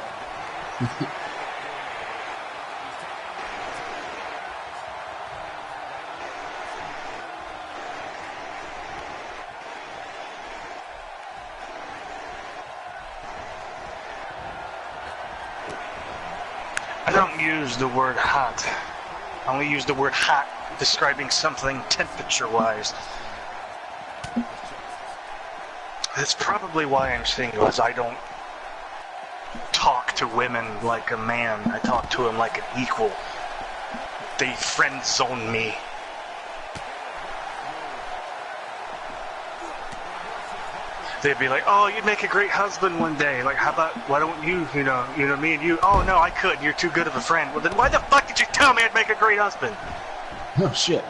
I don't use the word hot. I only use the word hot describing something temperature-wise. That's probably why I'm single, is I don't talk to women like a man. I talk to them like an equal. They friend zone me. They'd be like, "Oh, you'd make a great husband one day. Like, how about, why don't you, you know, me and you? Oh, no, I couldn't. You're too good of a friend." Well, then why the fuck did you tell me I'd make a great husband? Oh, shit.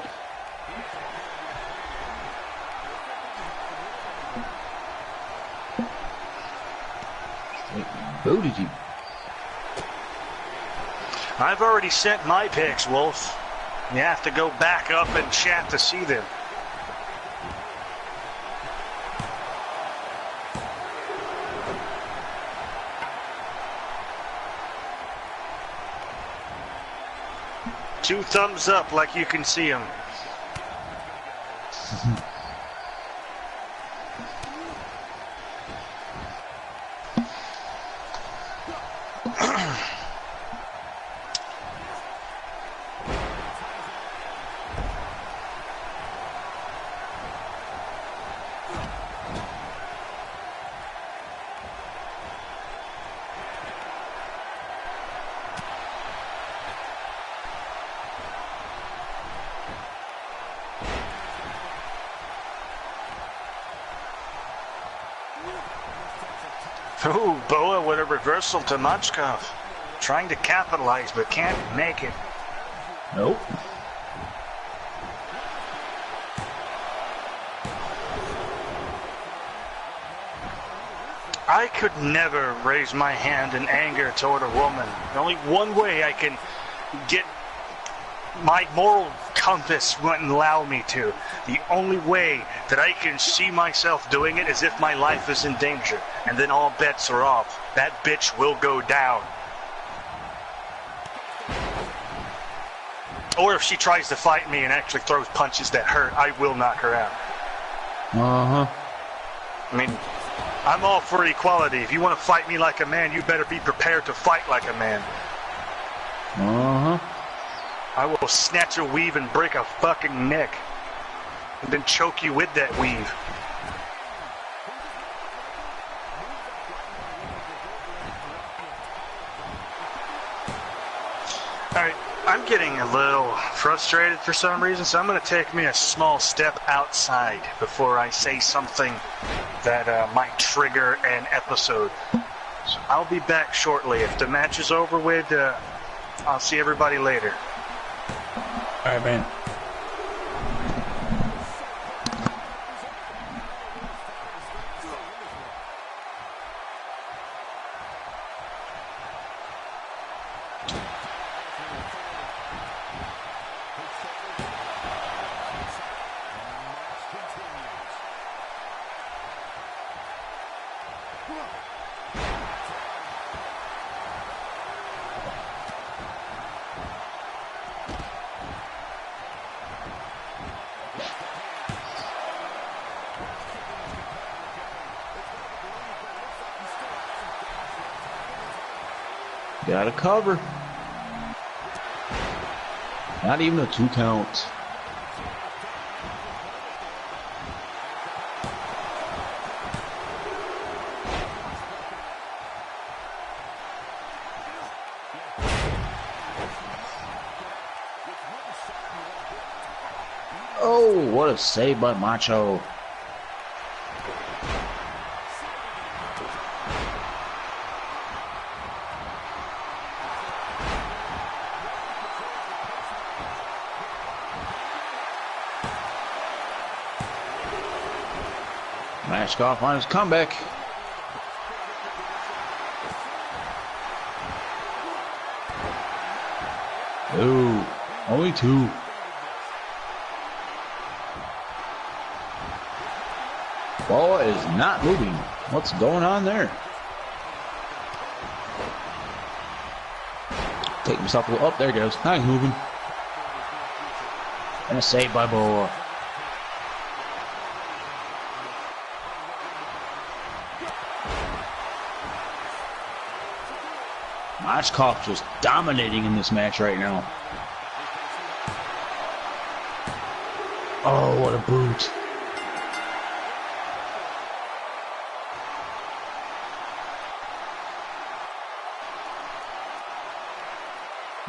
Booted you. I've already sent my pics, Wolf. You have to go back up and chat to see them. Two thumbs up like you can see them. Ooh, Boa with a reversal to Machkov. Trying to capitalize, but can't make it. Nope. I could never raise my hand in anger toward a woman. Only one way I can get my moral compass wouldn't allow me to. The only way that I can see myself doing it is if my life is in danger, and then all bets are off. That bitch will go down. Or if she tries to fight me and actually throws punches that hurt, I will knock her out. Uh-huh. I mean, I'm all for equality. If you want to fight me like a man, you better be prepared to fight like a man. Uh-huh. I will snatch a weave and break a fucking neck. And then choke you with that weave. Alright, I'm getting a little frustrated for some reason, so I'm going to take me a small step outside before I say something that might trigger an episode. So I'll be back shortly. If the match is over with, I'll see everybody later. Alright, man. Got a cover. Not even a 2 count. Oh, what a save by Macho. Mashkoff on his comeback. Ooh, only 2. Ball is not moving. What's going on there? Take himself a little up. There it goes. Now he's moving. And a save by Boa. Mashkoff just dominating in this match right now. Oh, what a boot.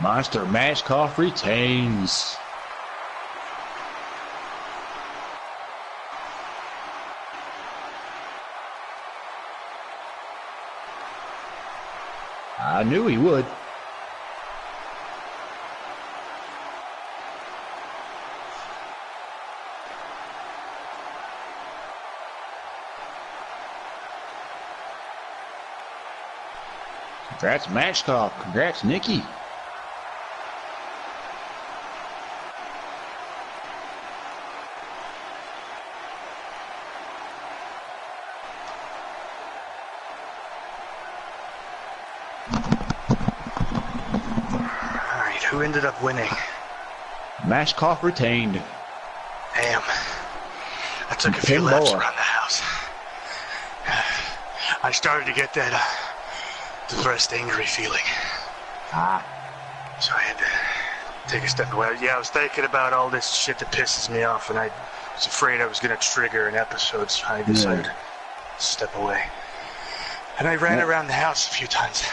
Monster Mashkoff retains. I knew he would. Congrats, Mashkoff. Congrats, Nikki. Who ended up winning? Mashkoff retained. Damn. I took a few laps around the house. I started to get that depressed, angry feeling. So I had to take a step away. Yeah, I was thinking about all this shit that pisses me off, and I was afraid I was going to trigger an episode, so I decided to step away. And I ran around the house a few times.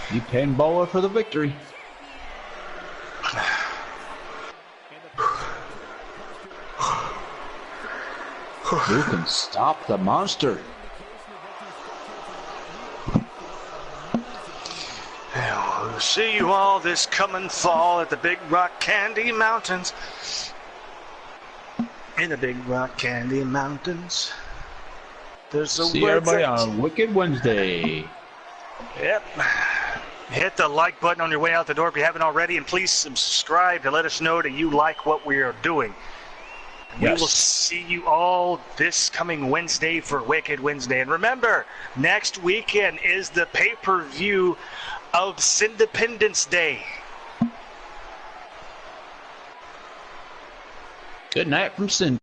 He pinned Boa for the victory. Who can stop the monster? And we'll see you all this coming fall at the Big Rock Candy Mountains. In the Big Rock Candy Mountains. There's a see everybody on Wicked Wednesday. Yep. Hit the like button on your way out the door if you haven't already, and please subscribe to let us know that you like what we are doing. We will see you all this coming Wednesday for Wicked Wednesday. And remember, next weekend is the pay-per-view of Independence Day. Good night from Sin.